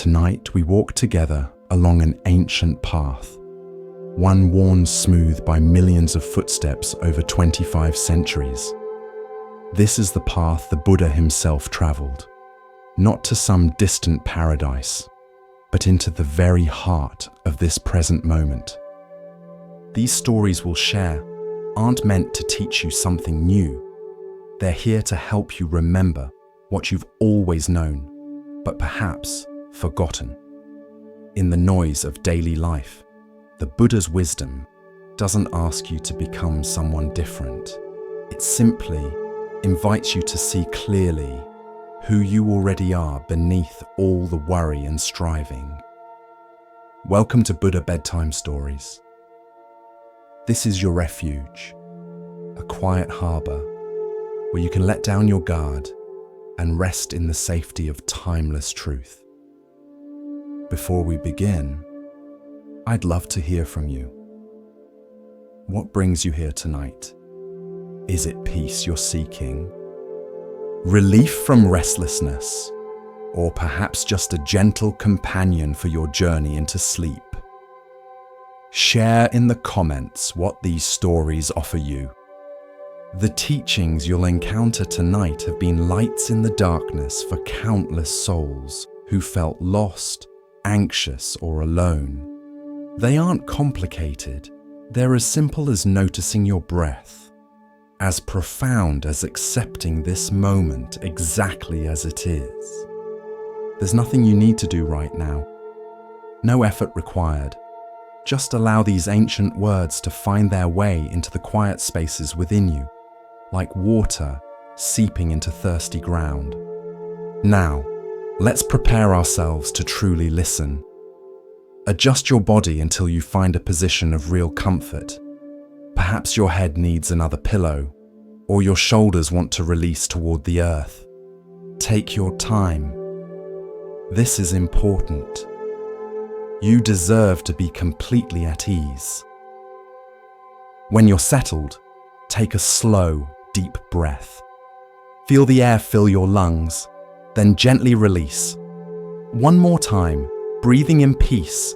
Tonight we walk together along an ancient path, one worn smooth by millions of footsteps over 25 centuries. This is the path the Buddha himself traveled, not to some distant paradise, but into the very heart of this present moment. These stories we'll share aren't meant to teach you something new. They're here to help you remember what you've always known, but perhaps forgotten. In the noise of daily life, the Buddha's wisdom doesn't ask you to become someone different. It simply invites you to see clearly who you already are beneath all the worry and striving. Welcome to Buddha Bedtime Stories. This is your refuge, a quiet harbor where you can let down your guard and rest in the safety of timeless truth. Before we begin, I'd love to hear from you. What brings you here tonight? Is it peace you're seeking? Relief from restlessness? Or perhaps just a gentle companion for your journey into sleep? Share in the comments what these stories offer you. The teachings you'll encounter tonight have been lights in the darkness for countless souls who felt lost, anxious, or alone. They aren't complicated. They're as simple as noticing your breath, as profound as accepting this moment exactly as it is. There's nothing you need to do right now. No effort required. Just allow these ancient words to find their way into the quiet spaces within you, like water seeping into thirsty ground. Now, let's prepare ourselves to truly listen. Adjust your body until you find a position of real comfort. Perhaps your head needs another pillow, or your shoulders want to release toward the earth. Take your time. This is important. You deserve to be completely at ease. When you're settled, take a slow, deep breath. Feel the air fill your lungs, then gently release. One more time, breathing in peace,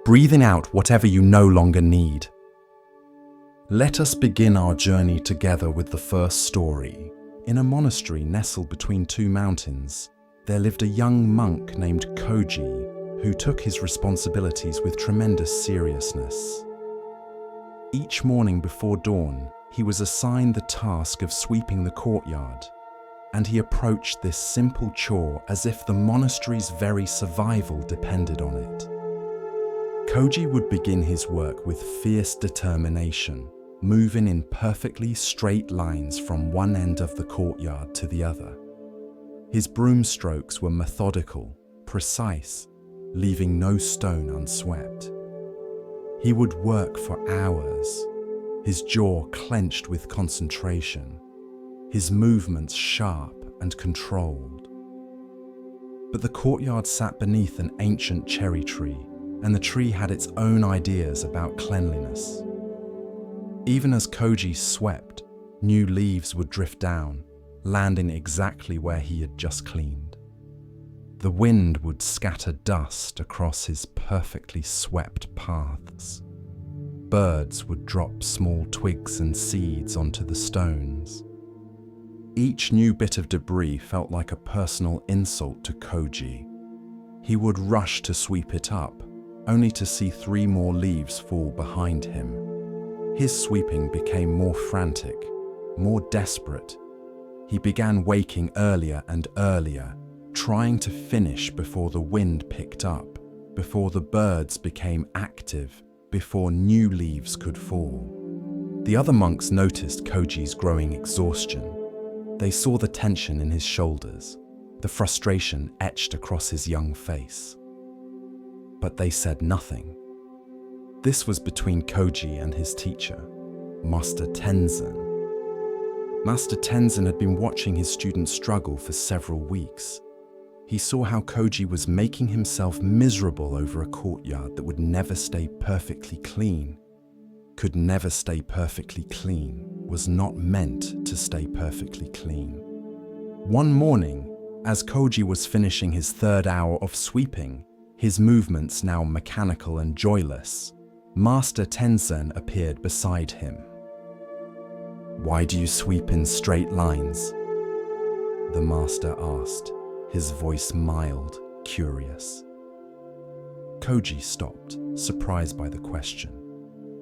breathing out whatever you no longer need. Let us begin our journey together with the first story. In a monastery nestled between two mountains, there lived a young monk named Koji, who took his responsibilities with tremendous seriousness. Each morning before dawn, he was assigned the task of sweeping the courtyard, and he approached this simple chore as if the monastery's very survival depended on it. Koji would begin his work with fierce determination, moving in perfectly straight lines from one end of the courtyard to the other. His broom strokes were methodical, precise, leaving no stone unswept. He would work for hours, his jaw clenched with concentration, his movements sharp and controlled. But the courtyard sat beneath an ancient cherry tree, and the tree had its own ideas about cleanliness. Even as Koji swept, new leaves would drift down, landing exactly where he had just cleaned. The wind would scatter dust across his perfectly swept paths. Birds would drop small twigs and seeds onto the stones. Each new bit of debris felt like a personal insult to Koji. He would rush to sweep it up, only to see 3 more leaves fall behind him. His sweeping became more frantic, more desperate. He began waking earlier and earlier, trying to finish before the wind picked up, before the birds became active, before new leaves could fall. The other monks noticed Koji's growing exhaustion. They saw the tension in his shoulders, the frustration etched across his young face. But they said nothing. This was between Koji and his teacher, Master Tenzin. Master Tenzin had been watching his students struggle for several weeks. He saw how Koji was making himself miserable over a courtyard that would never stay perfectly clean. Could never stay perfectly clean, was not meant to stay perfectly clean. One morning, As Koji was finishing his third hour of sweeping, his movements now mechanical and joyless, Master Tenzin appeared beside him. "Why do you sweep in straight lines?" the master asked, his voice mild, curious. Koji stopped, surprised by the question.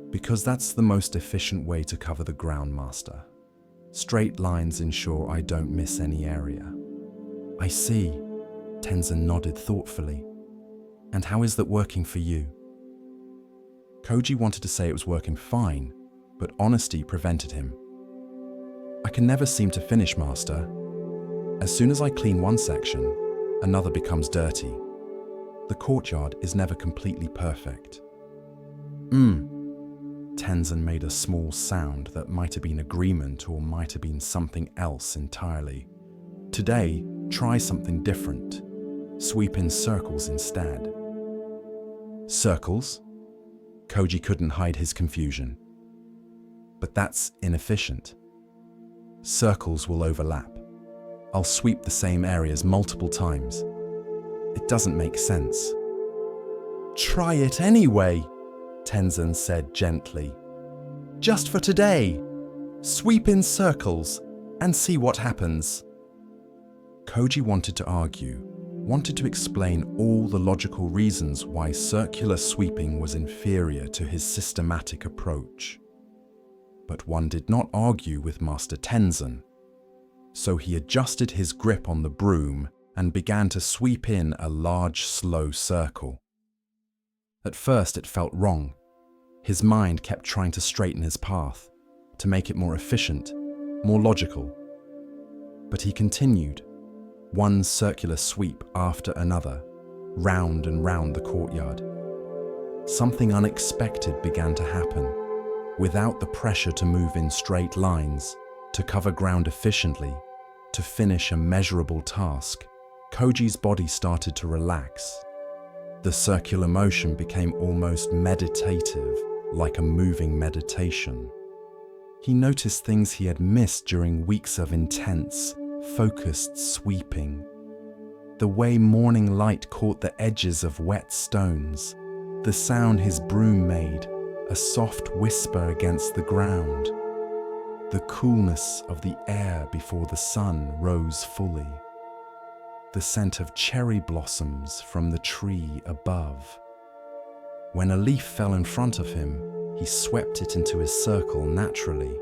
"Because that's the most efficient way to cover the ground, master. Straight lines ensure I don't miss any area." "I see," Tenzin nodded thoughtfully. "And how is that working for you?" Koji wanted to say it was working fine, but honesty prevented him. "I can never seem to finish, master. As soon as I clean one section, another becomes dirty. The courtyard is never completely perfect." Tenzin made a small sound that might have been agreement or might have been something else entirely. "Today, try something different. Sweep in circles instead." "Circles?" Koji couldn't hide his confusion. "But that's inefficient. Circles will overlap. I'll sweep the same areas multiple times. It doesn't make sense." "Try it anyway," Tenzin said gently. "Just for today. Sweep in circles and see what happens." Koji wanted to argue, wanted to explain all the logical reasons why circular sweeping was inferior to his systematic approach. But one did not argue with Master Tenzin. So he adjusted his grip on the broom and began to sweep in a large, slow circle. At first it felt wrong. His mind kept trying to straighten his path, to make it more efficient, more logical. But he continued, one circular sweep after another, round and round the courtyard. Something unexpected began to happen. Without the pressure to move in straight lines, to cover ground efficiently, to finish a measurable task, Koji's body started to relax. The circular motion became almost meditative, like a moving meditation. He noticed things he had missed during weeks of intense, focused sweeping. The way morning light caught the edges of wet stones, the sound his broom made, a soft whisper against the ground, the coolness of the air before the sun rose fully, the scent of cherry blossoms from the tree above. When a leaf fell in front of him, he swept it into his circle naturally.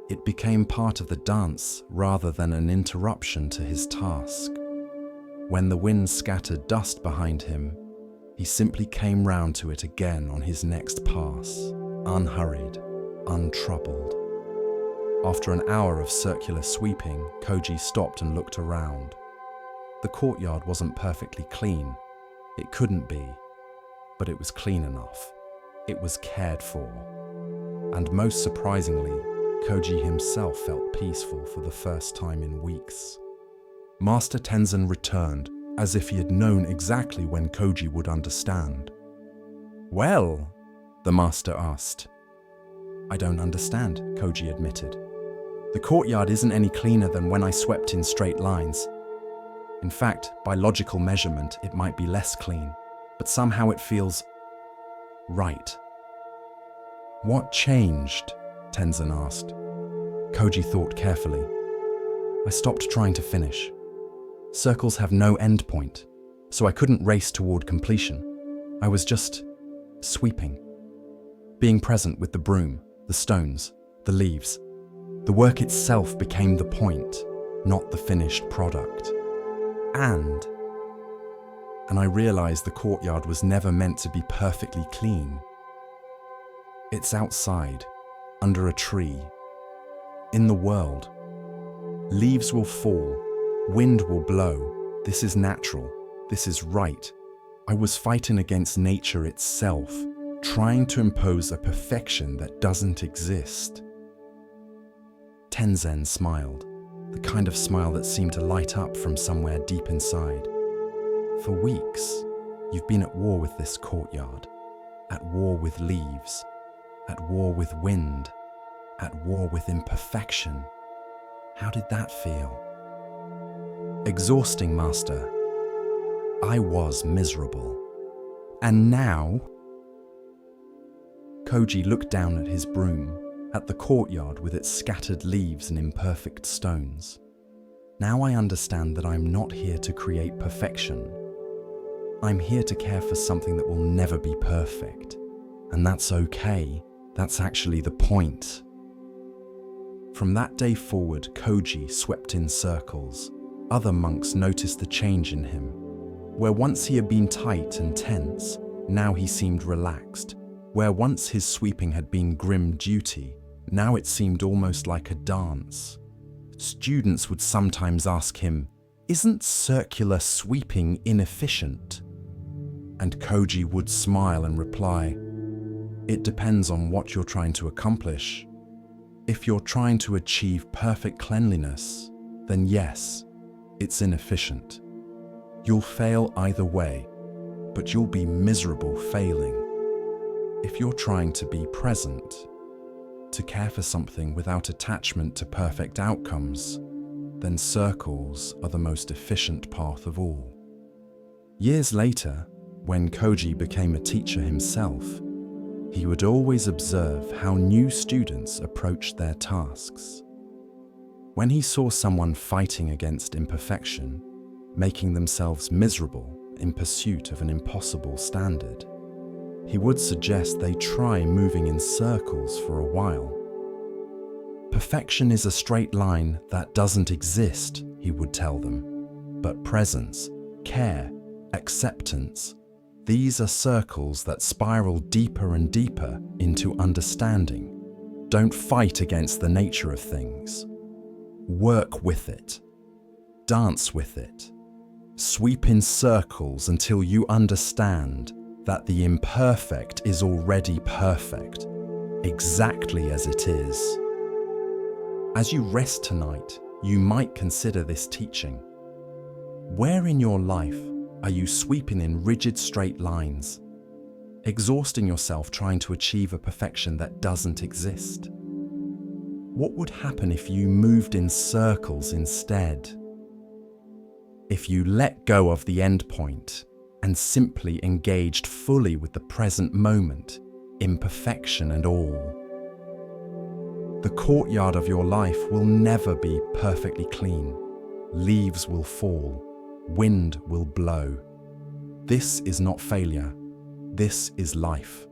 It became part of the dance rather than an interruption to his task. When the wind scattered dust behind him, he simply came round to it again on his next pass, unhurried, untroubled. After an hour of circular sweeping, Koji stopped and looked around. The courtyard wasn't perfectly clean. It couldn't be, but it was clean enough. It was cared for. And most surprisingly, Koji himself felt peaceful for the first time in weeks. Master Tenzin returned, as if he had known exactly when Koji would understand. "Well?" the master asked. "I don't understand," Koji admitted. "The courtyard isn't any cleaner than when I swept in straight lines. In fact, by logical measurement, it might be less clean, but somehow it feels right." "What changed?" Tenzin asked. Koji thought carefully. "I stopped trying to finish. Circles have no end point, so I couldn't race toward completion. I was just sweeping, being present with the broom, the stones, the leaves. The work itself became the point, not the finished product. And I realized the courtyard was never meant to be perfectly clean. It's outside, under a tree, in the world. Leaves will fall, wind will blow. This is natural, this is right. I was fighting against nature itself, trying to impose a perfection that doesn't exist." Tenzin smiled, the kind of smile that seemed to light up from somewhere deep inside. "For weeks, you've been at war with this courtyard, at war with leaves, at war with wind, at war with imperfection. How did that feel?" Exhausting, Master. I was miserable. And now? Koji looked down at his broom, at the courtyard with its scattered leaves and imperfect stones. Now I understand that I'm not here to create perfection. I'm here to care for something that will never be perfect. And that's okay. That's actually the point. From that day forward, Koji swept in circles. Other monks noticed the change in him. Where once he had been tight and tense, now he seemed relaxed. Where once his sweeping had been grim duty, now it seemed almost like a dance. Students would sometimes ask him, "Isn't circular sweeping inefficient?" And Koji would smile and reply, "It depends on what you're trying to accomplish. If you're trying to achieve perfect cleanliness, then yes, it's inefficient. You'll fail either way, but you'll be miserable failing. If you're trying to be present, to care for something without attachment to perfect outcomes, then circles are the most efficient path of all." Years later, when Koji became a teacher himself, he would always observe how new students approached their tasks. When he saw someone fighting against imperfection, making themselves miserable in pursuit of an impossible standard, he would suggest they try moving in circles for a while. Perfection is a straight line that doesn't exist, he would tell them. But presence, care, acceptance, these are circles that spiral deeper and deeper into understanding. Don't fight against the nature of things. Work with it. Dance with it. Sweep in circles until you understand that the imperfect is already perfect, exactly as it is. As you rest tonight, you might consider this teaching. Where in your life are you sweeping in rigid straight lines, exhausting yourself trying to achieve a perfection that doesn't exist? What would happen if you moved in circles instead? If you let go of the end point and simply engaged fully with the present moment, imperfection and all. The courtyard of your life will never be perfectly clean. Leaves will fall. Wind will blow. This is not failure. This is life.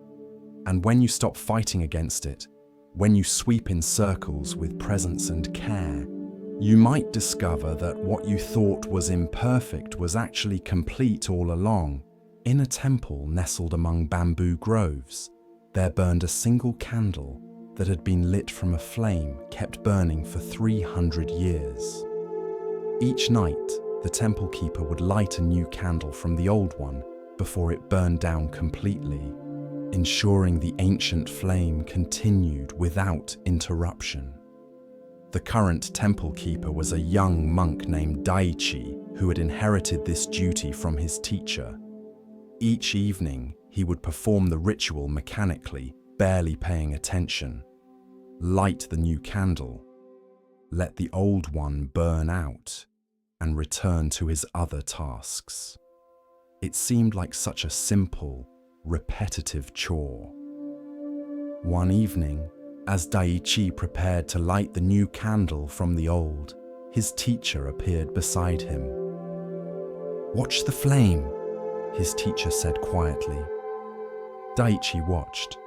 And when you stop fighting against it, when you sweep in circles with presence and care, you might discover that what you thought was imperfect was actually complete all along. In a temple nestled among bamboo groves, there burned a single candle that had been lit from a flame kept burning for 300 years. Each night, the temple keeper would light a new candle from the old one before it burned down completely, ensuring the ancient flame continued without interruption. The current temple keeper was a young monk named Daichi who had inherited this duty from his teacher. Each evening, he would perform the ritual mechanically, barely paying attention. Light the new candle, let the old one burn out, and return to his other tasks. It seemed like such a simple, repetitive chore. One evening, as Daichi prepared to light the new candle from the old, his teacher appeared beside him. "Watch the flame," his teacher said quietly. Daichi watched.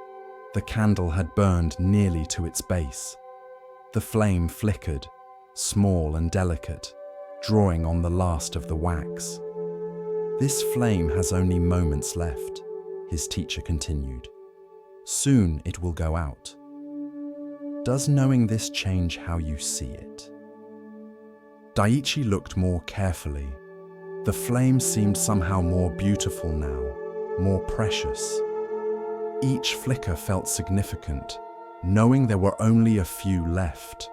The candle had burned nearly to its base. The flame flickered, small and delicate, drawing on the last of the wax. "This flame has only moments left," his teacher continued. "Soon it will go out. Does knowing this change how you see it?" Daichi looked more carefully. The flame seemed somehow more beautiful now, more precious. Each flicker felt significant, knowing there were only a few left.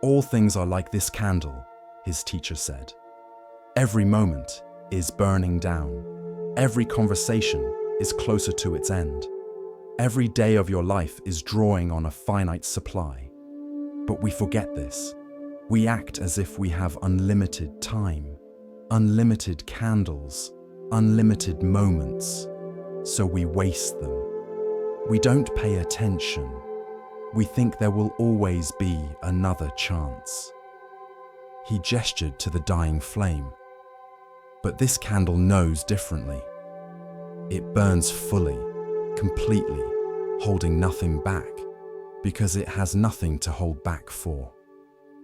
"All things are like this candle," his teacher said. "Every moment is burning down. Every conversation is closer to its end. Every day of your life is drawing on a finite supply. But we forget this. We act as if we have unlimited time, unlimited candles, unlimited moments, so we waste them. We don't pay attention. We think there will always be another chance. He gestured to the dying flame. But this candle knows differently. It burns fully, completely, holding nothing back, because it has nothing to hold back for.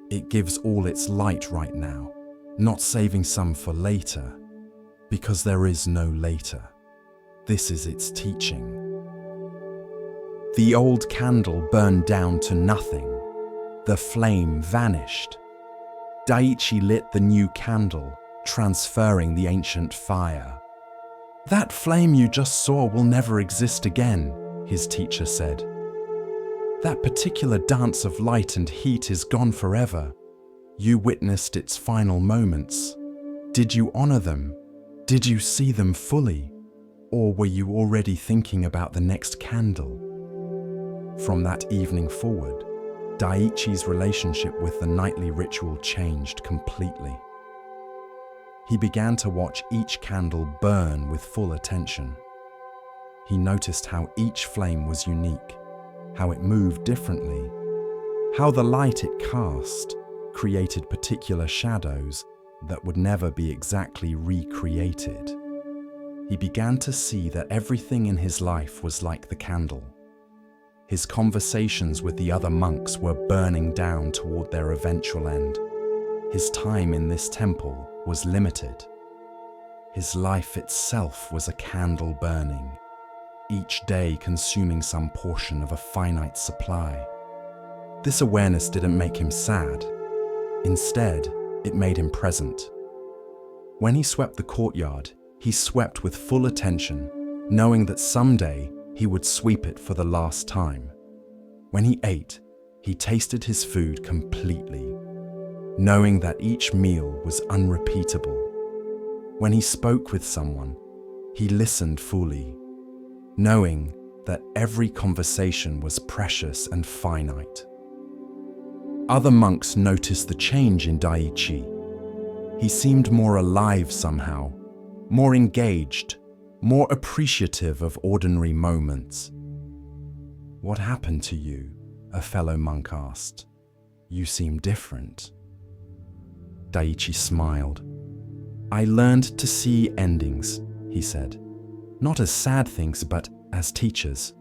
It gives all its light right now, not saving some for later, because there is no later. This is its teaching. The old candle burned down to nothing. The flame vanished. Daiichi lit the new candle, transferring the ancient fire. "That flame you just saw will never exist again," his teacher said. "That particular dance of light and heat is gone forever. You witnessed its final moments. Did you honor them? Did you see them fully? Or were you already thinking about the next candle?" From that evening forward, Daiichi's relationship with the nightly ritual changed completely. He began to watch each candle burn with full attention. He noticed how each flame was unique, how it moved differently, how the light it cast created particular shadows that would never be exactly recreated. He began to see that everything in his life was like the candle. His conversations with the other monks were burning down toward their eventual end. His time in this temple was limited. His life itself was a candle burning, each day consuming some portion of a finite supply. This awareness didn't make him sad. Instead, it made him present. When he swept the courtyard, he swept with full attention, knowing that someday he would sweep it for the last time. When he ate, he tasted his food completely, knowing that each meal was unrepeatable. When he spoke with someone, he listened fully, knowing that every conversation was precious and finite. Other monks noticed the change in Daiichi. He seemed more alive somehow, more engaged, more appreciative of ordinary moments. "What happened to you?" a fellow monk asked. "You seem different." Daiichi smiled. "I learned to see endings," he said. "Not as sad things, but as teachers.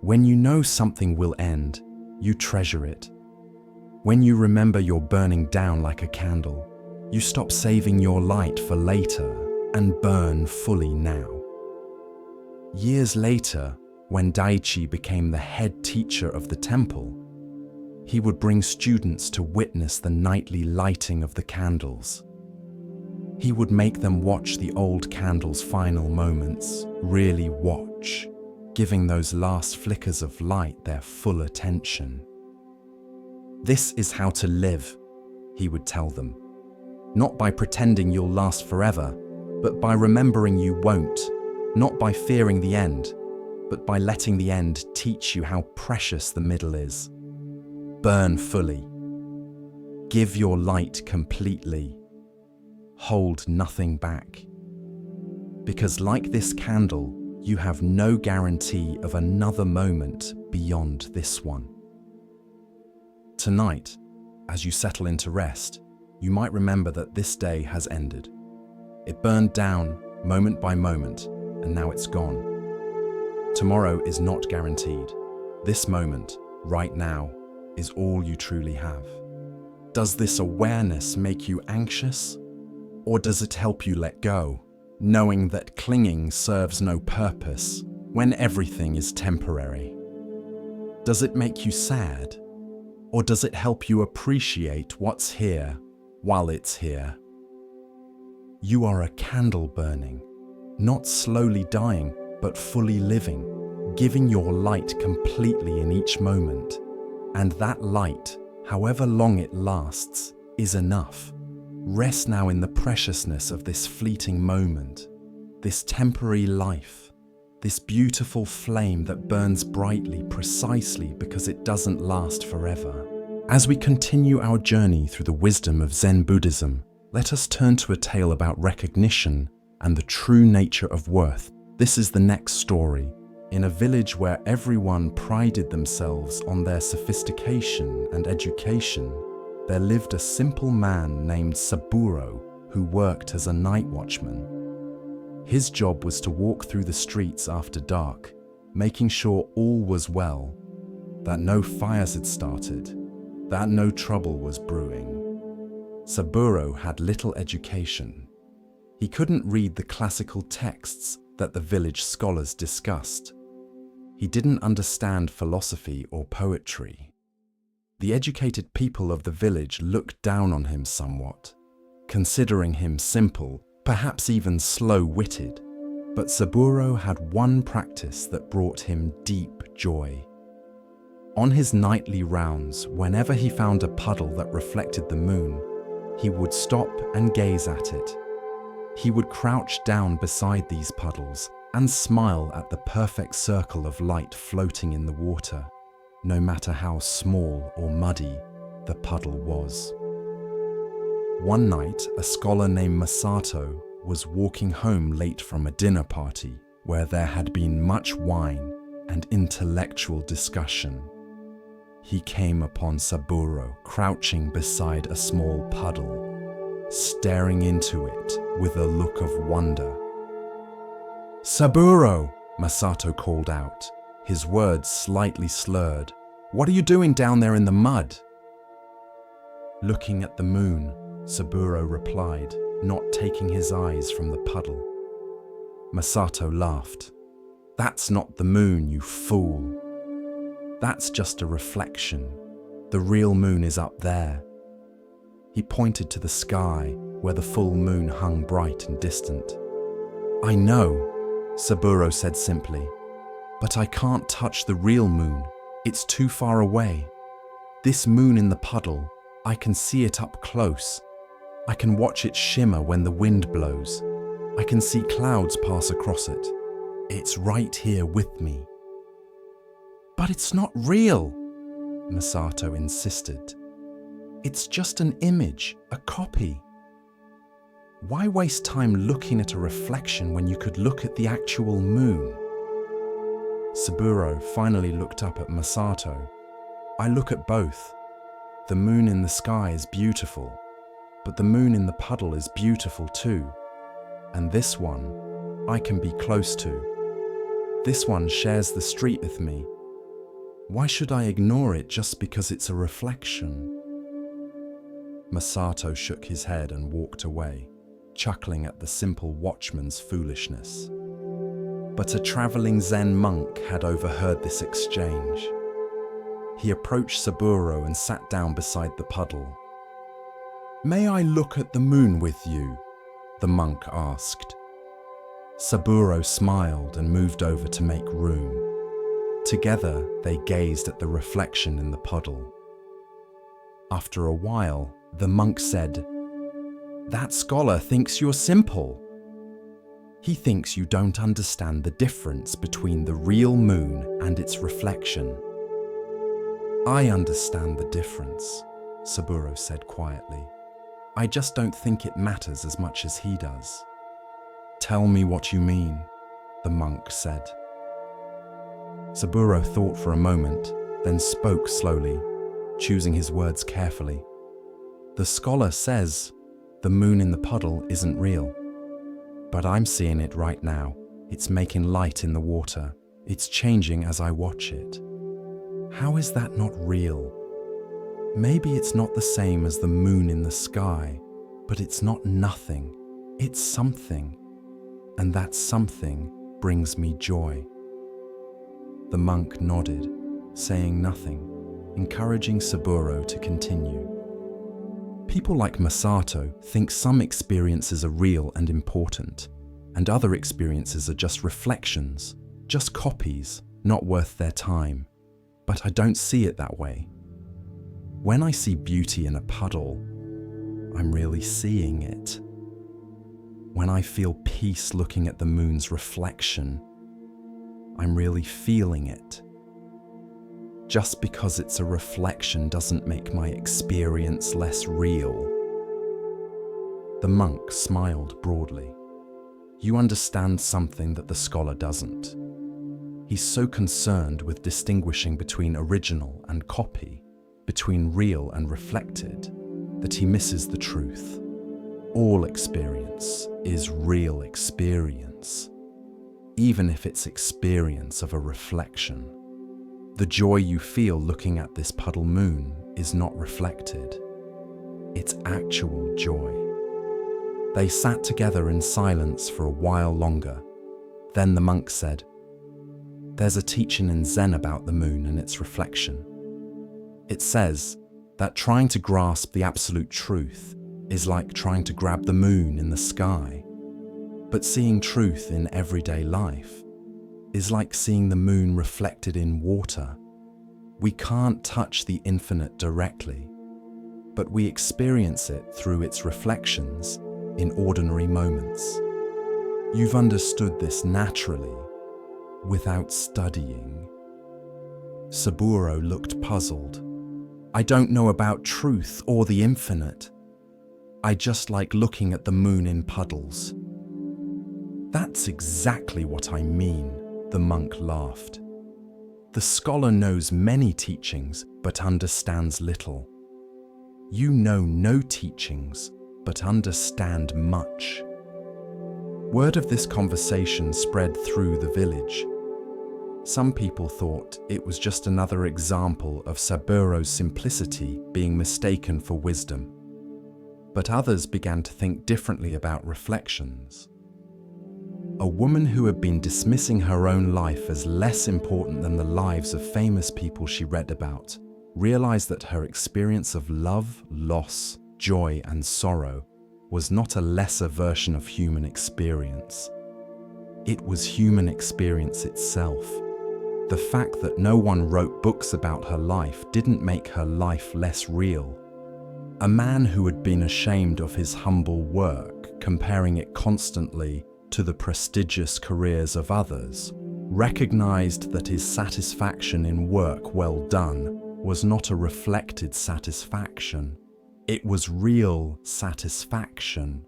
When you know something will end, you treasure it. When you remember you're burning down like a candle, you stop saving your light for later and burn fully now." Years later, when Daiichi became the head teacher of the temple, he would bring students to witness the nightly lighting of the candles. He would make them watch the old candle's final moments, really watch, giving those last flickers of light their full attention. "This is how to live," he would tell them. "Not by pretending you'll last forever, but by remembering you won't. Not by fearing the end, but by letting the end teach you how precious the middle is. Burn fully. Give your light completely. Hold nothing back. Because like this candle, you have no guarantee of another moment beyond this one." Tonight, as you settle into rest, you might remember that this day has ended. It burned down moment by moment, and now it's gone. Tomorrow is not guaranteed. This moment, right now, is all you truly have. Does this awareness make you anxious? Or does it help you let go, knowing that clinging serves no purpose when everything is temporary? Does it make you sad? Or does it help you appreciate what's here while it's here? You are a candle burning, not slowly dying, but fully living, giving your light completely in each moment. And that light, however long it lasts, is enough. Rest now in the preciousness of this fleeting moment, this temporary life, this beautiful flame that burns brightly precisely because it doesn't last forever. As we continue our journey through the wisdom of Zen Buddhism, let us turn to a tale about recognition and the true nature of worth. This is the next story. In a village where everyone prided themselves on their sophistication and education, there lived a simple man named Saburo who worked as a night watchman. His job was to walk through the streets after dark, making sure all was well, that no fires had started, that no trouble was brewing. Saburo had little education. He couldn't read the classical texts that the village scholars discussed. He didn't understand philosophy or poetry. The educated people of the village looked down on him somewhat, considering him simple, perhaps even slow-witted. But Saburo had one practice that brought him deep joy. On his nightly rounds, whenever he found a puddle that reflected the moon, he would stop and gaze at it. He would crouch down beside these puddles and smile at the perfect circle of light floating in the water, no matter how small or muddy the puddle was. One night, a scholar named Masato was walking home late from a dinner party where there had been much wine and intellectual discussion. He came upon Saburo crouching beside a small puddle, staring into it with a look of wonder. "Saburo!" Masato called out, his words slightly slurred. "What are you doing down there in the mud?" "Looking at the moon," Saburo replied, not taking his eyes from the puddle. Masato laughed. "That's not the moon, you fool. That's just a reflection. The real moon is up there." He pointed to the sky, where the full moon hung bright and distant. "I know," Saburo said simply, "but I can't touch the real moon. It's too far away. This moon in the puddle, I can see it up close. I can watch it shimmer when the wind blows. I can see clouds pass across it. It's right here with me." "But it's not real," Masato insisted. "It's just an image, a copy. Why waste time looking at a reflection when you could look at the actual moon?" Saburo finally looked up at Masato. "I look at both. The moon in the sky is beautiful, but the moon in the puddle is beautiful too. And this one, I can be close to. This one shares the street with me. Why should I ignore it just because it's a reflection?" Masato shook his head and walked away, chuckling at the simple watchman's foolishness. But a traveling Zen monk had overheard this exchange. He approached Saburo and sat down beside the puddle. "May I look at the moon with you?" the monk asked. Saburo smiled and moved over to make room. Together, they gazed at the reflection in the puddle. After a while, the monk said, "That scholar thinks you're simple. He thinks you don't understand the difference between the real moon and its reflection." "I understand the difference," Saburo said quietly. "I just don't think it matters as much as he does." "Tell me what you mean," the monk said. Saburo thought for a moment, then spoke slowly, choosing his words carefully. "The scholar says the moon in the puddle isn't real. But I'm seeing it right now. It's making light in the water. It's changing as I watch it. How is that not real? Maybe it's not the same as the moon in the sky, but it's not nothing. It's something. And that something brings me joy." The monk nodded, saying nothing, encouraging Saburo to continue. People like Masato think some experiences are real and important, and other experiences are just reflections, just copies, not worth their time. But I don't see it that way. When I see beauty in a puddle, I'm really seeing it. When I feel peace looking at the moon's reflection, I'm really feeling it. Just because it's a reflection doesn't make my experience less real." The monk smiled broadly. "You understand something that the scholar doesn't. He's so concerned with distinguishing between original and copy, between real and reflected, that he misses the truth. All experience is real experience, even if it's experience of a reflection. The joy you feel looking at this puddle moon is not reflected. It's actual joy." They sat together in silence for a while longer. Then the monk said, "There's a teaching in Zen about the moon and its reflection. It says that trying to grasp the absolute truth is like trying to grab the moon in the sky. But seeing truth in everyday life is like seeing the moon reflected in water. We can't touch the infinite directly, but we experience it through its reflections in ordinary moments. You've understood this naturally, without studying." Saburo looked puzzled. "I don't know about truth or the infinite. I just like looking at the moon in puddles." "That's exactly what I mean," the monk laughed. "The scholar knows many teachings but understands little. You know no teachings but understand much." Word of this conversation spread through the village. Some people thought it was just another example of Saburo's simplicity being mistaken for wisdom. But others began to think differently about reflections. A woman who had been dismissing her own life as less important than the lives of famous people she read about, realized that her experience of love, loss, joy, and sorrow was not a lesser version of human experience. It was human experience itself. The fact that no one wrote books about her life didn't make her life less real. A man who had been ashamed of his humble work, comparing it constantly to the prestigious careers of others, recognized that his satisfaction in work well done was not a reflected satisfaction. It was real satisfaction,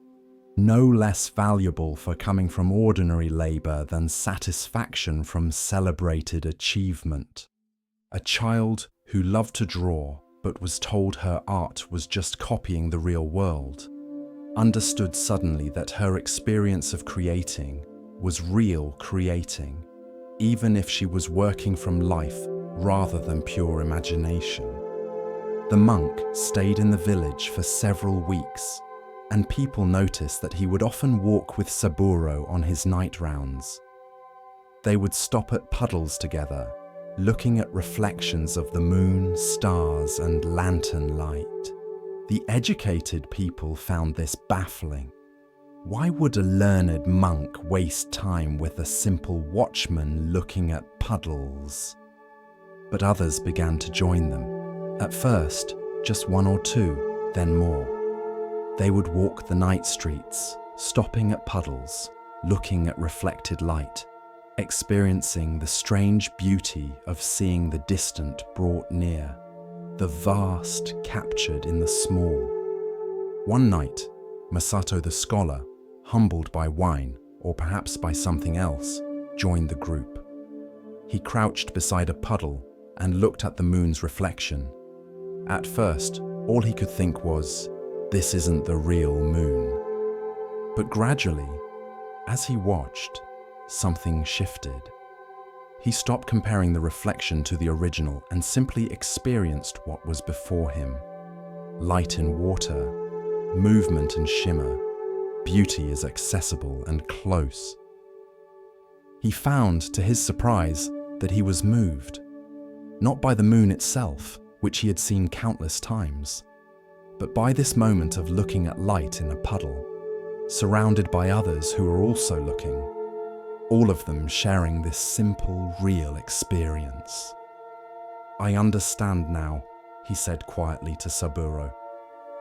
no less valuable for coming from ordinary labor than satisfaction from celebrated achievement. A child who loved to draw but was told her art was just copying the real world, understood suddenly that her experience of creating was real creating, even if she was working from life rather than pure imagination. The monk stayed in the village for several weeks, and people noticed that he would often walk with Saburo on his night rounds. They would stop at puddles together, looking at reflections of the moon, stars, and lantern light. The educated people found this baffling. Why would a learned monk waste time with a simple watchman looking at puddles? But others began to join them. At first, just one or two, then more. They would walk the night streets, stopping at puddles, looking at reflected light, experiencing the strange beauty of seeing the distant brought near, the vast captured in the small. One night, Masato the scholar, humbled by wine, or perhaps by something else, joined the group. He crouched beside a puddle and looked at the moon's reflection. At first, all he could think was, "This isn't the real moon." But gradually, as he watched, something shifted. He stopped comparing the reflection to the original and simply experienced what was before him. Light in water, movement and shimmer, beauty is accessible and close. He found, to his surprise, that he was moved, not by the moon itself, which he had seen countless times, but by this moment of looking at light in a puddle, surrounded by others who were also looking, all of them sharing this simple, real experience. "I understand now," he said quietly to Saburo.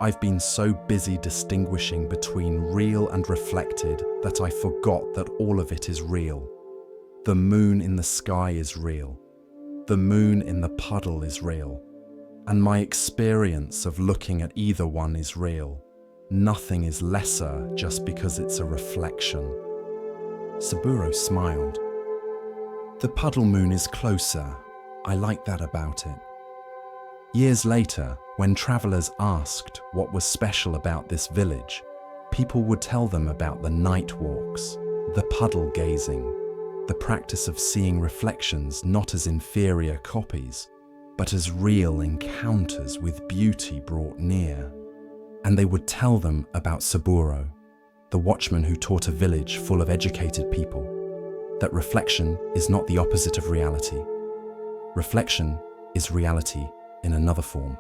"I've been so busy distinguishing between real and reflected that I forgot that all of it is real. The moon in the sky is real. The moon in the puddle is real, and my experience of looking at either one is real. Nothing is lesser just because it's a reflection. Saburo smiled. The puddle moon is closer. I like that about it. Years later, when travelers asked what was special about this village, people would tell them about the night walks, the puddle gazing, the practice of seeing reflections not as inferior copies, but as real encounters with beauty brought near. And they would tell them about Saburo, the watchman who taught a village full of educated people, that reflection is not the opposite of reality. Reflection is reality in another form.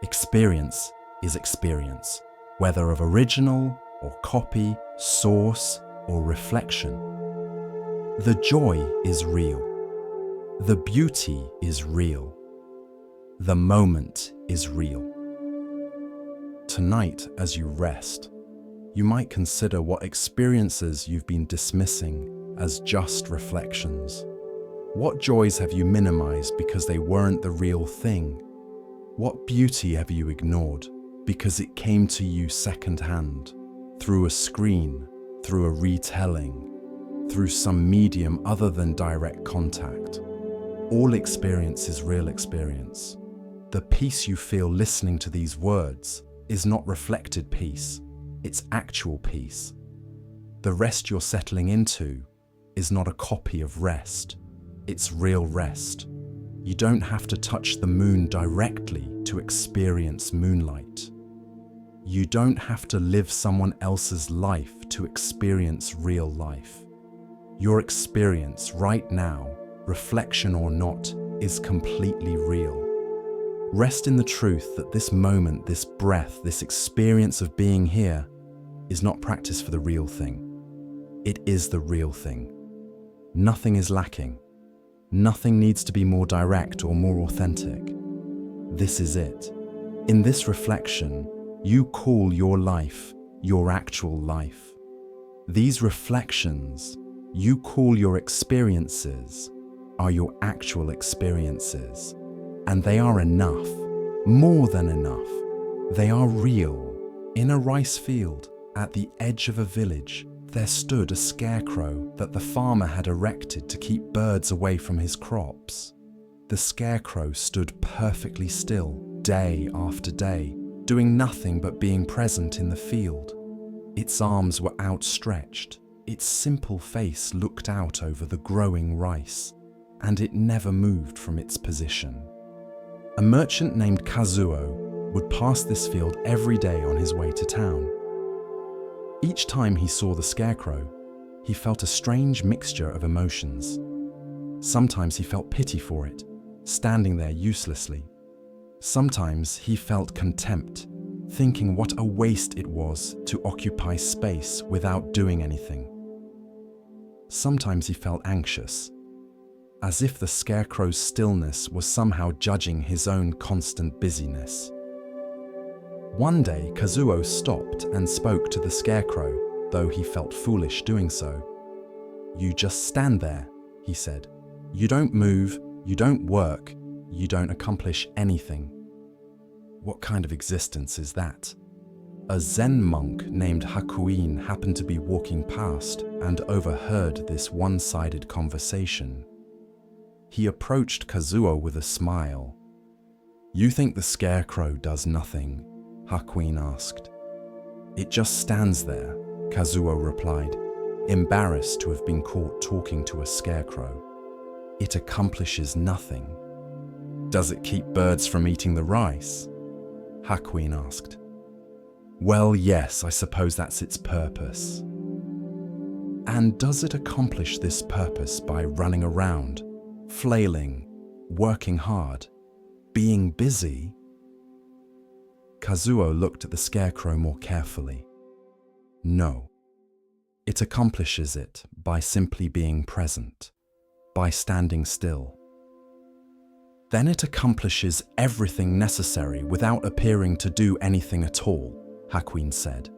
Experience is experience, whether of original or copy, source or reflection. The joy is real. The beauty is real. The moment is real. Tonight, as you rest, you might consider what experiences you've been dismissing as just reflections. What joys have you minimized because they weren't the real thing? What beauty have you ignored because it came to you secondhand, through a screen, through a retelling, through some medium other than direct contact? All experience is real experience. The peace you feel listening to these words is not reflected peace, it's actual peace. The rest you're settling into is not a copy of rest, it's real rest. You don't have to touch the moon directly to experience moonlight. You don't have to live someone else's life to experience real life. Your experience right now, reflection or not, is completely real. Rest in the truth that this moment, this breath, this experience of being here is not practice for the real thing. It is the real thing. Nothing is lacking. Nothing needs to be more direct or more authentic. This is it. In this reflection, you call your life your actual life. These reflections, you call your experiences, are your actual experiences. And they are enough, more than enough. They are real. In a rice field, at the edge of a village, there stood a scarecrow that the farmer had erected to keep birds away from his crops. The scarecrow stood perfectly still, day after day, doing nothing but being present in the field. Its arms were outstretched, its simple face looked out over the growing rice, and it never moved from its position. A merchant named Kazuo would pass this field every day on his way to town. Each time he saw the scarecrow, he felt a strange mixture of emotions. Sometimes he felt pity for it, standing there uselessly. Sometimes he felt contempt, thinking what a waste it was to occupy space without doing anything. Sometimes he felt anxious, as if the scarecrow's stillness was somehow judging his own constant busyness. One day, Kazuo stopped and spoke to the scarecrow, though he felt foolish doing so. "You just stand there," he said. "You don't move, you don't work, you don't accomplish anything." What kind of existence is that? A Zen monk named Hakuin happened to be walking past and overheard this one-sided conversation. He approached Kazuo with a smile. "You think the scarecrow does nothing?" Hakuin asked. "It just stands there," Kazuo replied, embarrassed to have been caught talking to a scarecrow. "It accomplishes nothing." "Does it keep birds from eating the rice?" Hakuin asked. "Well, yes, I suppose that's its purpose." "And does it accomplish this purpose by running around, flailing, working hard, being busy?" Kazuo looked at the scarecrow more carefully. "No. It accomplishes it by simply being present, by standing still. Then it accomplishes everything necessary without appearing to do anything at all," Hakuin said.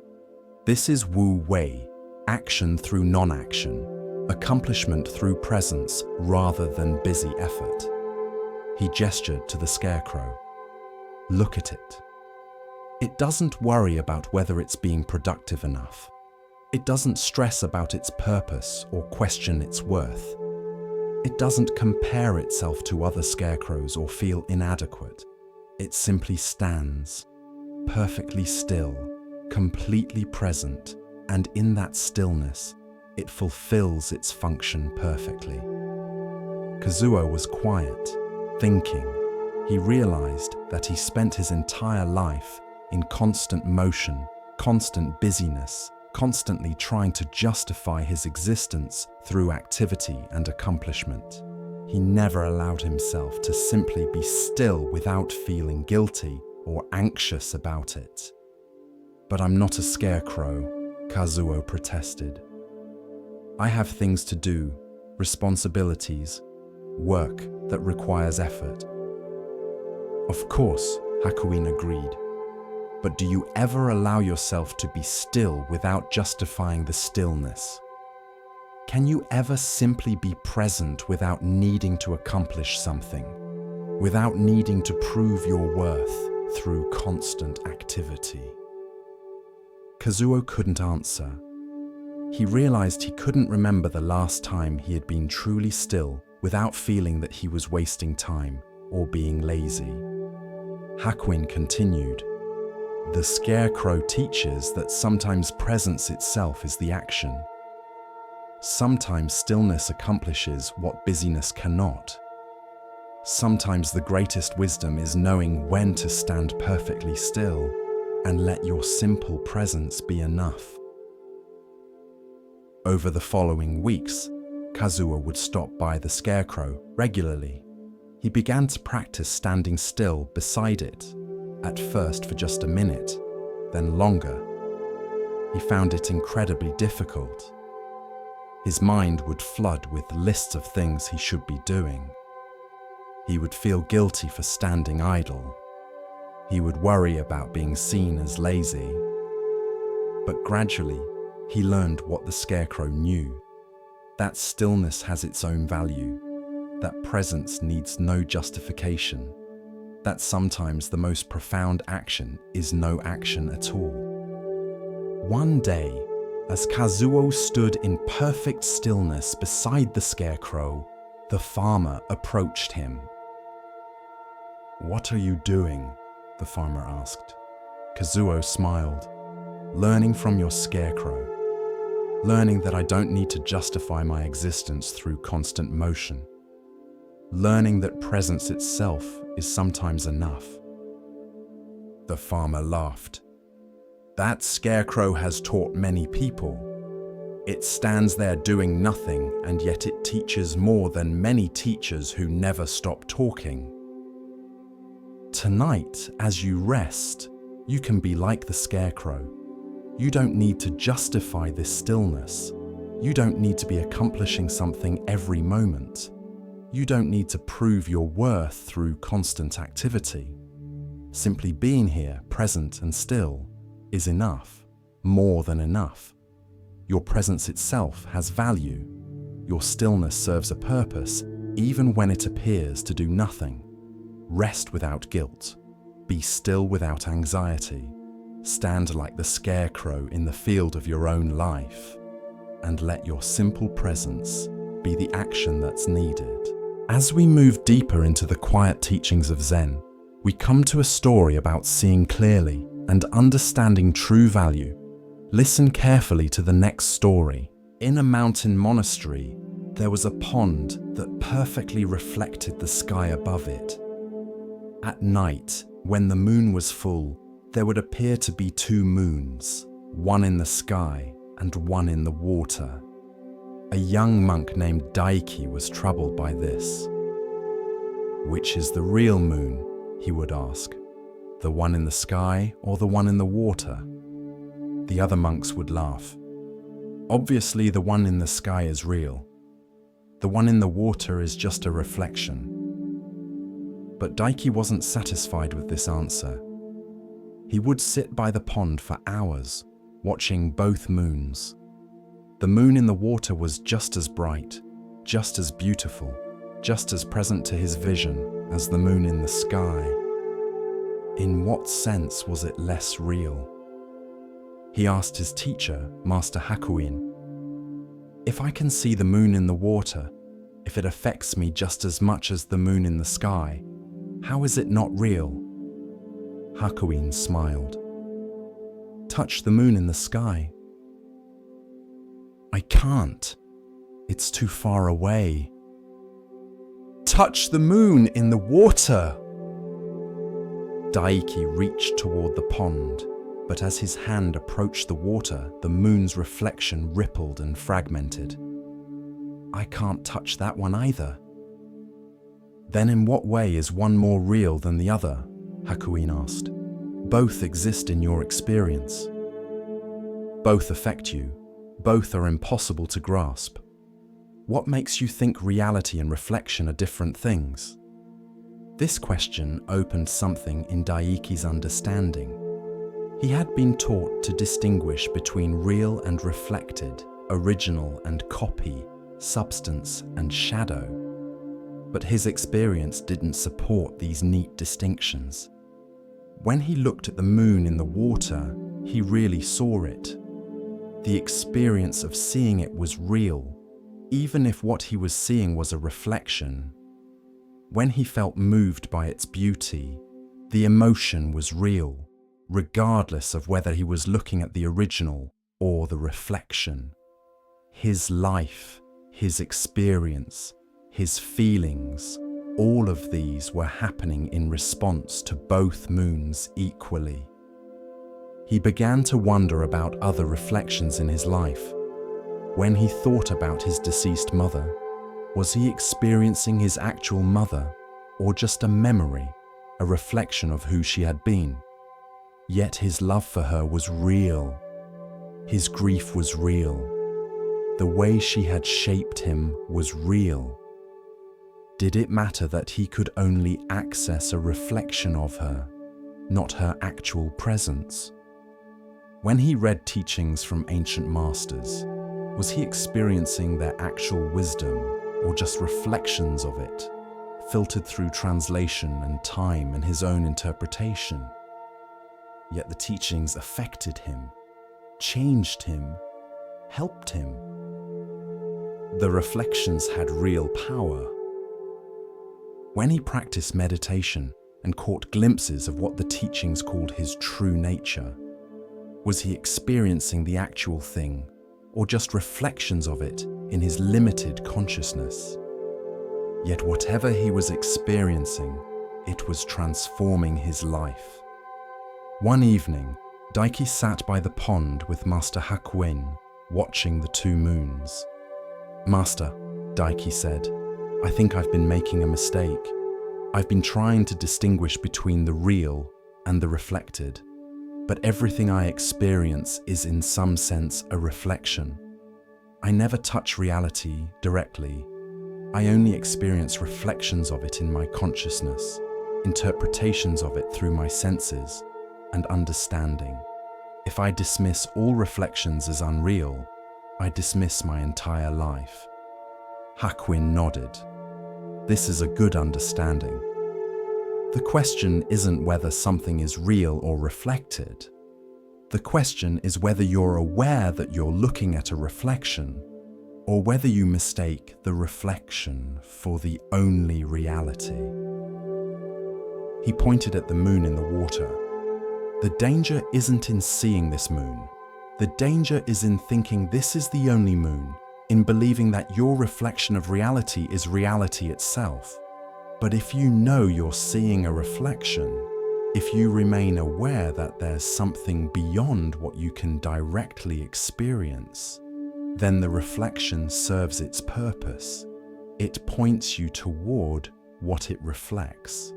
"This is Wu Wei, action through non-action. accomplishment through presence rather than busy effort. He gestured to the scarecrow. Look at it. It doesn't worry about whether it's being productive enough. It doesn't stress about its purpose or question its worth. It doesn't compare itself to other scarecrows or feel inadequate. It simply stands, perfectly still, completely present, and in that stillness, it fulfills its function perfectly. Kazuo was quiet, thinking. He realized that he spent his entire life in constant motion, constant busyness, constantly trying to justify his existence through activity and accomplishment. He never allowed himself to simply be still without feeling guilty or anxious about it. "But I'm not a scarecrow," Kazuo protested. "I have things to do, responsibilities, work that requires effort." "Of course," Hakuin agreed. "But do you ever allow yourself to be still without justifying the stillness? Can you ever simply be present without needing to accomplish something, without needing to prove your worth through constant activity?" Kazuo couldn't answer. He realized he couldn't remember the last time he had been truly still without feeling that he was wasting time or being lazy. Hakuin continued, "The scarecrow teaches that sometimes presence itself is the action. Sometimes stillness accomplishes what busyness cannot. Sometimes the greatest wisdom is knowing when to stand perfectly still and let your simple presence be enough." Over the following weeks, Kazuo would stop by the scarecrow regularly. He began to practice standing still beside it, at first for just a minute, then longer. He found it incredibly difficult. His mind would flood with lists of things he should be doing. He would feel guilty for standing idle. He would worry about being seen as lazy. But gradually, he learned what the scarecrow knew: that stillness has its own value, that presence needs no justification, that sometimes the most profound action is no action at all. One day, as Kazuo stood in perfect stillness beside the scarecrow, the farmer approached him. "What are you doing?" the farmer asked. Kazuo smiled. "Learning from your scarecrow. Learning that I don't need to justify my existence through constant motion. Learning that presence itself is sometimes enough." The farmer laughed. "That scarecrow has taught many people. It stands there doing nothing, and yet it teaches more than many teachers who never stop talking. Tonight, as you rest, you can be like the scarecrow. You don't need to justify this stillness. You don't need to be accomplishing something every moment. You don't need to prove your worth through constant activity. Simply being here, present and still, is enough, more than enough. Your presence itself has value. Your stillness serves a purpose, even when it appears to do nothing. Rest without guilt. Be still without anxiety. Stand like the scarecrow in the field of your own life, and let your simple presence be the action that's needed." As we move deeper into the quiet teachings of Zen, we come to a story about seeing clearly and understanding true value. Listen carefully to the next story. In a mountain monastery, there was a pond that perfectly reflected the sky above it. At night, when the moon was full, there would appear to be two moons, one in the sky and one in the water. A young monk named Daiki was troubled by this. "Which is the real moon?" he would ask. "The one in the sky or the one in the water?" The other monks would laugh. "Obviously the one in the sky is real. The one in the water is just a reflection." But Daiki wasn't satisfied with this answer. He would sit by the pond for hours, watching both moons. The moon in the water was just as bright, just as beautiful, just as present to his vision as the moon in the sky. In what sense was it less real? He asked his teacher, Master Hakuin, "If I can see the moon in the water, if it affects me just as much as the moon in the sky, how is it not real?" Hakuin smiled. "Touch the moon in the sky." "I can't. It's too far away." "Touch the moon in the water!" Daiki reached toward the pond, but as his hand approached the water, the moon's reflection rippled and fragmented. "I can't touch that one either." "Then in what way is one more real than the other?" Hakuin asked. "Both exist in your experience. Both affect you. Both are impossible to grasp. What makes you think reality and reflection are different things?" This question opened something in Daiki's understanding. He had been taught to distinguish between real and reflected, original and copy, substance and shadow. But his experience didn't support these neat distinctions. When he looked at the moon in the water, he really saw it. The experience of seeing it was real, even if what he was seeing was a reflection. When he felt moved by its beauty, the emotion was real, regardless of whether he was looking at the original or the reflection. His life, his experience, his feelings, all of these were happening in response to both moons equally. He began to wonder about other reflections in his life. When he thought about his deceased mother, was he experiencing his actual mother, or just a memory, a reflection of who she had been? Yet his love for her was real. His grief was real. The way she had shaped him was real. Did it matter that he could only access a reflection of her, not her actual presence? When he read teachings from ancient masters, was he experiencing their actual wisdom or just reflections of it, filtered through translation and time and his own interpretation? Yet the teachings affected him, changed him, helped him. The reflections had real power. When he practiced meditation and caught glimpses of what the teachings called his true nature, was he experiencing the actual thing or just reflections of it in his limited consciousness? Yet whatever he was experiencing, it was transforming his life. One evening, Daiki sat by the pond with Master Hakuin, watching the two moons. "Master," Daiki said, "I think I've been making a mistake. I've been trying to distinguish between the real and the reflected, but everything I experience is in some sense a reflection. I never touch reality directly. I only experience reflections of it in my consciousness, interpretations of it through my senses, and understanding. If I dismiss all reflections as unreal, I dismiss my entire life." Hakuin nodded. "This is a good understanding. The question isn't whether something is real or reflected. The question is whether you're aware that you're looking at a reflection, or whether you mistake the reflection for the only reality." He pointed at the moon in the water. "The danger isn't in seeing this moon. The danger is in thinking this is the only moon, in believing that your reflection of reality is reality itself. But if you know you're seeing a reflection, if you remain aware that there's something beyond what you can directly experience, then the reflection serves its purpose. It points you toward what it reflects."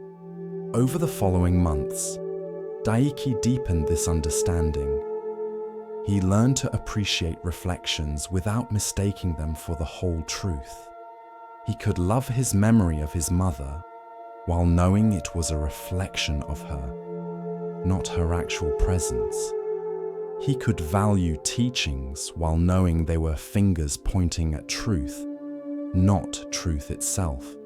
Over the following months, Daiki deepened this understanding. He learned to appreciate reflections without mistaking them for the whole truth. He could love his memory of his mother while knowing it was a reflection of her, not her actual presence. He could value teachings while knowing they were fingers pointing at truth, not truth itself.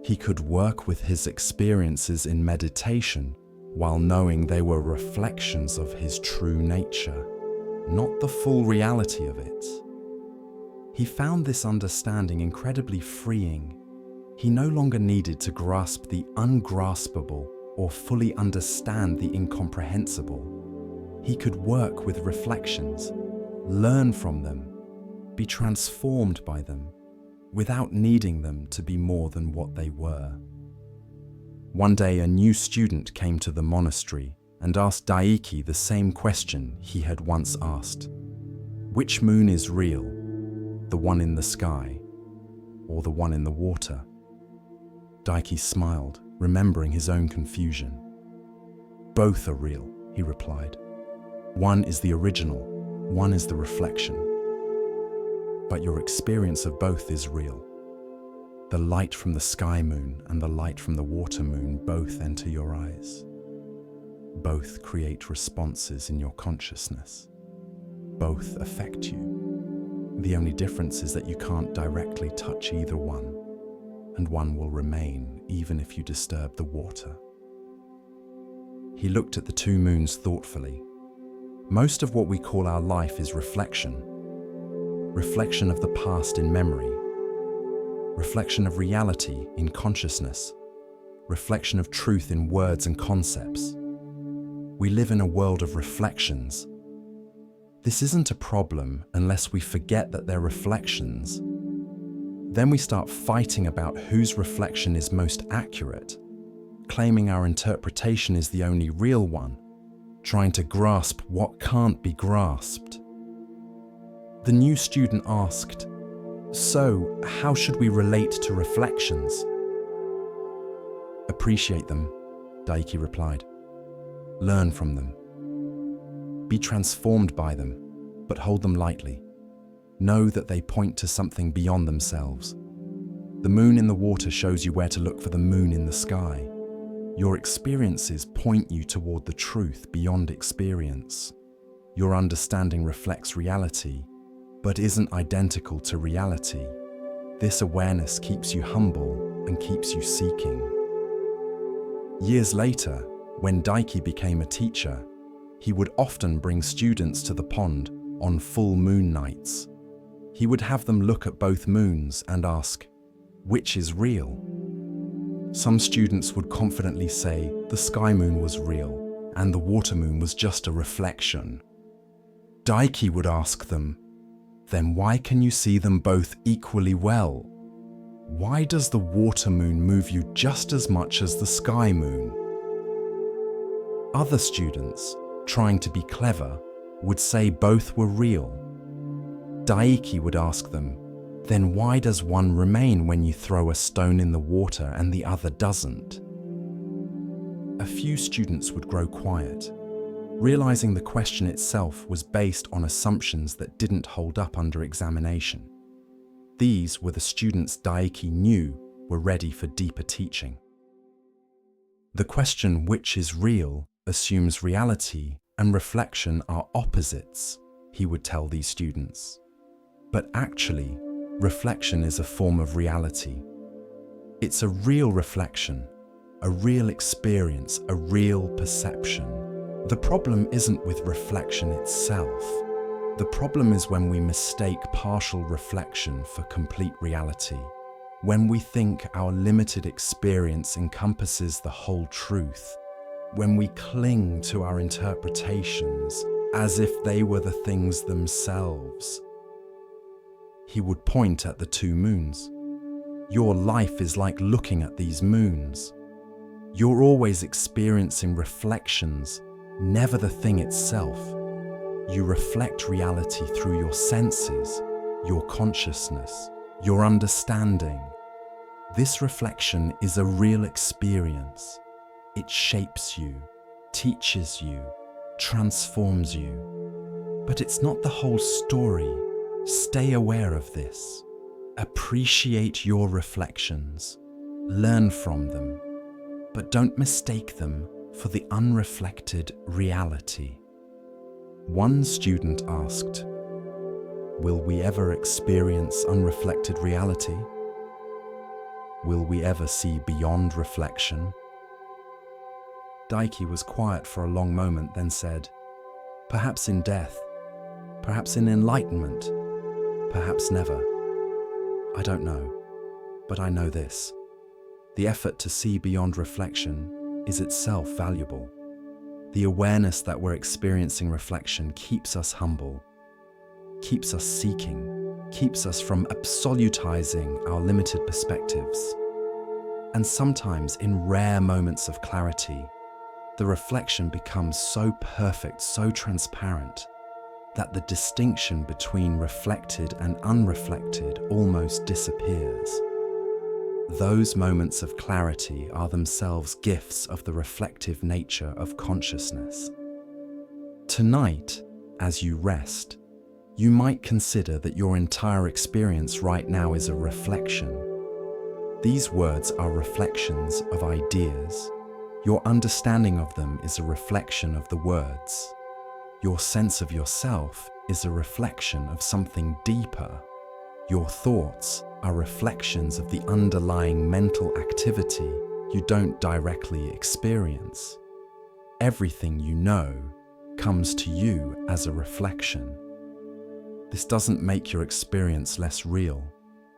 He could work with his experiences in meditation while knowing they were reflections of his true nature, not the full reality of it. He found this understanding incredibly freeing. He no longer needed to grasp the ungraspable or fully understand the incomprehensible. He could work with reflections, learn from them, be transformed by them, without needing them to be more than what they were. One day, a new student came to the monastery and asked Daiki the same question he had once asked. Which moon is real, the one in the sky or the one in the water? Daiki smiled, remembering his own confusion. Both are real, he replied. One is the original, one is the reflection. But your experience of both is real. The light from the sky moon and the light from the water moon both enter your eyes. Both create responses in your consciousness. Both affect you. The only difference is that you can't directly touch either one, and one will remain even if you disturb the water. He looked at the two moons thoughtfully. Most of what we call our life is reflection. Reflection of the past in memory. Reflection of reality in consciousness. Reflection of truth in words and concepts. We live in a world of reflections. This isn't a problem unless we forget that they're reflections. Then we start fighting about whose reflection is most accurate, claiming our interpretation is the only real one, trying to grasp what can't be grasped. The new student asked, "So, how should we relate to reflections?" "Appreciate them," Daiki replied. "Learn from them. Be transformed by them, but hold them lightly. Know that they point to something beyond themselves. The moon in the water shows you where to look for the moon in the sky. Your experiences point you toward the truth beyond experience. Your understanding reflects reality, but isn't identical to reality. This awareness keeps you humble and keeps you seeking." Years later, when Daiki became a teacher, he would often bring students to the pond on full moon nights. He would have them look at both moons and ask, "Which is real?" Some students would confidently say the sky moon was real and the water moon was just a reflection. Daiki would ask them, "Then why can you see them both equally well? Why does the water moon move you just as much as the sky moon?" Other students, trying to be clever, would say both were real. Daiki would ask them, "Then why does one remain when you throw a stone in the water and the other doesn't?" A few students would grow quiet, realizing the question itself was based on assumptions that didn't hold up under examination. These were the students Daiki knew were ready for deeper teaching. The question which is real assumes reality and reflection are opposites, he would tell these students. But actually, reflection is a form of reality. It's a real reflection, a real experience, a real perception. The problem isn't with reflection itself. The problem is when we mistake partial reflection for complete reality. When we think our limited experience encompasses the whole truth. When we cling to our interpretations as if they were the things themselves. He would point at the two moons. Your life is like looking at these moons. You're always experiencing reflections, never the thing itself. You reflect reality through your senses, your consciousness, your understanding. This reflection is a real experience. It shapes you, teaches you, transforms you. But it's not the whole story. Stay aware of this. Appreciate your reflections. Learn from them. But don't mistake them for the unreflected reality. One student asked, "Will we ever experience unreflected reality? Will we ever see beyond reflection?" Daiki was quiet for a long moment, then said, "Perhaps in death, perhaps in enlightenment, perhaps never. I don't know, but I know this. The effort to see beyond reflection is itself valuable. The awareness that we're experiencing reflection keeps us humble, keeps us seeking, keeps us from absolutizing our limited perspectives. And sometimes, in rare moments of clarity, the reflection becomes so perfect, so transparent, that the distinction between reflected and unreflected almost disappears. Those moments of clarity are themselves gifts of the reflective nature of consciousness. Tonight, as you rest, you might consider that your entire experience right now is a reflection. These words are reflections of ideas. Your understanding of them is a reflection of the words. Your sense of yourself is a reflection of something deeper. Your thoughts are reflections of the underlying mental activity you don't directly experience. Everything you know comes to you as a reflection. This doesn't make your experience less real.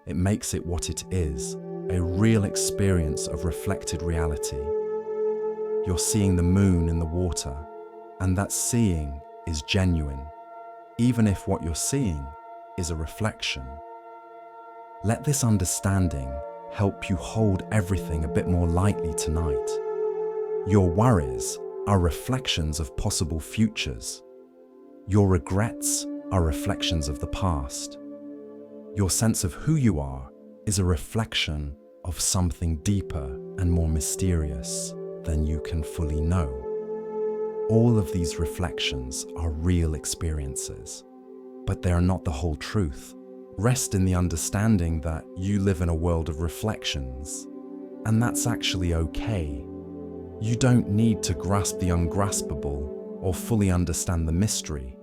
It makes it what it is, a real experience of reflected reality. You're seeing the moon in the water, and that seeing is genuine, even if what you're seeing is a reflection. Let this understanding help you hold everything a bit more lightly tonight. Your worries are reflections of possible futures. Your regrets are reflections of the past. Your sense of who you are is a reflection of something deeper and more mysterious than you can fully know. All of these reflections are real experiences, but they are not the whole truth. Rest in the understanding that you live in a world of reflections, and that's actually okay. You don't need to grasp the ungraspable or fully understand the mystery.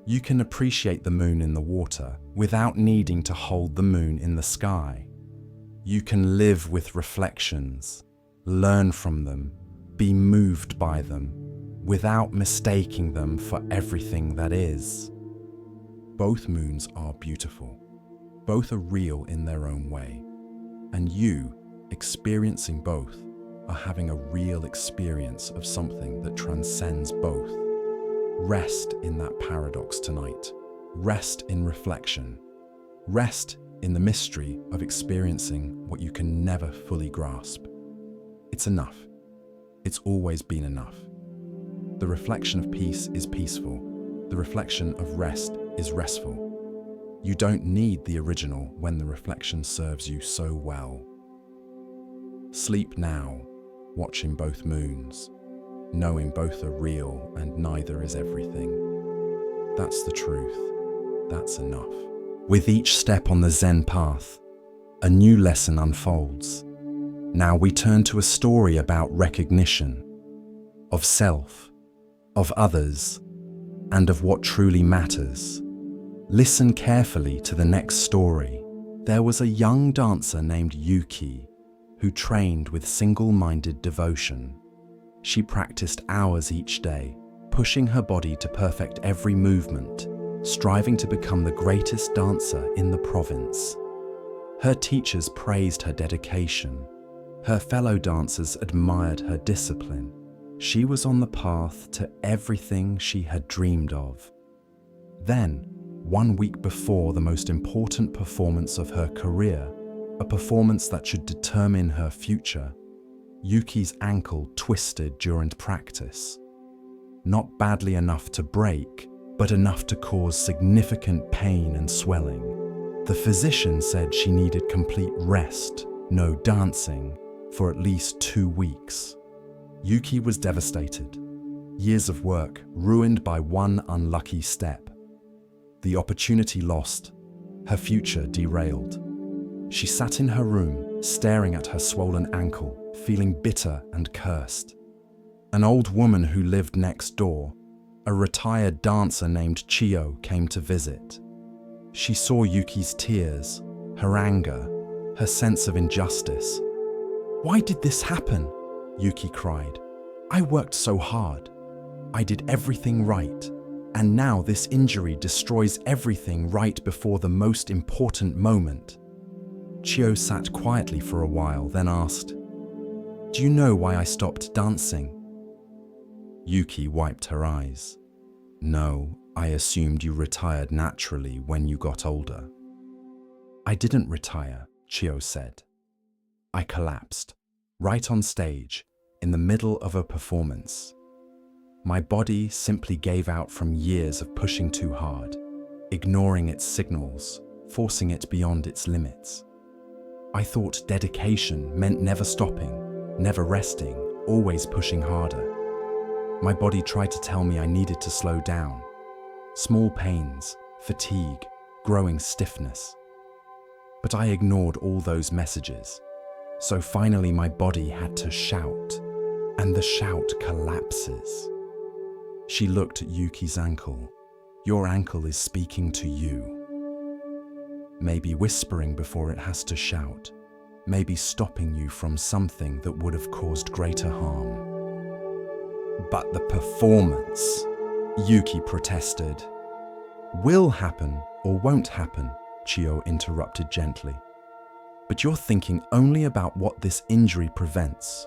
You can appreciate the moon in the water without needing to hold the moon in the sky. You can live with reflections, learn from them, be moved by them, without mistaking them for everything that is. Both moons are beautiful. Both are real in their own way. And you, experiencing both, are having a real experience of something that transcends both. Rest in that paradox tonight. Rest in reflection. Rest in the mystery of experiencing what you can never fully grasp. It's enough. It's always been enough. The reflection of peace is peaceful. The reflection of rest is restful. You don't need the original when the reflection serves you so well. Sleep now, watching both moons, knowing both are real and neither is everything. That's the truth. That's enough. With each step on the Zen path, a new lesson unfolds. Now we turn to a story about recognition, of self, of others, and of what truly matters. Listen carefully to the next story. There was a young dancer named Yuki who trained with single-minded devotion. She practiced hours each day, pushing her body to perfect every movement, striving to become the greatest dancer in the province. Her teachers praised her dedication. Her fellow dancers admired her discipline. She was on the path to everything she had dreamed of. Then, 1 week before the most important performance of her career, a performance that should determine her future, Yuki's ankle twisted during practice. Not badly enough to break, but enough to cause significant pain and swelling. The physician said she needed complete rest, no dancing, for at least 2 weeks. Yuki was devastated. Years of work ruined by one unlucky step. The opportunity lost, her future derailed. She sat in her room, staring at her swollen ankle, feeling bitter and cursed. An old woman who lived next door, a retired dancer named Chio came to visit. She saw Yuki's tears, her anger, her sense of injustice. "Why did this happen?" Yuki cried. "I worked so hard. I did everything right, and now this injury destroys everything right before the most important moment." Chio sat quietly for a while, then asked, "Do you know why I stopped dancing?" Yuki wiped her eyes. "No, I assumed you retired naturally when you got older." "I didn't retire," Chio said. "I collapsed, right on stage, in the middle of a performance. My body simply gave out from years of pushing too hard, ignoring its signals, forcing it beyond its limits. I thought dedication meant never stopping, never resting, always pushing harder. My body tried to tell me I needed to slow down. Small pains, fatigue, growing stiffness. But I ignored all those messages. So finally my body had to shout, and the shout collapses." She looked at Yuki's ankle. "Your ankle is speaking to you. Maybe whispering before it has to shout. Maybe stopping you from something that would have caused greater harm." "But the performance," Yuki protested. "Will happen or won't happen," Chio interrupted gently. "But you're thinking only about what this injury prevents.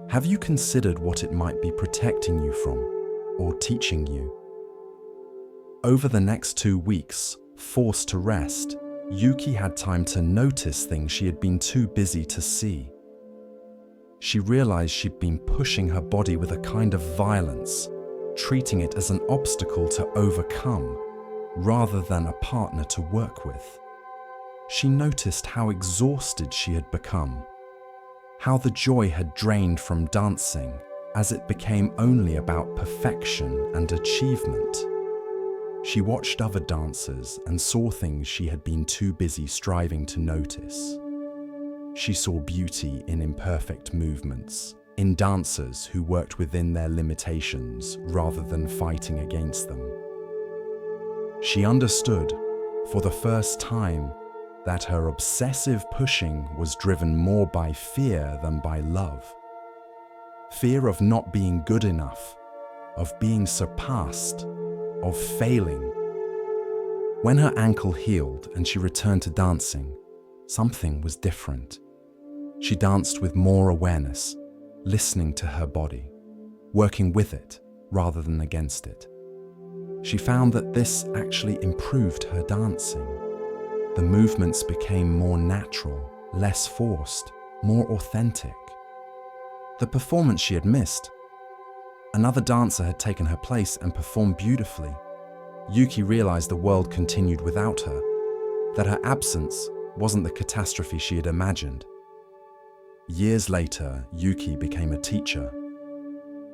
Have you considered what it might be protecting you from or teaching you?" Over the next 2 weeks, forced to rest, Yuki had time to notice things she had been too busy to see. She realized she'd been pushing her body with a kind of violence, treating it as an obstacle to overcome, rather than a partner to work with. She noticed how exhausted she had become, how the joy had drained from dancing as it became only about perfection and achievement. She watched other dancers and saw things she had been too busy striving to notice. She saw beauty in imperfect movements, in dancers who worked within their limitations rather than fighting against them. She understood, for the first time, that her obsessive pushing was driven more by fear than by love. Fear of not being good enough, of being surpassed, of failing. When her ankle healed and she returned to dancing, something was different. She danced with more awareness, listening to her body, working with it rather than against it. She found that this actually improved her dancing. The movements became more natural, less forced, more authentic. The performance she had missed. Another dancer had taken her place and performed beautifully. Yuki realized the world continued without her, that her absence wasn't the catastrophe she had imagined. Years later, Yuki became a teacher.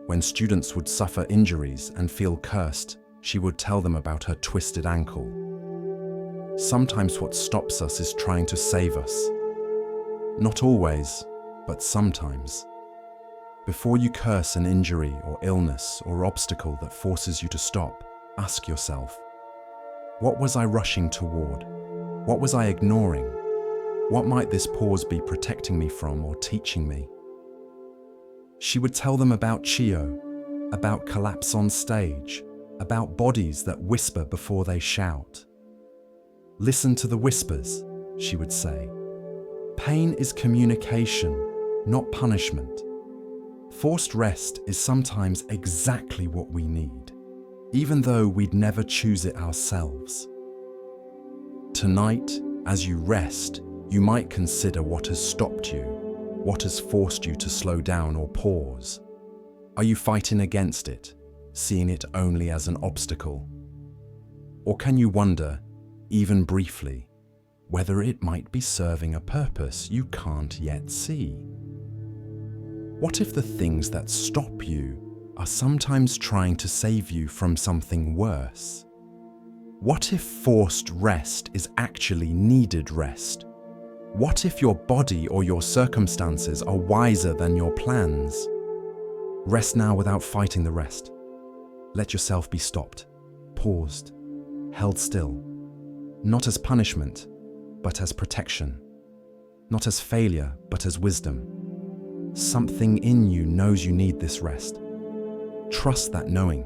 When students would suffer injuries and feel cursed, she would tell them about her twisted ankle. Sometimes what stops us is trying to save us. Not always, but sometimes. Before you curse an injury or illness or obstacle that forces you to stop, ask yourself, what was I rushing toward? What was I ignoring? What might this pause be protecting me from or teaching me? She would tell them about Chio, about collapse on stage, about bodies that whisper before they shout. Listen to the whispers, she would say. Pain is communication, not punishment. Forced rest is sometimes exactly what we need, even though we'd never choose it ourselves. Tonight, as you rest, you might consider what has stopped you, what has forced you to slow down or pause. Are you fighting against it, seeing it only as an obstacle? Or can you wonder, even briefly, whether it might be serving a purpose you can't yet see? What if the things that stop you are sometimes trying to save you from something worse? What if forced rest is actually needed rest? What if your body or your circumstances are wiser than your plans? Rest now without fighting the rest. Let yourself be stopped, paused, held still, not as punishment, but as protection, not as failure, but as wisdom. Something in you knows you need this rest. Trust that knowing.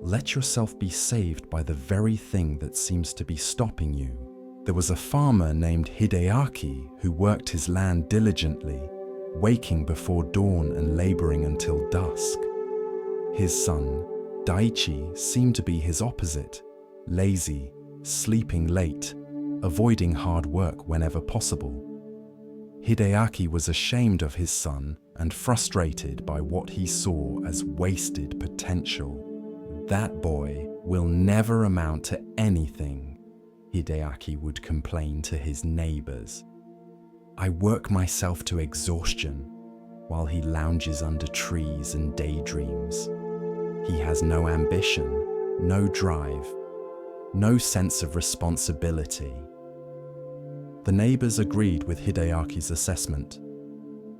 Let yourself be saved by the very thing that seems to be stopping you. There was a farmer named Hideaki who worked his land diligently, waking before dawn and laboring until dusk. His son, Daichi, seemed to be his opposite, lazy, sleeping late, avoiding hard work whenever possible. Hideaki was ashamed of his son and frustrated by what he saw as wasted potential. That boy will never amount to anything, Hideaki would complain to his neighbors. I work myself to exhaustion while he lounges under trees and daydreams. He has no ambition, no drive, no sense of responsibility. The neighbors agreed with Hideaki's assessment.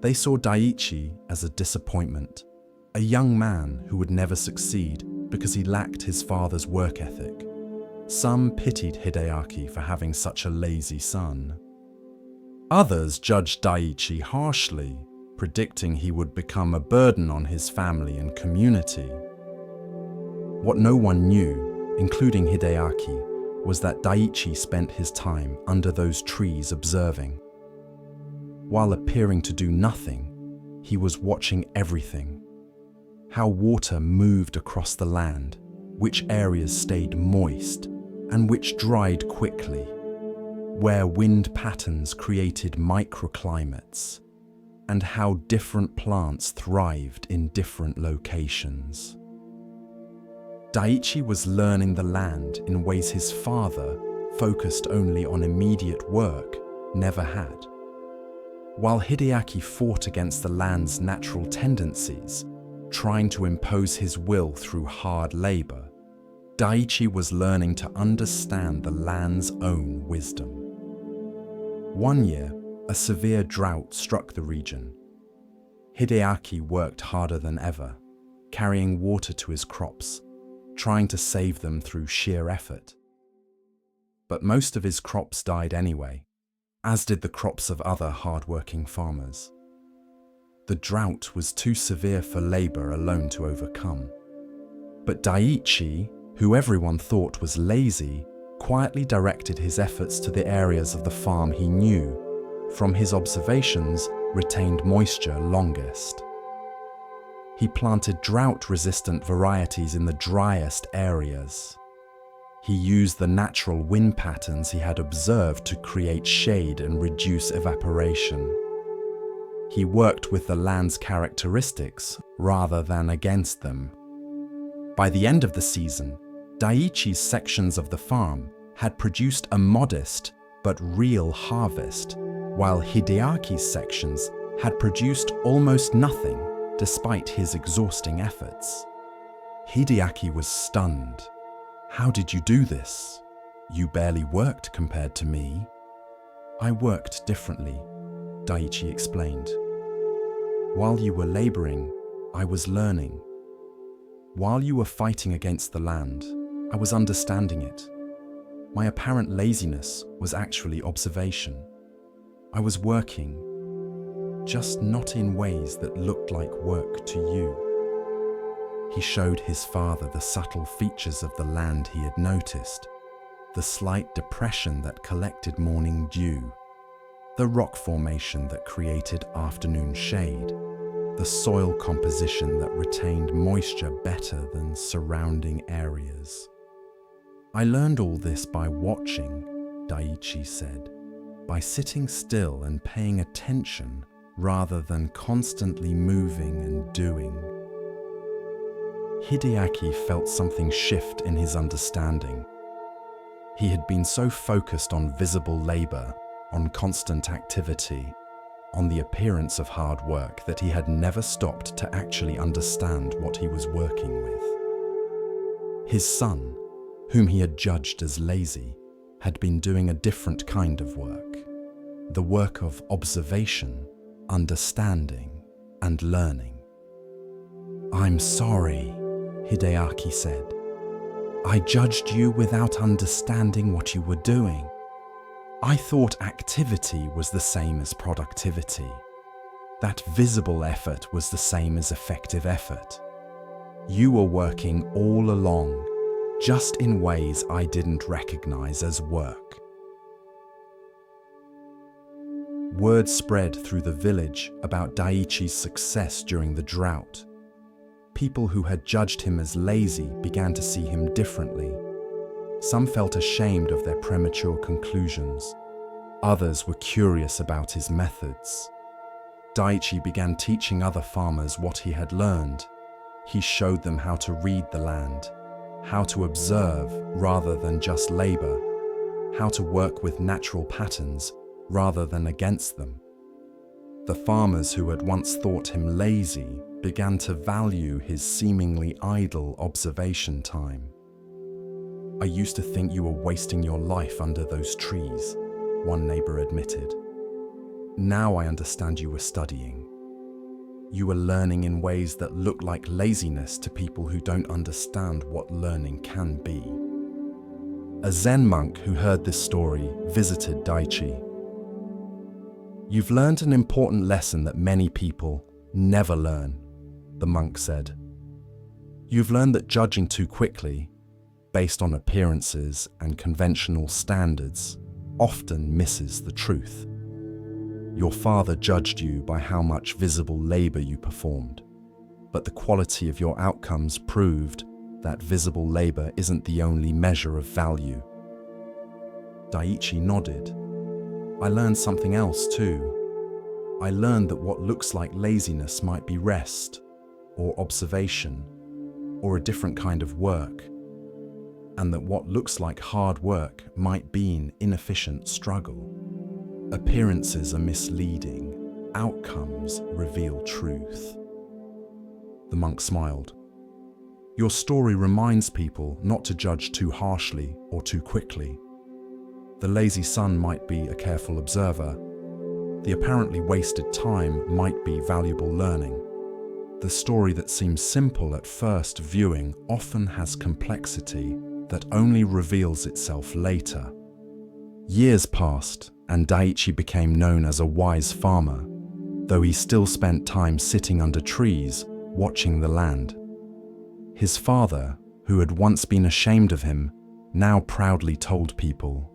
They saw Daichi as a disappointment, a young man who would never succeed because he lacked his father's work ethic. Some pitied Hideaki for having such a lazy son. Others judged Daichi harshly, predicting he would become a burden on his family and community. What no one knew, including Hideaki, was that Daichi spent his time under those trees observing. While appearing to do nothing, he was watching everything. How water moved across the land, which areas stayed moist, and which dried quickly, where wind patterns created microclimates, and how different plants thrived in different locations. Daichi was learning the land in ways his father, focused only on immediate work, never had. While Hideaki fought against the land's natural tendencies, trying to impose his will through hard labor, Daichi was learning to understand the land's own wisdom. One year, a severe drought struck the region. Hideaki worked harder than ever, carrying water to his crops, trying to save them through sheer effort. But most of his crops died anyway, as did the crops of other hard-working farmers. The drought was too severe for labor alone to overcome. But Daichi, who everyone thought was lazy, quietly directed his efforts to the areas of the farm he knew, from his observations, retained moisture longest. He planted drought-resistant varieties in the driest areas. He used the natural wind patterns he had observed to create shade and reduce evaporation. He worked with the land's characteristics rather than against them. By the end of the season, Daichi's sections of the farm had produced a modest but real harvest, while Hideaki's sections had produced almost nothing despite his exhausting efforts. Hideaki was stunned. How did you do this? You barely worked compared to me. I worked differently, Daichi explained. While you were laboring, I was learning. While you were fighting against the land, I was understanding it. My apparent laziness was actually observation. I was working, just not in ways that looked like work to you. He showed his father the subtle features of the land he had noticed, the slight depression that collected morning dew, the rock formation that created afternoon shade, the soil composition that retained moisture better than surrounding areas. I learned all this by watching, Daichi said, by sitting still and paying attention rather than constantly moving and doing. Hideaki felt something shift in his understanding. He had been so focused on visible labor, on constant activity, on the appearance of hard work that he had never stopped to actually understand what he was working with. His son, whom he had judged as lazy, had been doing a different kind of work, the work of observation, understanding, and learning. I'm sorry, Hideaki said. "I judged you without understanding what you were doing. I thought activity was the same as productivity, that visible effort was the same as effective effort. You were working all along, just in ways I didn't recognize as work." Word spread through the village about Daiichi's success during the drought. People who had judged him as lazy began to see him differently. Some felt ashamed of their premature conclusions. Others were curious about his methods. Daiichi began teaching other farmers what he had learned. He showed them how to read the land, how to observe rather than just labor, how to work with natural patterns rather than against them. The farmers who had once thought him lazy began to value his seemingly idle observation time. "I used to think you were wasting your life under those trees," one neighbor admitted. "Now I understand you were studying. You were learning in ways that look like laziness to people who don't understand what learning can be." A Zen monk who heard this story visited Daiichi. "You've learned an important lesson that many people never learn," the monk said. "You've learned that judging too quickly, based on appearances and conventional standards, often misses the truth. Your father judged you by how much visible labor you performed, but the quality of your outcomes proved that visible labor isn't the only measure of value." Daiichi nodded. "I learned something else too. I learned that what looks like laziness might be rest, or observation, or a different kind of work, and that what looks like hard work might be an inefficient struggle. Appearances are misleading, outcomes reveal truth." The monk smiled. "Your story reminds people not to judge too harshly or too quickly. The lazy son might be a careful observer. The apparently wasted time might be valuable learning. The story that seems simple at first viewing often has complexity that only reveals itself later." Years passed, and Daiichi became known as a wise farmer, though he still spent time sitting under trees, watching the land. His father, who had once been ashamed of him, now proudly told people,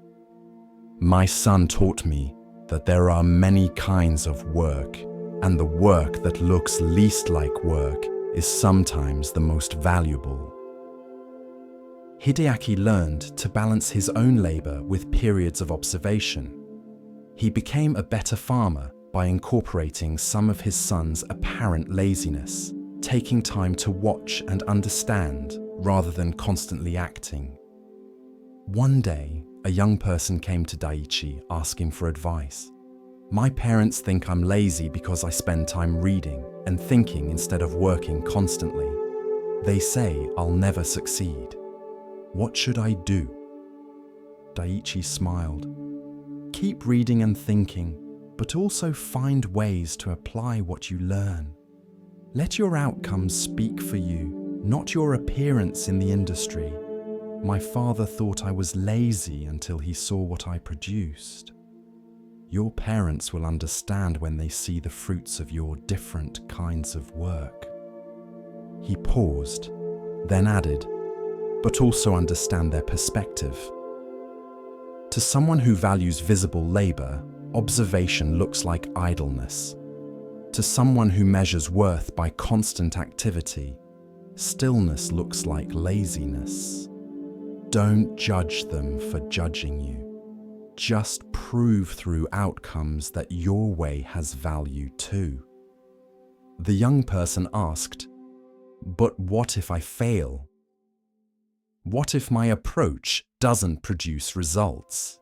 "My son taught me that there are many kinds of work, and the work that looks least like work is sometimes the most valuable." Hideaki learned to balance his own labor with periods of observation. He became a better farmer by incorporating some of his son's apparent laziness, taking time to watch and understand rather than constantly acting. One day, a young person came to Daiichi asking for advice. "My parents think I'm lazy because I spend time reading and thinking instead of working constantly. They say I'll never succeed. What should I do?" Daiichi smiled. "Keep reading and thinking, but also find ways to apply what you learn. Let your outcomes speak for you, not your appearance in the industry. My father thought I was lazy until he saw what I produced. Your parents will understand when they see the fruits of your different kinds of work." He paused, then added, "But also understand their perspective. To someone who values visible labor, observation looks like idleness. To someone who measures worth by constant activity, stillness looks like laziness. Don't judge them for judging you. Just prove through outcomes that your way has value too." The young person asked, "But what if I fail? What if my approach doesn't produce results?"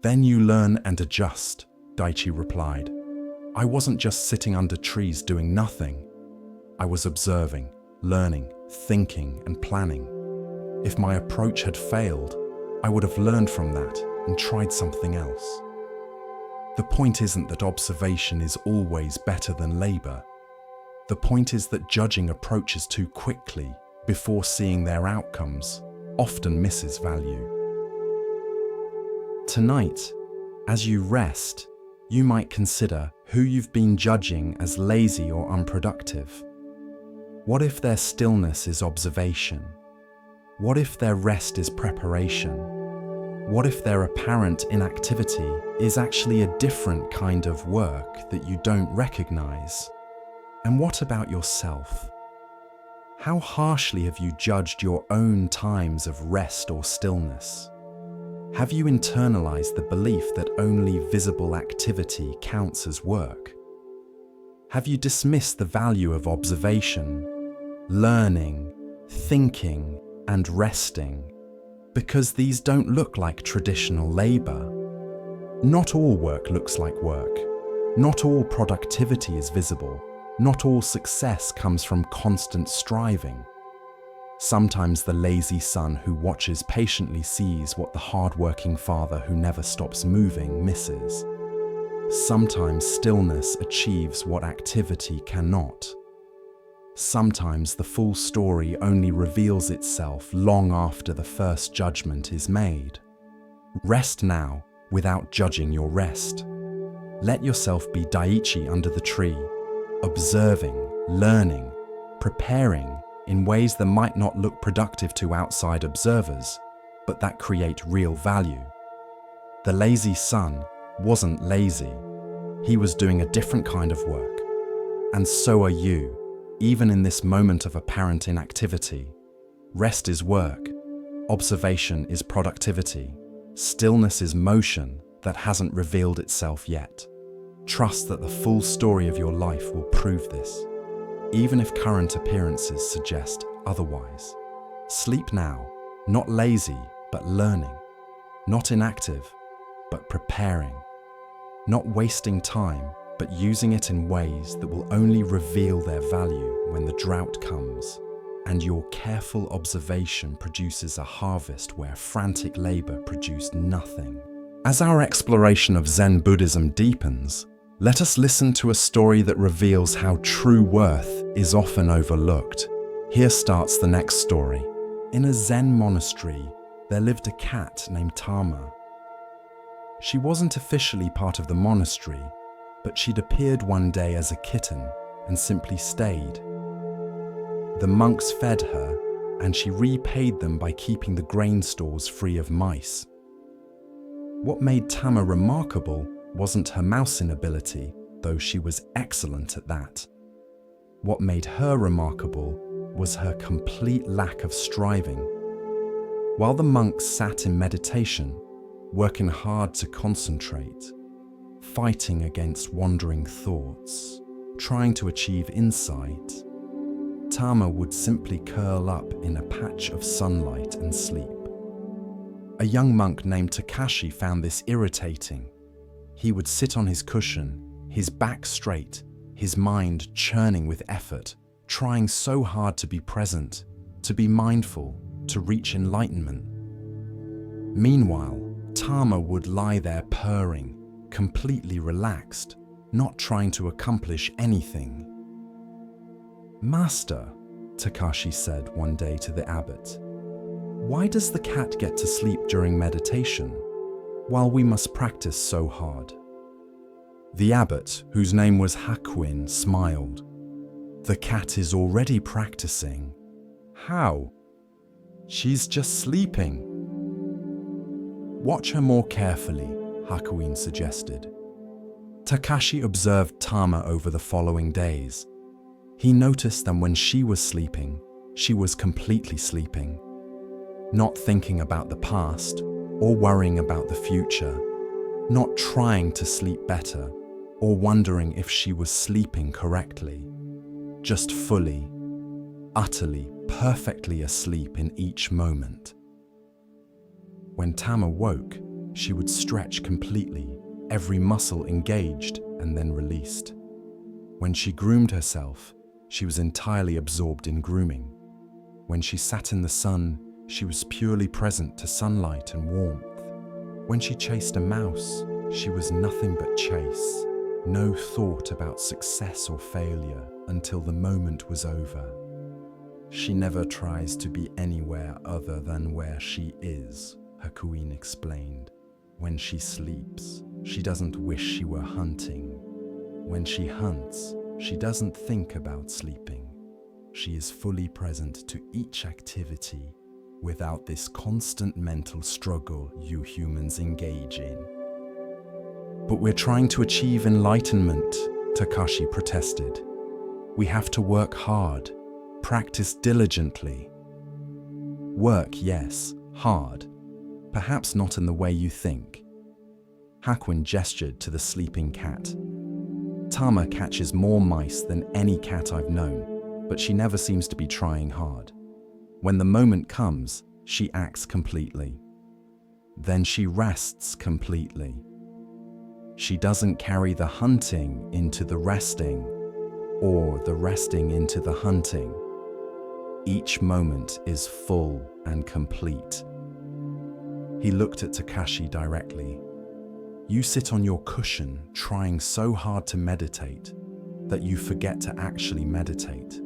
"Then you learn and adjust," Daiichi replied. "I wasn't just sitting under trees doing nothing. I was observing, learning, thinking, and planning. If my approach had failed, I would have learned from that and tried something else. The point isn't that observation is always better than labor. The point is that judging approaches too quickly before seeing their outcomes often misses value. Tonight, as you rest, you might consider who you've been judging as lazy or unproductive. What if their stillness is observation? What if their rest is preparation? What if their apparent inactivity is actually a different kind of work that you don't recognize? And what about yourself? How harshly have you judged your own times of rest or stillness? Have you internalized the belief that only visible activity counts as work? Have you dismissed the value of observation, learning, thinking, and resting because these don't look like traditional labor? Not all work looks like work. Not all productivity is visible. Not all success comes from constant striving. Sometimes the lazy son who watches patiently sees what the hard-working father who never stops moving misses. Sometimes stillness achieves what activity cannot. Sometimes the full story only reveals itself long after the first judgment is made. Rest now without judging your rest. Let yourself be Daiichi under the tree, observing, learning, preparing in ways that might not look productive to outside observers, but that create real value. The lazy son wasn't lazy. He was doing a different kind of work. And so are you, even in this moment of apparent inactivity. Rest is work. Observation is productivity. Stillness is motion that hasn't revealed itself yet. Trust that the full story of your life will prove this, even if current appearances suggest otherwise. Sleep now, not lazy, but learning. Not inactive, but preparing. Not wasting time, but using it in ways that will only reveal their value when the drought comes, and your careful observation produces a harvest where frantic labor produced nothing. As our exploration of Zen Buddhism deepens, let us listen to a story that reveals how true worth is often overlooked. Here starts the next story. In a Zen monastery, there lived a cat named Tama. She wasn't officially part of the monastery, but she'd appeared one day as a kitten and simply stayed. The monks fed her, and she repaid them by keeping the grain stores free of mice. What made Tama remarkable wasn't her mousing ability, though she was excellent at that. What made her remarkable was her complete lack of striving. While the monks sat in meditation, working hard to concentrate, fighting against wandering thoughts, trying to achieve insight, Tama would simply curl up in a patch of sunlight and sleep. A young monk named Takashi found this irritating. He would sit on his cushion, his back straight, his mind churning with effort, trying so hard to be present, to be mindful, to reach enlightenment. Meanwhile, Tama would lie there purring, completely relaxed, not trying to accomplish anything. "Master," Takashi said one day to the abbot, "why does the cat get to sleep during meditation, while we must practice so hard?" The abbot, whose name was Hakuin, smiled. "The cat is already practicing." "How?" "She's just sleeping." "Watch her more carefully," Hakuin suggested. Takashi observed Tama over the following days. He noticed that when she was sleeping, she was completely sleeping, not thinking about the past or worrying about the future, not trying to sleep better or wondering if she was sleeping correctly, just fully, utterly, perfectly asleep in each moment. When Tama woke, she would stretch completely, every muscle engaged and then released. When she groomed herself, she was entirely absorbed in grooming. When she sat in the sun, she was purely present to sunlight and warmth. When she chased a mouse, she was nothing but chase, no thought about success or failure. until the moment was over. She never tries to be anywhere other than where she is, Hakuin explained. When she sleeps, she doesn't wish she were hunting. When she hunts, she doesn't think about sleeping. She is fully present to each activity without this constant mental struggle you humans engage in. But we're trying to achieve enlightenment, Takashi protested. We have to work hard, practice diligently. Work, yes, hard. Perhaps not in the way you think. Hakuin gestured to the sleeping cat. Tama catches more mice than any cat I've known, but she never seems to be trying hard. When the moment comes, she acts completely. Then she rests completely. She doesn't carry the hunting into the resting, or the resting into the hunting. Each moment is full and complete. He looked at Takashi directly. You sit on your cushion trying so hard to meditate that you forget to actually meditate.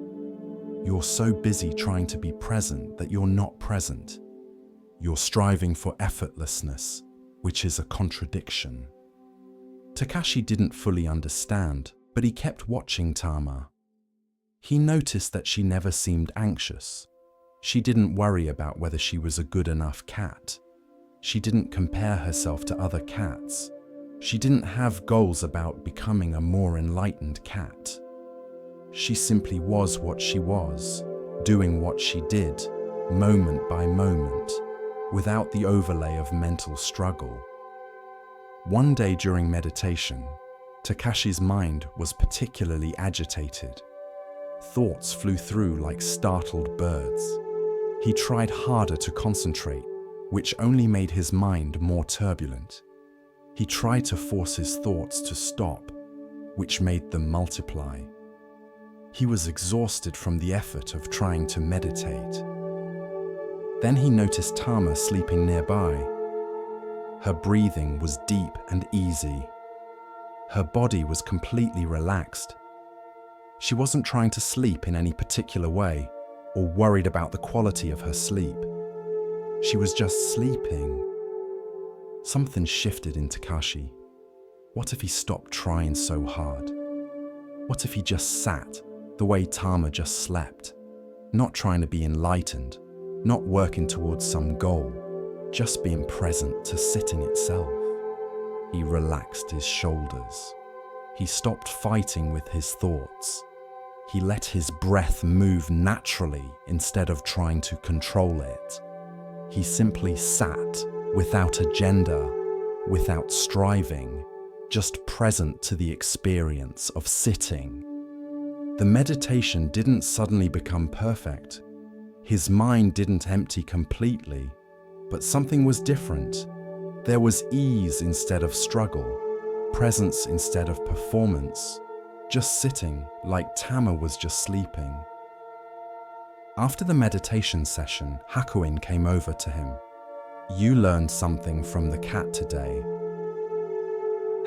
You're so busy trying to be present that you're not present. You're striving for effortlessness, which is a contradiction. Takashi didn't fully understand, but he kept watching Tama. He noticed that she never seemed anxious. She didn't worry about whether she was a good enough cat. She didn't compare herself to other cats. She didn't have goals about becoming a more enlightened cat. She simply was what she was, doing what she did, moment by moment, without the overlay of mental struggle. One day during meditation, Takashi's mind was particularly agitated. Thoughts flew through like startled birds. He tried harder to concentrate, which only made his mind more turbulent. He tried to force his thoughts to stop, which made them multiply. He was exhausted from the effort of trying to meditate. Then he noticed Tama sleeping nearby. Her breathing was deep and easy. Her body was completely relaxed. She wasn't trying to sleep in any particular way or worried about the quality of her sleep. She was just sleeping. Something shifted in Takashi. What if he stopped trying so hard? What if he just sat the way Tama just slept, not trying to be enlightened, not working towards some goal, just being present to sitting itself? He relaxed his shoulders. He stopped fighting with his thoughts. He let his breath move naturally instead of trying to control it. He simply sat without agenda, without striving, just present to the experience of sitting. The meditation didn't suddenly become perfect. His mind didn't empty completely, but something was different. There was ease instead of struggle, presence instead of performance, just sitting like Tama was just sleeping. After the meditation session, Hakuin came over to him. You learned something from the cat today.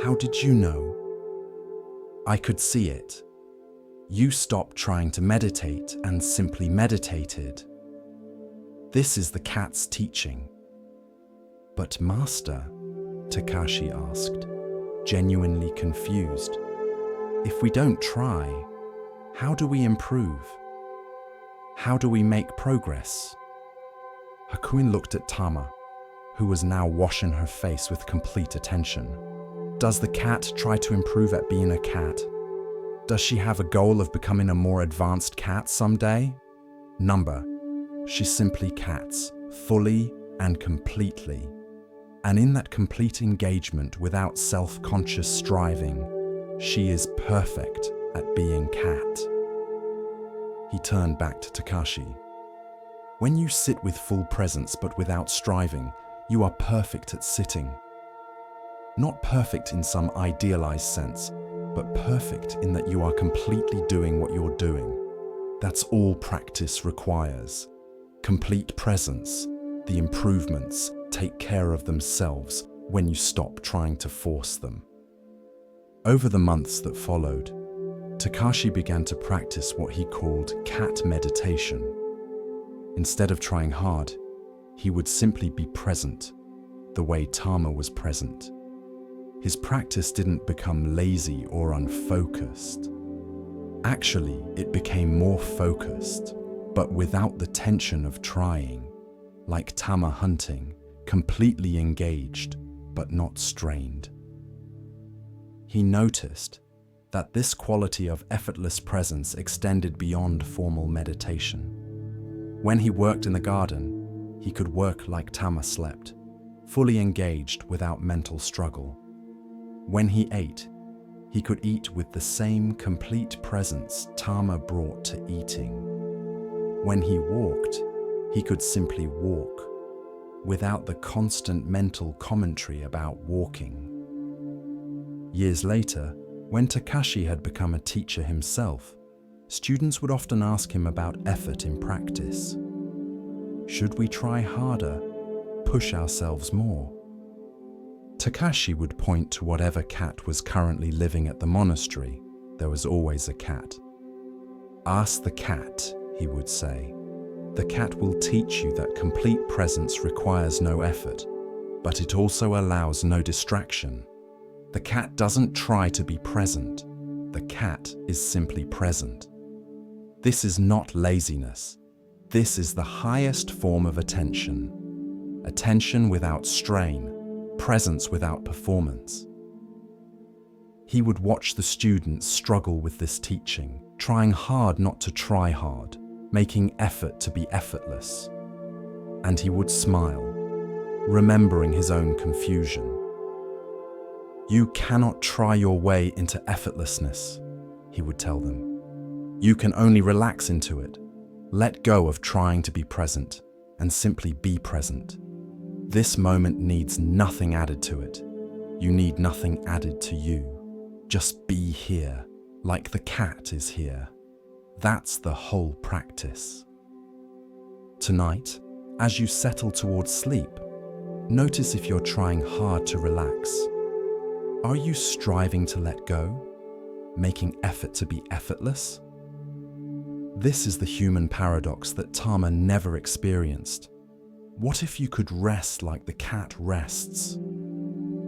How did you know? I could see it. You stopped trying to meditate and simply meditated. This is the cat's teaching. But Master, Takashi asked, genuinely confused. If we don't try, how do we improve? How do we make progress? Hakuin looked at Tama, who was now washing her face with complete attention. Does the cat try to improve at being a cat? Does she have a goal of becoming a more advanced cat someday? Number, she simply cats, fully and completely. And in that complete engagement without self-conscious striving, she is perfect at being cat. He turned back to Takashi. When you sit with full presence but without striving, you are perfect at sitting. Not perfect in some idealized sense, but perfect in that you are completely doing what you're doing. That's all practice requires. Complete presence. The improvements take care of themselves when you stop trying to force them. Over the months that followed, Takashi began to practice what he called cat meditation. Instead of trying hard, he would simply be present, the way Tama was present. His practice didn't become lazy or unfocused. Actually, it became more focused, but without the tension of trying, like Tama hunting, completely engaged, but not strained. He noticed that this quality of effortless presence extended beyond formal meditation. When he worked in the garden, he could work like Tama slept, fully engaged without mental struggle. When he ate, he could eat with the same complete presence Tama brought to eating. When he walked, he could simply walk, without the constant mental commentary about walking. Years later, when Takashi had become a teacher himself, students would often ask him about effort in practice. Should we try harder, push ourselves more? Takashi would point to whatever cat was currently living at the monastery. There was always a cat. Ask the cat, he would say. The cat will teach you that complete presence requires no effort, but it also allows no distraction. The cat doesn't try to be present. The cat is simply present. This is not laziness. This is the highest form of attention. Attention without strain, presence without performance. He would watch the students struggle with this teaching, trying hard not to try hard, making effort to be effortless. And he would smile, remembering his own confusion. You cannot try your way into effortlessness, he would tell them. You can only relax into it. Let go of trying to be present and simply be present. This moment needs nothing added to it. You need nothing added to you. Just be here, like the cat is here. That's the whole practice. Tonight, as you settle towards sleep, notice if you're trying hard to relax. Are you striving to let go, making effort to be effortless? This is the human paradox that Tama never experienced. What if you could rest like the cat rests?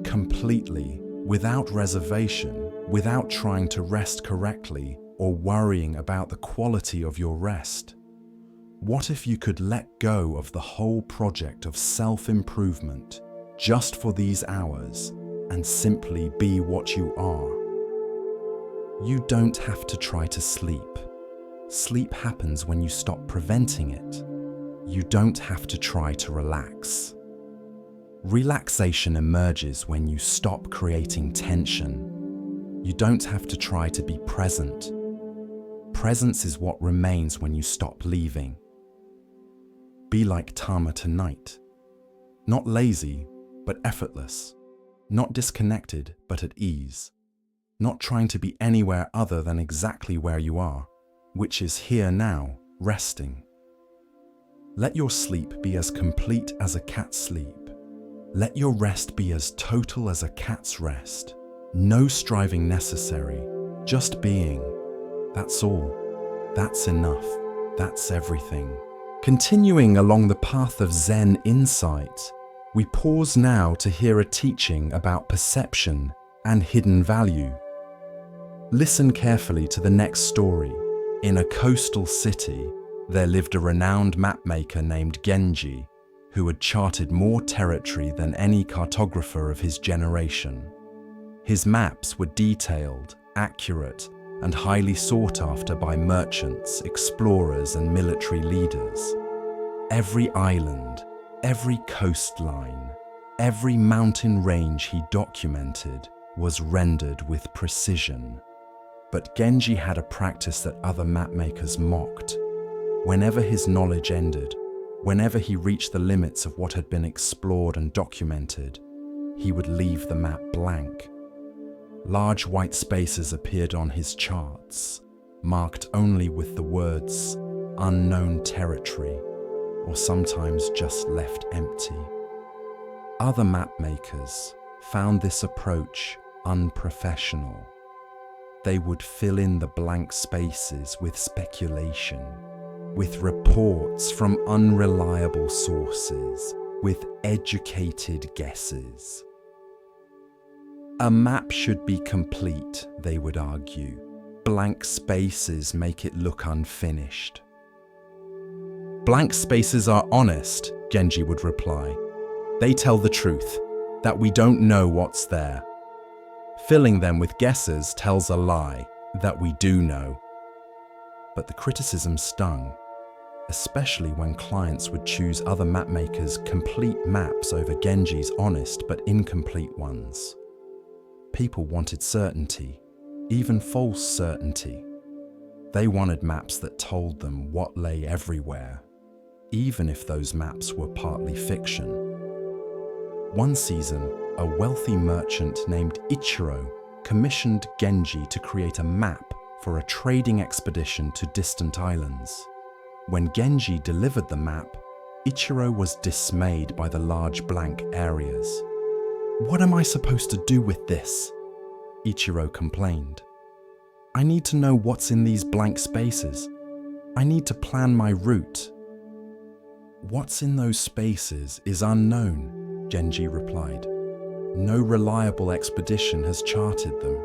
Completely, without reservation, without trying to rest correctly or worrying about the quality of your rest? What if you could let go of the whole project of self-improvement just for these hours and simply be what you are? You don't have to try to sleep. Sleep happens when you stop preventing it. You don't have to try to relax. Relaxation emerges when you stop creating tension. You don't have to try to be present. Presence is what remains when you stop leaving. Be like Tama tonight. Not lazy, but effortless. Not disconnected, but at ease. Not trying to be anywhere other than exactly where you are, which is here now, resting. Let your sleep be as complete as a cat's sleep. Let your rest be as total as a cat's rest. No striving necessary, just being. That's all. That's enough. That's everything. Continuing along the path of Zen insight, we pause now to hear a teaching about perception and hidden value. Listen carefully to the next story. In a coastal city, there lived a renowned mapmaker named Genji, who had charted more territory than any cartographer of his generation. His maps were detailed, accurate, and highly sought after by merchants, explorers, and military leaders. Every island, every coastline, every mountain range he documented was rendered with precision. But Genji had a practice that other mapmakers mocked. Whenever his knowledge ended, whenever he reached the limits of what had been explored and documented, he would leave the map blank. Large white spaces appeared on his charts, marked only with the words "unknown territory," or sometimes just left empty. Other mapmakers found this approach unprofessional. They would fill in the blank spaces with speculation, with reports from unreliable sources, with educated guesses. A map should be complete, they would argue. Blank spaces make it look unfinished. Blank spaces are honest, Genji would reply. They tell the truth, that we don't know what's there. Filling them with guesses tells a lie, that we do know. But the criticism stung, especially when clients would choose other mapmakers' complete maps over Genji's honest but incomplete ones. People wanted certainty, even false certainty. They wanted maps that told them what lay everywhere, even if those maps were partly fiction. One season, a wealthy merchant named Ichiro commissioned Genji to create a map for a trading expedition to distant islands. When Genji delivered the map, Ichiro was dismayed by the large blank areas. "What am I supposed to do with this?" Ichiro complained. "I need to know what's in these blank spaces. I need to plan my route." "What's in those spaces is unknown," Genji replied. "No reliable expedition has charted them.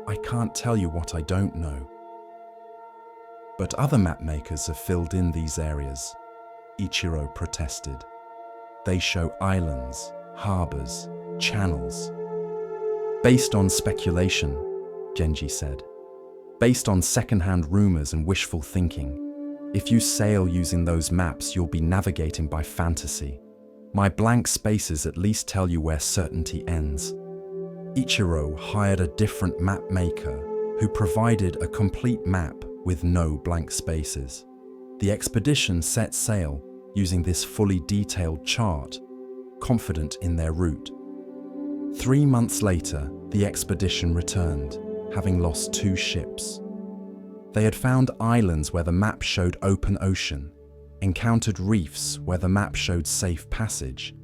I can't tell you what I don't know." "But other mapmakers have filled in these areas," Ichiro protested. "They show islands, harbors, channels." "Based on speculation," Genji said. "Based on second-hand rumors and wishful thinking. If you sail using those maps, you'll be navigating by fantasy. My blank spaces at least tell you where certainty ends." Ichiro hired a different map maker who provided a complete map with no blank spaces. The expedition set sail using this fully detailed chart, confident in their route. 3 months later, the expedition returned, having lost 2 ships. They had found islands where the map showed open ocean, encountered reefs where the map showed safe passage,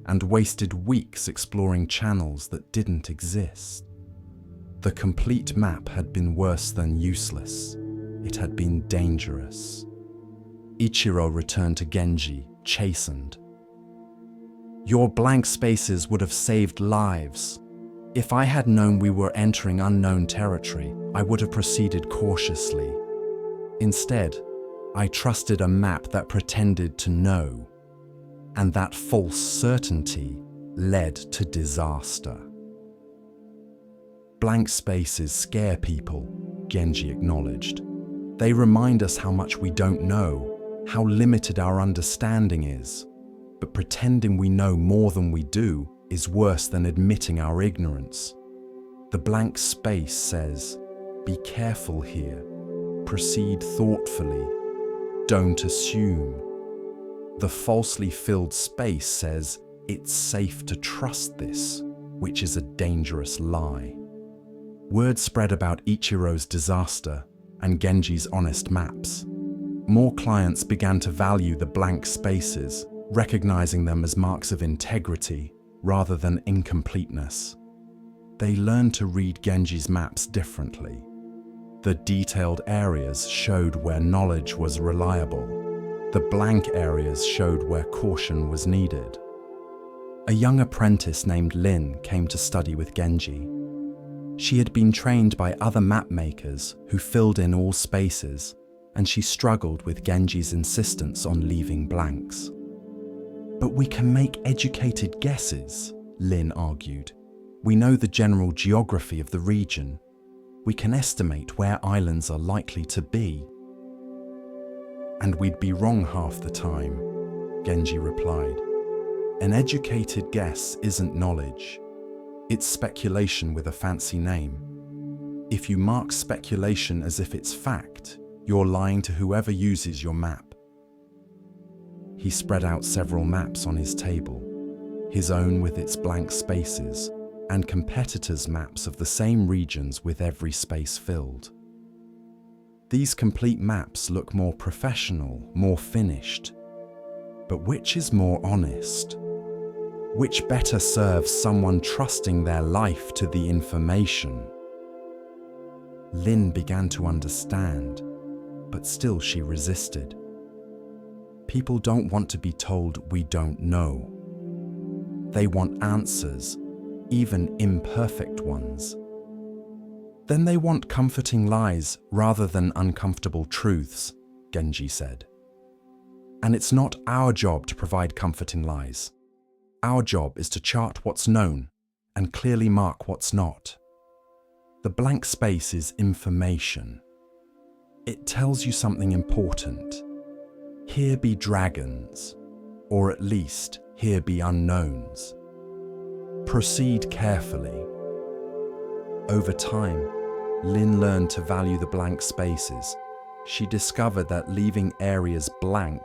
and wasted weeks exploring channels that didn't exist. The complete map had been worse than useless. It had been dangerous. Ichiro returned to Genji, chastened. "Your blank spaces would have saved lives. If I had known we were entering unknown territory, I would have proceeded cautiously. Instead, I trusted a map that pretended to know, and that false certainty led to disaster." Blank spaces scare people, Genji acknowledged. They remind us how much we don't know, how limited our understanding is. But pretending we know more than we do is worse than admitting our ignorance. The blank space says, "Be careful here. Proceed thoughtfully. Don't assume." The falsely filled space says, "It's safe to trust this," which is a dangerous lie. Word spread about Ichiro's disaster and Genji's honest maps. More clients began to value the blank spaces, recognizing them as marks of integrity rather than incompleteness. They learned to read Genji's maps differently. The detailed areas showed where knowledge was reliable. The blank areas showed where caution was needed. A young apprentice named Lin came to study with Genji. She had been trained by other map makers who filled in all spaces, and she struggled with Genji's insistence on leaving blanks. "But we can make educated guesses," Lin argued. "We know the general geography of the region. We can estimate where islands are likely to be." "And we'd be wrong half the time," Genji replied. "An educated guess isn't knowledge. It's speculation with a fancy name. If you mark speculation as if it's fact, you're lying to whoever uses your map." He spread out several maps on his table, his own with its blank spaces, and competitors' maps of the same regions with every space filled. These complete maps look more professional, more finished. But which is more honest? Which better serves someone trusting their life to the information? Lynn began to understand, but still she resisted. People don't want to be told we don't know. They want answers, even imperfect ones. Then they want comforting lies rather than uncomfortable truths, Genji said. And it's not our job to provide comforting lies. Our job is to chart what's known and clearly mark what's not. The blank space is information. It tells you something important. Here be dragons, or at least here be unknowns. Proceed carefully. Over time, Lynn learned to value the blank spaces. She discovered that leaving areas blank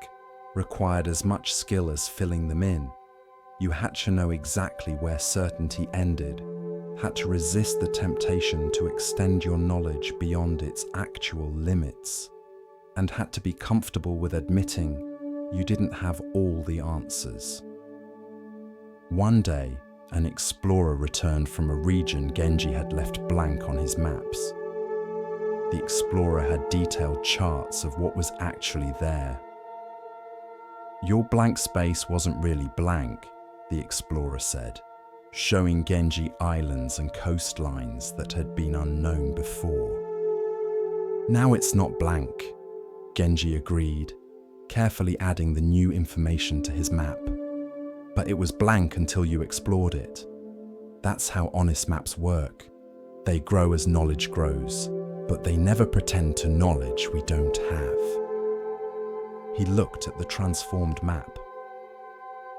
required as much skill as filling them in. You had to know exactly where certainty ended, had to resist the temptation to extend your knowledge beyond its actual limits, and had to be comfortable with admitting you didn't have all the answers. One day, an explorer returned from a region Genji had left blank on his maps. The explorer had detailed charts of what was actually there. Your blank space wasn't really blank, the explorer said, showing Genji islands and coastlines that had been unknown before. Now it's not blank, Genji agreed, carefully adding the new information to his map. But it was blank until you explored it. That's how honest maps work. They grow as knowledge grows, but they never pretend to knowledge we don't have. He looked at the transformed map.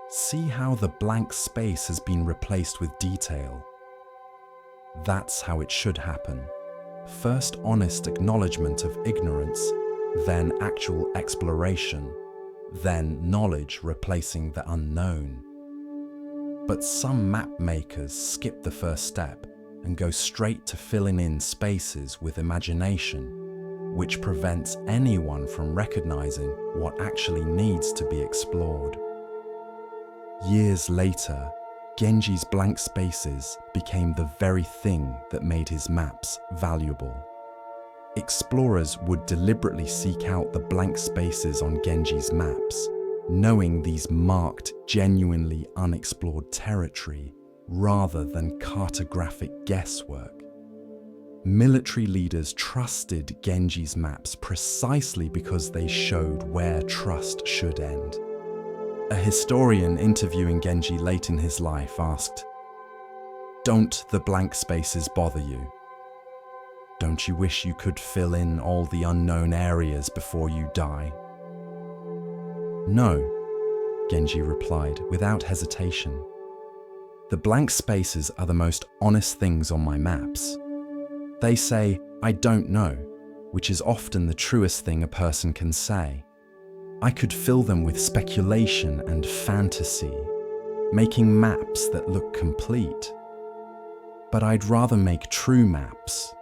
See how the blank space has been replaced with detail. That's how it should happen. First honest acknowledgement of ignorance, then actual exploration, then knowledge replacing the unknown. But some map makers skip the first step and go straight to filling in spaces with imagination, which prevents anyone from recognizing what actually needs to be explored. Years later, Genji's blank spaces became the very thing that made his maps valuable. Explorers would deliberately seek out the blank spaces on Genji's maps, knowing these marked genuinely unexplored territory rather than cartographic guesswork. Military leaders trusted Genji's maps precisely because they showed where trust should end. A historian interviewing Genji late in his life asked, "Don't the blank spaces bother you? Don't you wish you could fill in all the unknown areas before you die?" "No," Genji replied without hesitation. "The blank spaces are the most honest things on my maps. They say, 'I don't know,' which is often the truest thing a person can say. I could fill them with speculation and fantasy, making maps that look complete. But I'd rather make true maps."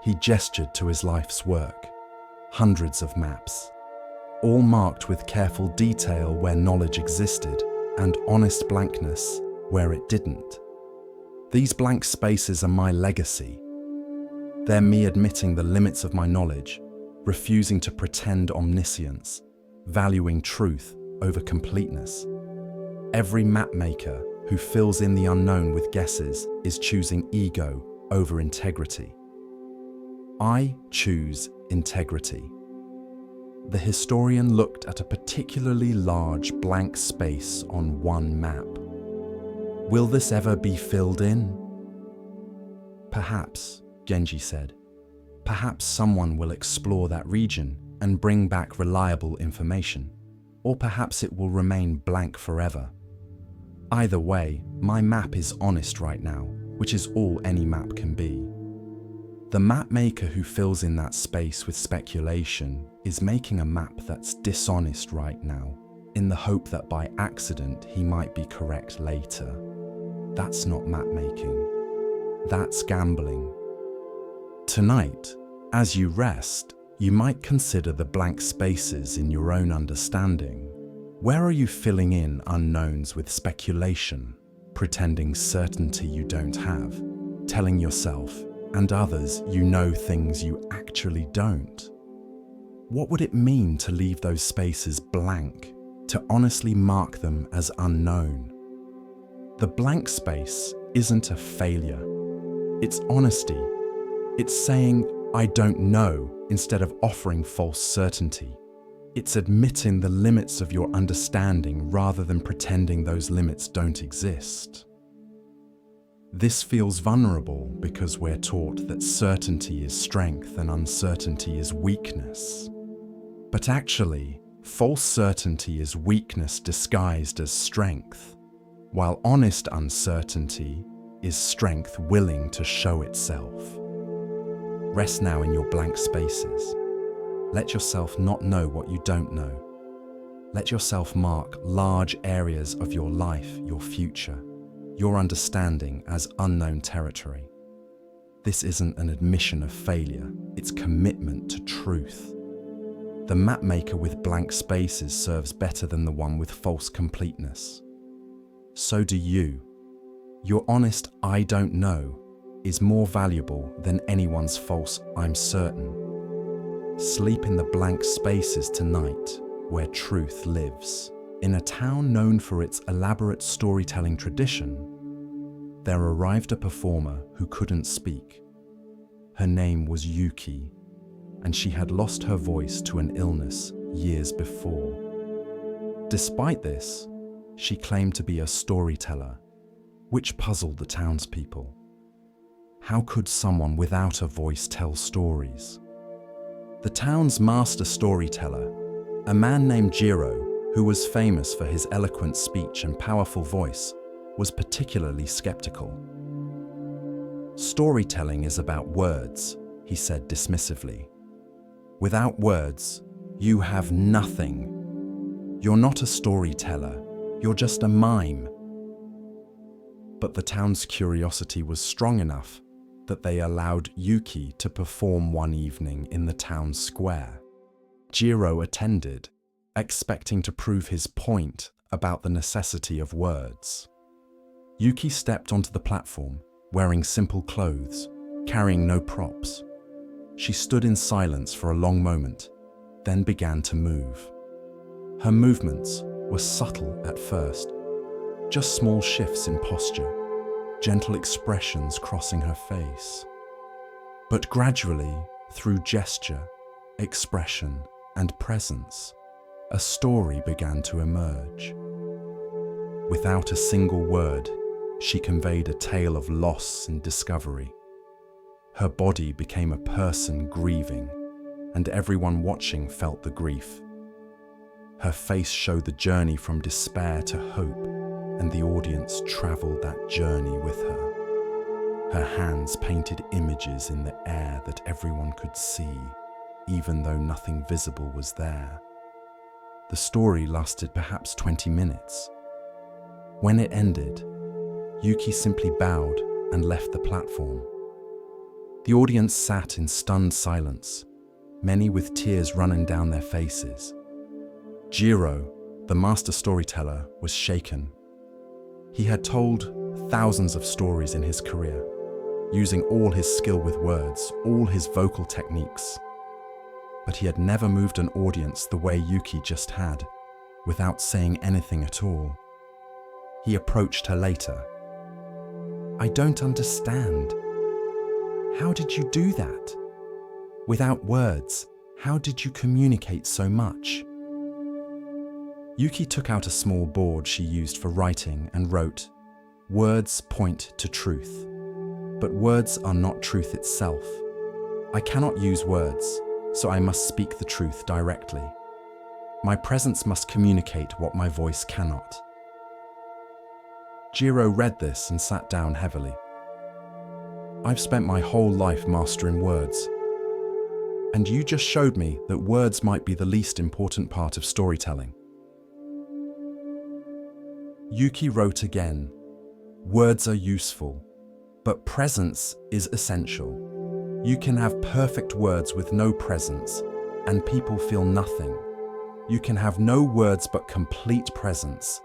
He gestured to his life's work, hundreds of maps, all marked with careful detail where knowledge existed and honest blankness where it didn't. These blank spaces are my legacy. They're me admitting the limits of my knowledge, refusing to pretend omniscience, valuing truth over completeness. Every mapmaker who fills in the unknown with guesses is choosing ego over integrity. I choose integrity. The historian looked at a particularly large blank space on one map. Will this ever be filled in? Perhaps, Genji said. Perhaps someone will explore that region and bring back reliable information, or perhaps it will remain blank forever. Either way, my map is honest right now, which is all any map can be. The map maker who fills in that space with speculation is making a map that's dishonest right now, in the hope that by accident he might be correct later. That's not map making. That's gambling. Tonight, as you rest, you might consider the blank spaces in your own understanding. Where are you filling in unknowns with speculation, pretending certainty you don't have, telling yourself, and others you know things you actually don't. What would it mean to leave those spaces blank, to honestly mark them as unknown? The blank space isn't a failure. It's honesty. It's saying, I don't know, instead of offering false certainty. It's admitting the limits of your understanding rather than pretending those limits don't exist. This feels vulnerable because we're taught that certainty is strength and uncertainty is weakness. But actually, false certainty is weakness disguised as strength, while honest uncertainty is strength willing to show itself. Rest now in your blank spaces. Let yourself not know what you don't know. Let yourself mark large areas of your life, your future, your understanding as unknown territory. This isn't an admission of failure, it's commitment to truth. The mapmaker with blank spaces serves better than the one with false completeness. So do you. Your honest I don't know is more valuable than anyone's false I'm certain. Sleep in the blank spaces tonight where truth lives. In a town known for its elaborate storytelling tradition, there arrived a performer who couldn't speak. Her name was Yuki, and she had lost her voice to an illness years before. Despite this, she claimed to be a storyteller, which puzzled the townspeople. How could someone without a voice tell stories? The town's master storyteller, a man named Jiro, who was famous for his eloquent speech and powerful voice, was particularly skeptical. Storytelling is about words, he said dismissively. Without words, you have nothing. You're not a storyteller, you're just a mime. But the town's curiosity was strong enough that they allowed Yuki to perform one evening in the town square. Jiro attended, expecting to prove his point about the necessity of words. Yuki stepped onto the platform, wearing simple clothes, carrying no props. She stood in silence for a long moment, then began to move. Her movements were subtle at first, just small shifts in posture, gentle expressions crossing her face. But gradually, through gesture, expression, and presence, a story began to emerge. Without a single word, she conveyed a tale of loss and discovery. Her body became a person grieving, and everyone watching felt the grief. Her face showed the journey from despair to hope, and the audience traveled that journey with her. Her hands painted images in the air that everyone could see, even though nothing visible was there. The story lasted perhaps 20 minutes. When it ended, Yuki simply bowed and left the platform. The audience sat in stunned silence, many with tears running down their faces. Jiro, the master storyteller, was shaken. He had told thousands of stories in his career, using all his skill with words, all his vocal techniques. But he had never moved an audience the way Yuki just had, without saying anything at all. He approached her later. I don't understand. How did you do that? Without words, how did you communicate so much? Yuki took out a small board she used for writing and wrote, "Words point to truth, but words are not truth itself. I cannot use words, so I must speak the truth directly. My presence must communicate what my voice cannot." Jiro read this and sat down heavily. I've spent my whole life mastering words, and you just showed me that words might be the least important part of storytelling. Yuki wrote again, "Words are useful, but presence is essential. You can have perfect words with no presence, and people feel nothing. You can have no words but complete presence,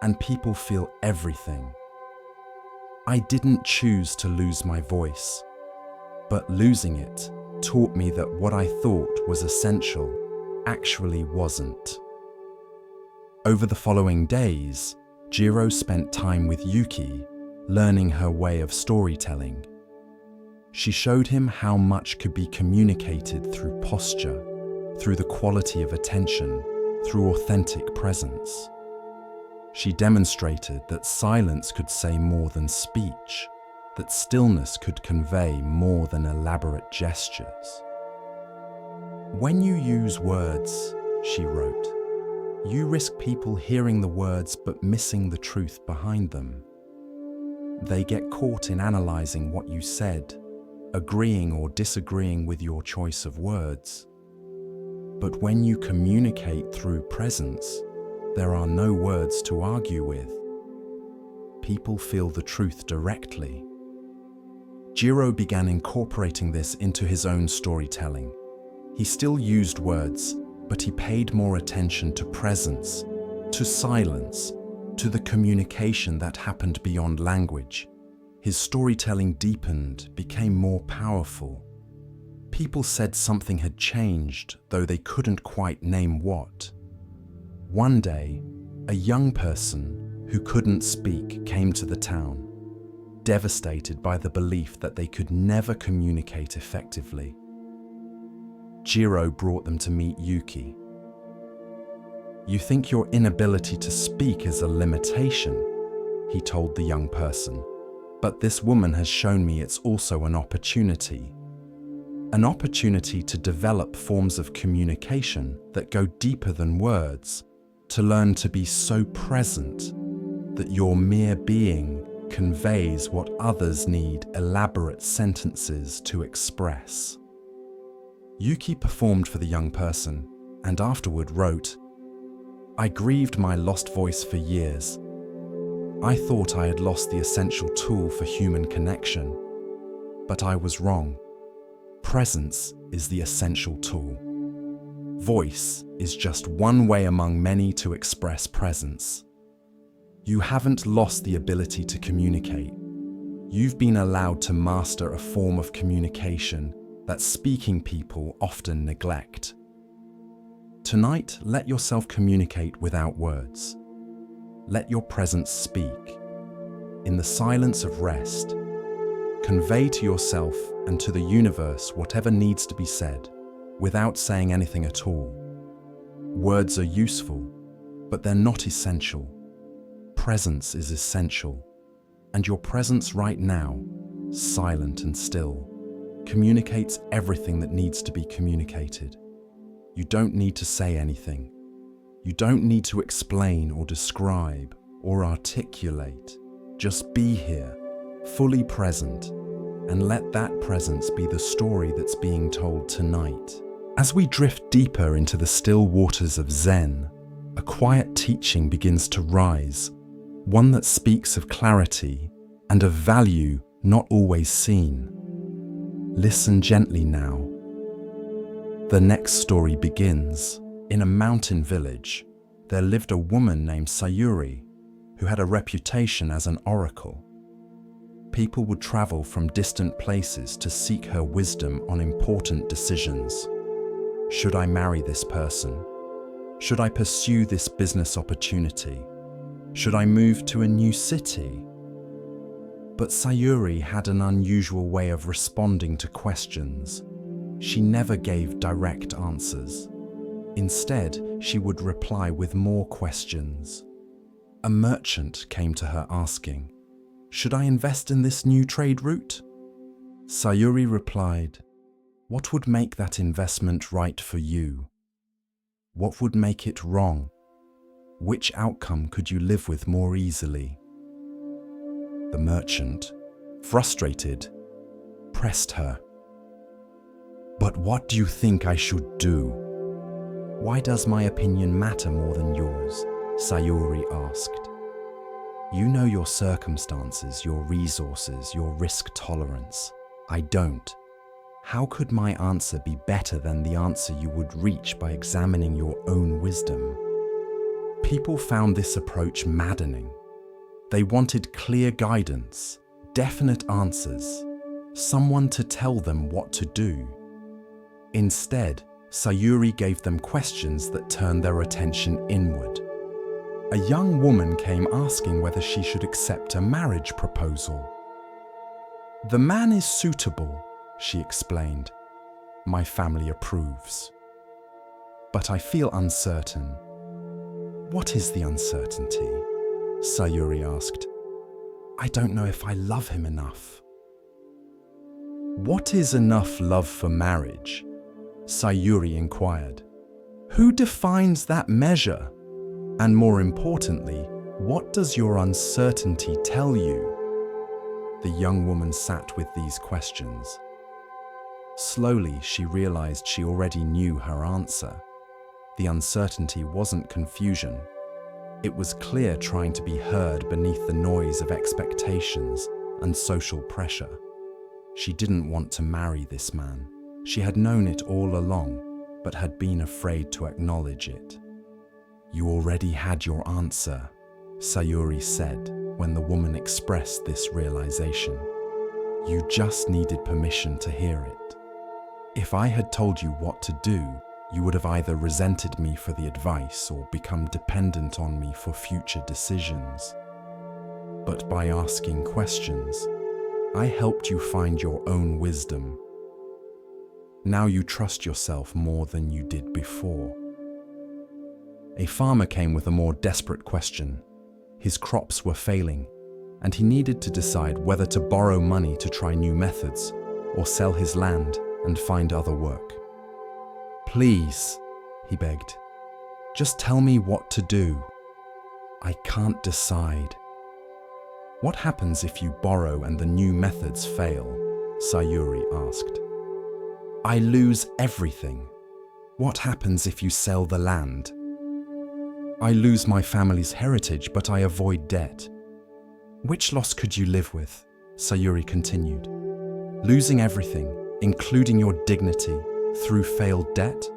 and people feel everything. I didn't choose to lose my voice. But losing it taught me that what I thought was essential actually wasn't. Over the following days, Jiro spent time with Yuki, learning her way of storytelling. She showed him how much could be communicated through posture, through the quality of attention, through authentic presence. She demonstrated that silence could say more than speech, that stillness could convey more than elaborate gestures. When you use words, she wrote, you risk people hearing the words but missing the truth behind them. They get caught in analyzing what you said, agreeing or disagreeing with your choice of words. But when you communicate through presence, there are no words to argue with. People feel the truth directly. Jiro began incorporating this into his own storytelling. He still used words, but he paid more attention to presence, to silence, to the communication that happened beyond language. His storytelling deepened, became more powerful. People said something had changed, though they couldn't quite name what. One day, a young person who couldn't speak came to the town, devastated by the belief that they could never communicate effectively. Jiro brought them to meet Yuki. You think your inability to speak is a limitation, he told the young person, but this woman has shown me it's also an opportunity. An opportunity to develop forms of communication that go deeper than words, to learn to be so present that your mere being conveys what others need elaborate sentences to express. Yuki performed for the young person and afterward wrote, I grieved my lost voice for years. I thought I had lost the essential tool for human connection, but I was wrong. Presence is the essential tool. Voice is just one way among many to express presence. You haven't lost the ability to communicate. You've been allowed to master a form of communication that speaking people often neglect. Tonight, let yourself communicate without words. Let your presence speak. In the silence of rest, convey to yourself and to the universe whatever needs to be said, without saying anything at all. Words are useful, but they're not essential. Presence is essential, and your presence right now, silent and still, communicates everything that needs to be communicated. You don't need to say anything. You don't need to explain or describe or articulate. Just be here, fully present, and let that presence be the story that's being told tonight. As we drift deeper into the still waters of Zen, a quiet teaching begins to rise, one that speaks of clarity and of value not always seen. Listen gently now. The next story begins. In a mountain village, there lived a woman named Sayuri, who had a reputation as an oracle. People would travel from distant places to seek her wisdom on important decisions. Should I marry this person? Should I pursue this business opportunity? Should I move to a new city? But Sayuri had an unusual way of responding to questions. She never gave direct answers. Instead, she would reply with more questions. A merchant came to her asking, "Should I invest in this new trade route?" Sayuri replied, "What would make that investment right for you? What would make it wrong? Which outcome could you live with more easily?" The merchant, frustrated, pressed her. "But what do you think I should do? Why does my opinion matter more than yours?" Sayuri asked. "You know your circumstances, your resources, your risk tolerance. I don't. How could my answer be better than the answer you would reach by examining your own wisdom?" People found this approach maddening. They wanted clear guidance, definite answers. someone to tell them what to do. Instead, Sayuri gave them questions that turned their attention inward. A young woman came asking whether she should accept a marriage proposal. "The man is suitable," she explained. "My family approves. But I feel uncertain." "What is the uncertainty?" Sayuri asked. "I don't know if I love him enough." "What is enough love for marriage?" Sayuri inquired. "Who defines that measure? And more importantly, what does your uncertainty tell you?" The young woman sat with these questions. Slowly, she realized she already knew her answer. The uncertainty wasn't confusion. It was clear trying to be heard beneath the noise of expectations and social pressure. She didn't want to marry this man. She had known it all along, but had been afraid to acknowledge it. "You already had your answer," Sayuri said when the woman expressed this realization. "You just needed permission to hear it. If I had told you what to do, you would have either resented me for the advice or become dependent on me for future decisions. But by asking questions, I helped you find your own wisdom. Now you trust yourself more than you did before." A farmer came with a more desperate question. His crops were failing, and he needed to decide whether to borrow money to try new methods or sell his land and find other work. "Please," he begged, "just tell me what to do. I can't decide." "What happens if you borrow and the new methods fail?" Sayuri asked. "I lose everything." "What happens if you sell the land?" "I lose my family's heritage, but I avoid debt." "Which loss could you live with?" Sayuri continued. "Losing everything, including your dignity, through failed debt?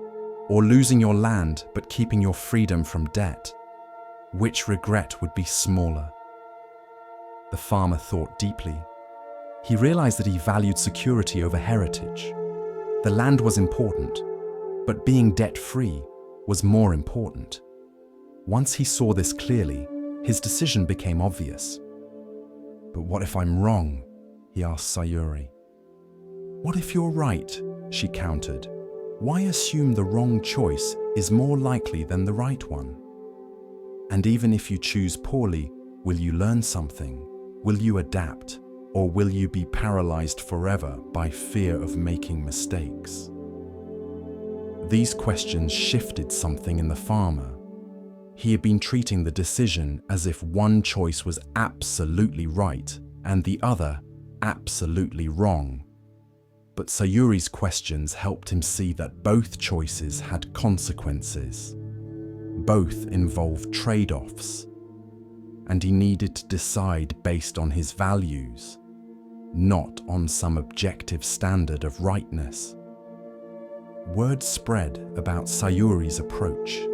Or losing your land but keeping your freedom from debt? Which regret would be smaller?" The farmer thought deeply. He realized that he valued security over heritage. The land was important, but being debt-free was more important. Once he saw this clearly, his decision became obvious. "But what if I'm wrong?" he asked Sayuri. "What if you're right?" she countered. "Why assume the wrong choice is more likely than the right one? And even if you choose poorly, will you learn something? Will you adapt? Or will you be paralyzed forever by fear of making mistakes?" These questions shifted something in the farmer. He had been treating the decision as if one choice was absolutely right and the other absolutely wrong. But Sayuri's questions helped him see that both choices had consequences. Both involved trade-offs, and he needed to decide based on his values, not on some objective standard of rightness. Word spread about Sayuri's approach.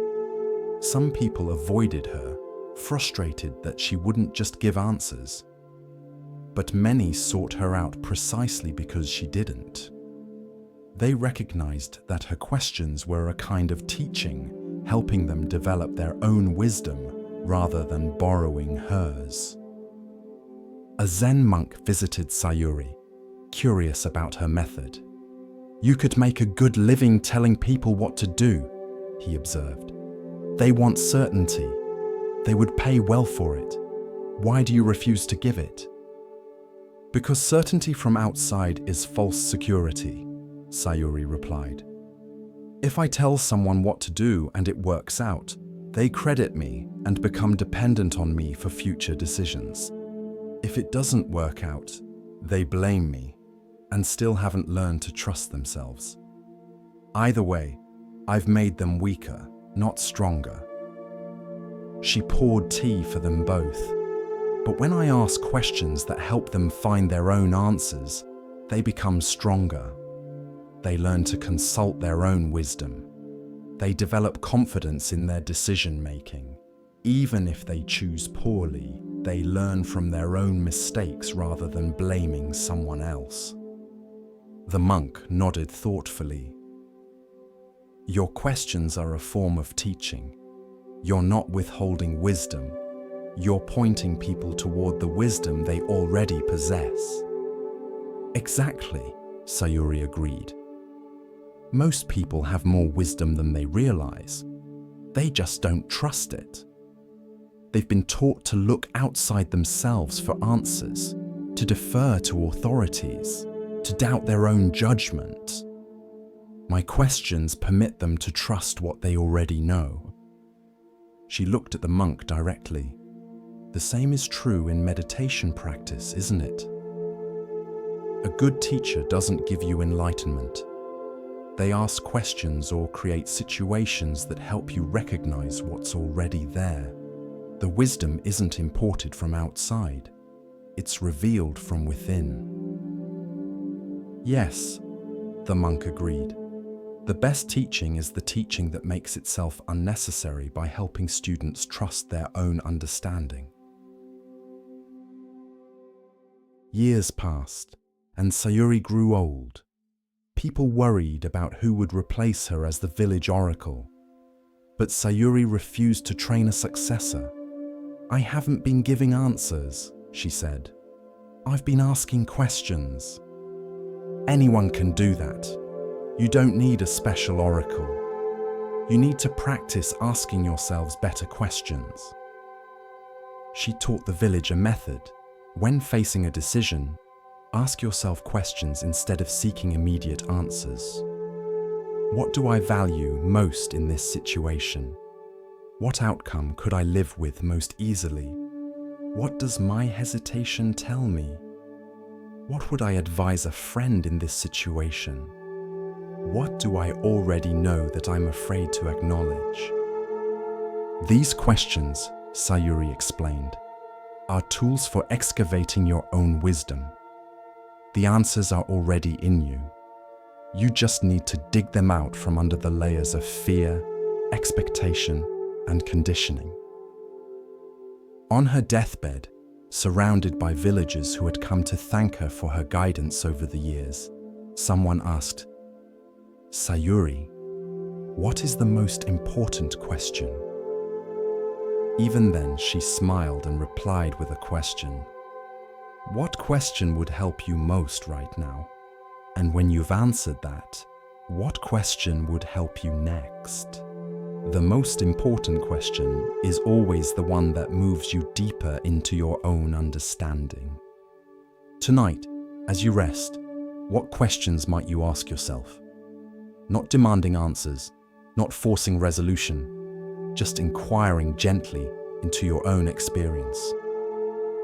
Some people avoided her, frustrated that she wouldn't just give answers. But many sought her out precisely because she didn't. They recognized that her questions were a kind of teaching, helping them develop their own wisdom rather than borrowing hers. A Zen monk visited Sayuri, curious about her method. "You could make a good living telling people what to do," he observed. "They want certainty. They would pay well for it. Why do you refuse to give it?" "Because certainty from outside is false security," Sayuri replied. "If I tell someone what to do and it works out, they credit me and become dependent on me for future decisions. If it doesn't work out, they blame me and still haven't learned to trust themselves. Either way, I've made them weaker, not stronger." She poured tea for them both. But when I ask questions that help them find their own answers, they become stronger. They learn to consult their own wisdom. They develop confidence in their decision-making. Even if they choose poorly, they learn from their own mistakes rather than blaming someone else. The monk nodded thoughtfully. Your questions are a form of teaching. You're not withholding wisdom. You're pointing people toward the wisdom they already possess. Exactly, Sayuri agreed. Most people have more wisdom than they realize. They just don't trust it. They've been taught to look outside themselves for answers, to defer to authorities, to doubt their own judgment. My questions permit them to trust what they already know. She looked at the monk directly. The same is true in meditation practice, isn't it? A good teacher doesn't give you enlightenment. They ask questions or create situations that help you recognize what's already there. The wisdom isn't imported from outside. It's revealed from within. Yes, the monk agreed. The best teaching is the teaching that makes itself unnecessary by helping students trust their own understanding. Years passed, and Sayuri grew old. People worried about who would replace her as the village oracle. But Sayuri refused to train a successor. I haven't been giving answers, she said. I've been asking questions. Anyone can do that. You don't need a special oracle. You need to practice asking yourselves better questions. She taught the village a method. When facing a decision, ask yourself questions instead of seeking immediate answers. What do I value most in this situation? What outcome could I live with most easily? What does my hesitation tell me? What would I advise a friend in this situation? What do I already know that I'm afraid to acknowledge? These questions, Sayuri explained, are tools for excavating your own wisdom. The answers are already in you. You just need to dig them out from under the layers of fear, expectation, and conditioning. On her deathbed, surrounded by villagers who had come to thank her for her guidance over the years, someone asked, Sayuri, what is the most important question? Even then, she smiled and replied with a question. What question would help you most right now? And when you've answered that, what question would help you next? The most important question is always the one that moves you deeper into your own understanding. Tonight, as you rest, what questions might you ask yourself? Not demanding answers, not forcing resolution, just inquiring gently into your own experience.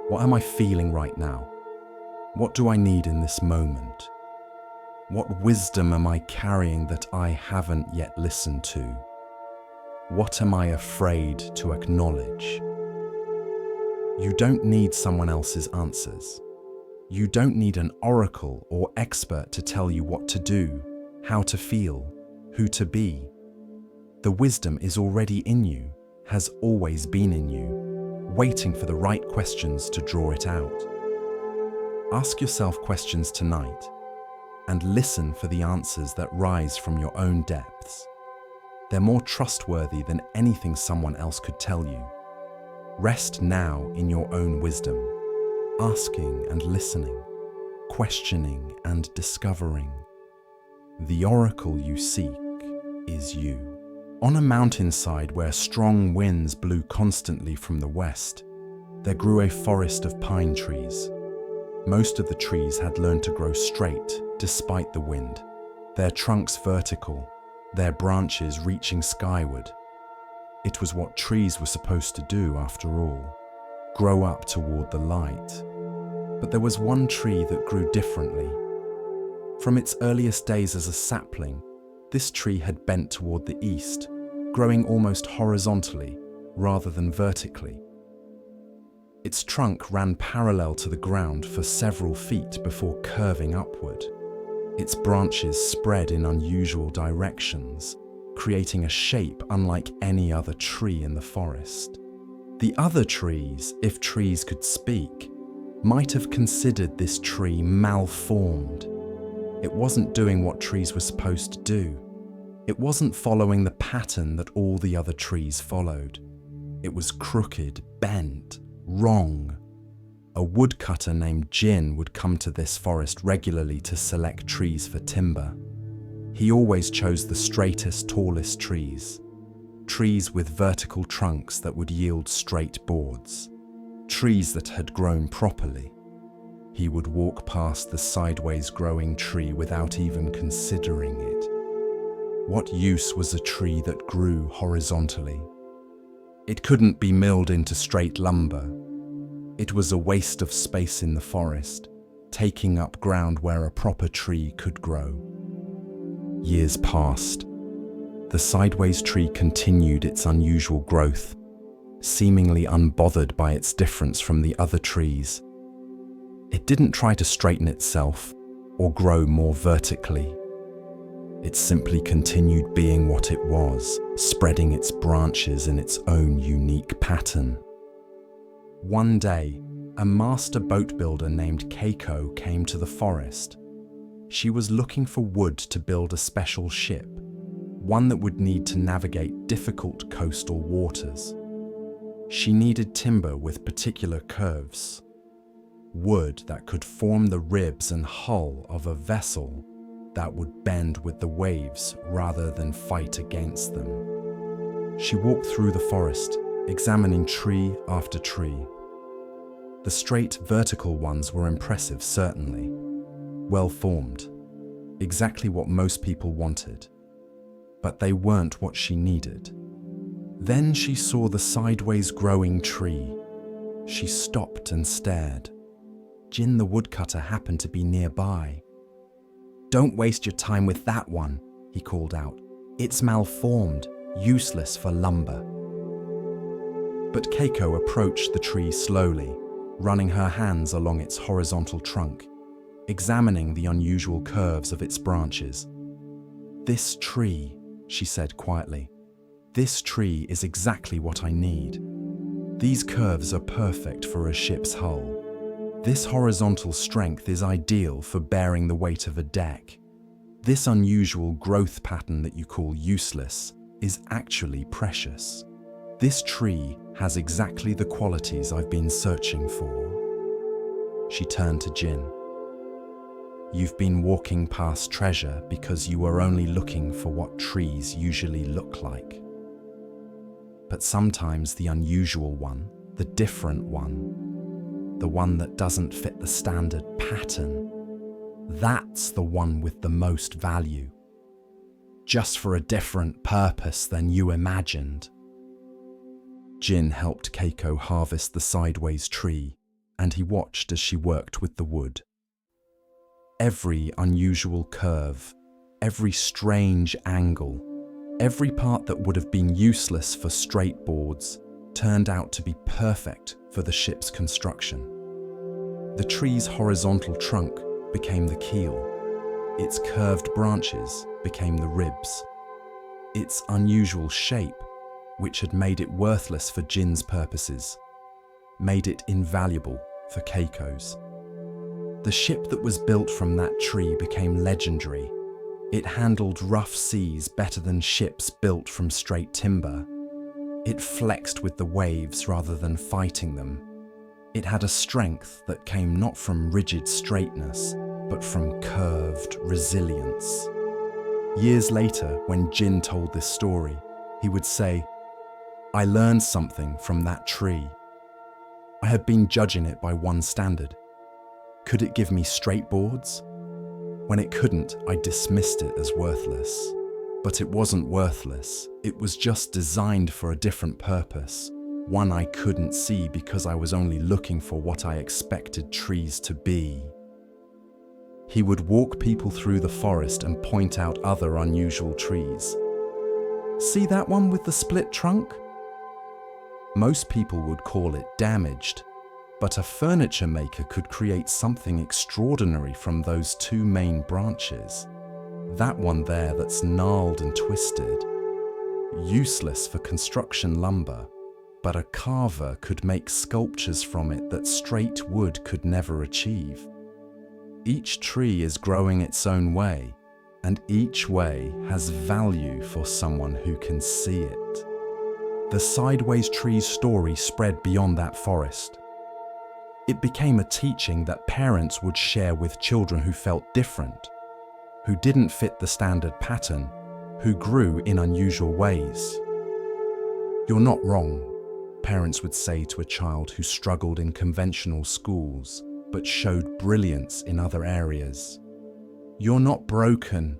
What am I feeling right now? What do I need in this moment? What wisdom am I carrying that I haven't yet listened to? What am I afraid to acknowledge? You don't need someone else's answers. You don't need an oracle or expert to tell you what to do, how to feel, who to be. The wisdom is already in you, has always been in you, waiting for the right questions to draw it out. Ask yourself questions tonight and listen for the answers that rise from your own depths. They're more trustworthy than anything someone else could tell you. Rest now in your own wisdom, asking and listening, questioning and discovering. The oracle you seek is you. On a mountainside where strong winds blew constantly from the west, there grew a forest of pine trees. Most of the trees had learned to grow straight despite the wind, their trunks vertical, their branches reaching skyward. It was what trees were supposed to do after all, grow up toward the light. But there was one tree that grew differently. From its earliest days as a sapling, this tree had bent toward the east, growing almost horizontally rather than vertically. Its trunk ran parallel to the ground for several feet before curving upward. Its branches spread in unusual directions, creating a shape unlike any other tree in the forest. The other trees, if trees could speak, might have considered this tree malformed. It wasn't doing what trees were supposed to do. It wasn't following the pattern that all the other trees followed. It was crooked, bent, wrong. A woodcutter named Jin would come to this forest regularly to select trees for timber. He always chose the straightest, tallest trees. Trees with vertical trunks that would yield straight boards. Trees that had grown properly. He would walk past the sideways growing tree without even considering it. What use was a tree that grew horizontally? It couldn't be milled into straight lumber. It was a waste of space in the forest, taking up ground where a proper tree could grow. Years passed. The sideways tree continued its unusual growth, seemingly unbothered by its difference from the other trees. It didn't try to straighten itself or grow more vertically. It simply continued being what it was, spreading its branches in its own unique pattern. One day, a master boat builder named Keiko came to the forest. She was looking for wood to build a special ship, one that would need to navigate difficult coastal waters. She needed timber with particular curves, wood that could form the ribs and hull of a vessel that would bend with the waves rather than fight against them. She walked through the forest, examining tree after tree. The straight, vertical ones were impressive, certainly. Well-formed, exactly what most people wanted. But they weren't what she needed. Then she saw the sideways growing tree. She stopped and stared. Jin the woodcutter happened to be nearby. "Don't waste your time with that one," he called out. "It's malformed, useless for lumber." But Keiko approached the tree slowly, running her hands along its horizontal trunk, examining the unusual curves of its branches. "This tree," she said quietly, "this tree is exactly what I need. These curves are perfect for a ship's hull. This horizontal strength is ideal for bearing the weight of a deck. This unusual growth pattern that you call useless is actually precious. This tree has exactly the qualities I've been searching for." She turned to Jin. "You've been walking past treasure because you were only looking for what trees usually look like. But sometimes the unusual one, the different one, the one that doesn't fit the standard pattern, that's the one with the most value. Just for a different purpose than you imagined." Jin helped Keiko harvest the sideways tree, and he watched as she worked with the wood. Every unusual curve, every strange angle, every part that would have been useless for straight boards turned out to be perfect for the ship's construction. The tree's horizontal trunk became the keel. Its curved branches became the ribs. Its unusual shape, which had made it worthless for Jin's purposes, made it invaluable for Keiko's. The ship that was built from that tree became legendary. It handled rough seas better than ships built from straight timber. It flexed with the waves rather than fighting them. It had a strength that came not from rigid straightness, but from curved resilience. Years later, when Jin told this story, he would say, "I learned something from that tree. I had been judging it by one standard. Could it give me straight boards? When it couldn't, I dismissed it as worthless. But it wasn't worthless. It was just designed for a different purpose, one I couldn't see because I was only looking for what I expected trees to be." He would walk people through the forest and point out other unusual trees. "See that one with the split trunk?" Most people would call it damaged, but a furniture maker could create something extraordinary from those two main branches. That one there that's gnarled and twisted. Useless for construction lumber, but a carver could make sculptures from it that straight wood could never achieve. Each tree is growing its own way, and each way has value for someone who can see it. The sideways tree's story spread beyond that forest. It became a teaching that parents would share with children who felt different, who didn't fit the standard pattern, who grew in unusual ways. "You're not wrong," parents would say to a child who struggled in conventional schools but showed brilliance in other areas. "You're not broken,"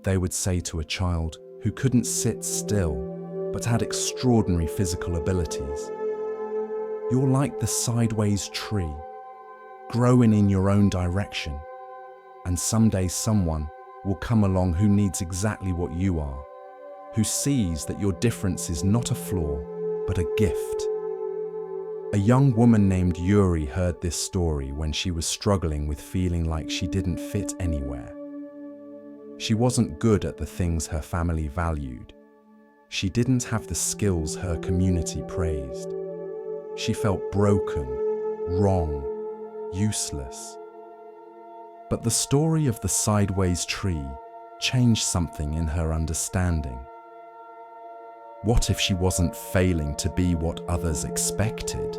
they would say to a child who couldn't sit still but had extraordinary physical abilities. "You're like the sideways tree, growing in your own direction, and someday someone will come along who needs exactly what you are, who sees that your difference is not a flaw, but a gift." A young woman named Yuri heard this story when she was struggling with feeling like she didn't fit anywhere. She wasn't good at the things her family valued. She didn't have the skills her community praised. She felt broken, wrong, useless. But the story of the sideways tree changed something in her understanding. What if she wasn't failing to be what others expected?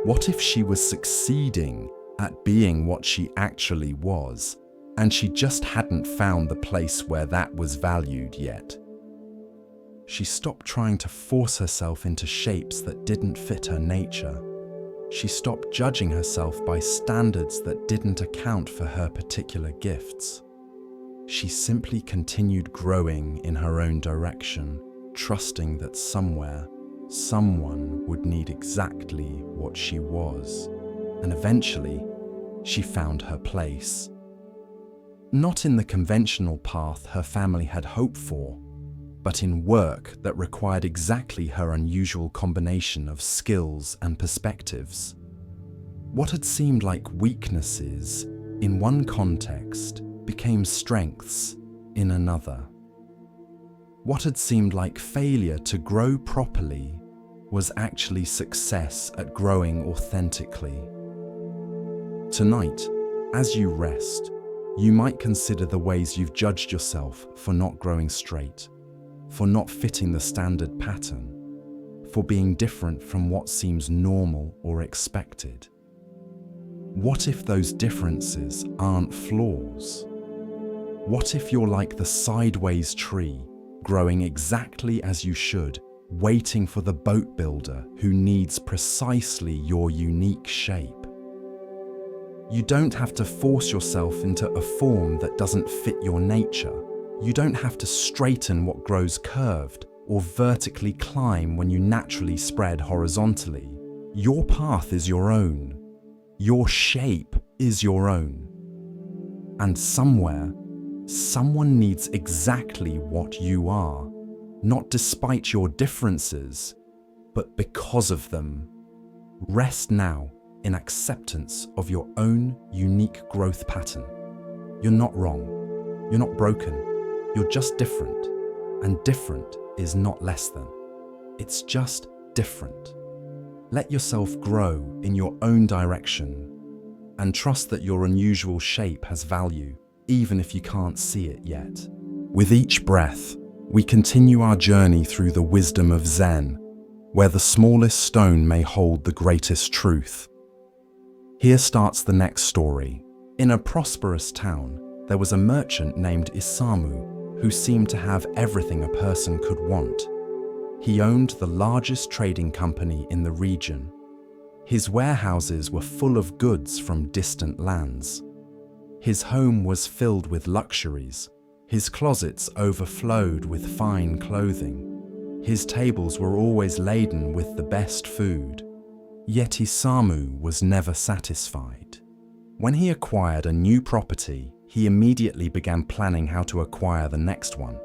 What if she was succeeding at being what she actually was, and she just hadn't found the place where that was valued yet? She stopped trying to force herself into shapes that didn't fit her nature. She stopped judging herself by standards that didn't account for her particular gifts. She simply continued growing in her own direction, trusting that somewhere, someone would need exactly what she was. And eventually, she found her place. Not in the conventional path her family had hoped for, but in work that required exactly her unusual combination of skills and perspectives. What had seemed like weaknesses in one context became strengths in another. What had seemed like failure to grow properly was actually success at growing authentically. Tonight, as you rest, you might consider the ways you've judged yourself for not growing straight, for not fitting the standard pattern, for being different from what seems normal or expected. What if those differences aren't flaws? What if you're like the sideways tree, growing exactly as you should, waiting for the boat builder who needs precisely your unique shape? You don't have to force yourself into a form that doesn't fit your nature. You don't have to straighten what grows curved or vertically climb when you naturally spread horizontally. Your path is your own. Your shape is your own. And somewhere, someone needs exactly what you are, not despite your differences, but because of them. Rest now in acceptance of your own unique growth pattern. You're not wrong. You're not broken. You're just different. And different is not less than. It's just different. Let yourself grow in your own direction and trust that your unusual shape has value, even if you can't see it yet. With each breath, we continue our journey through the wisdom of Zen, where the smallest stone may hold the greatest truth. Here starts the next story. In a prosperous town, there was a merchant named Isamu who seemed to have everything a person could want. He owned the largest trading company in the region. His warehouses were full of goods from distant lands. His home was filled with luxuries. His closets overflowed with fine clothing. His tables were always laden with the best food. Yet Isamu was never satisfied. When he acquired a new property, he immediately began planning how to acquire the next one.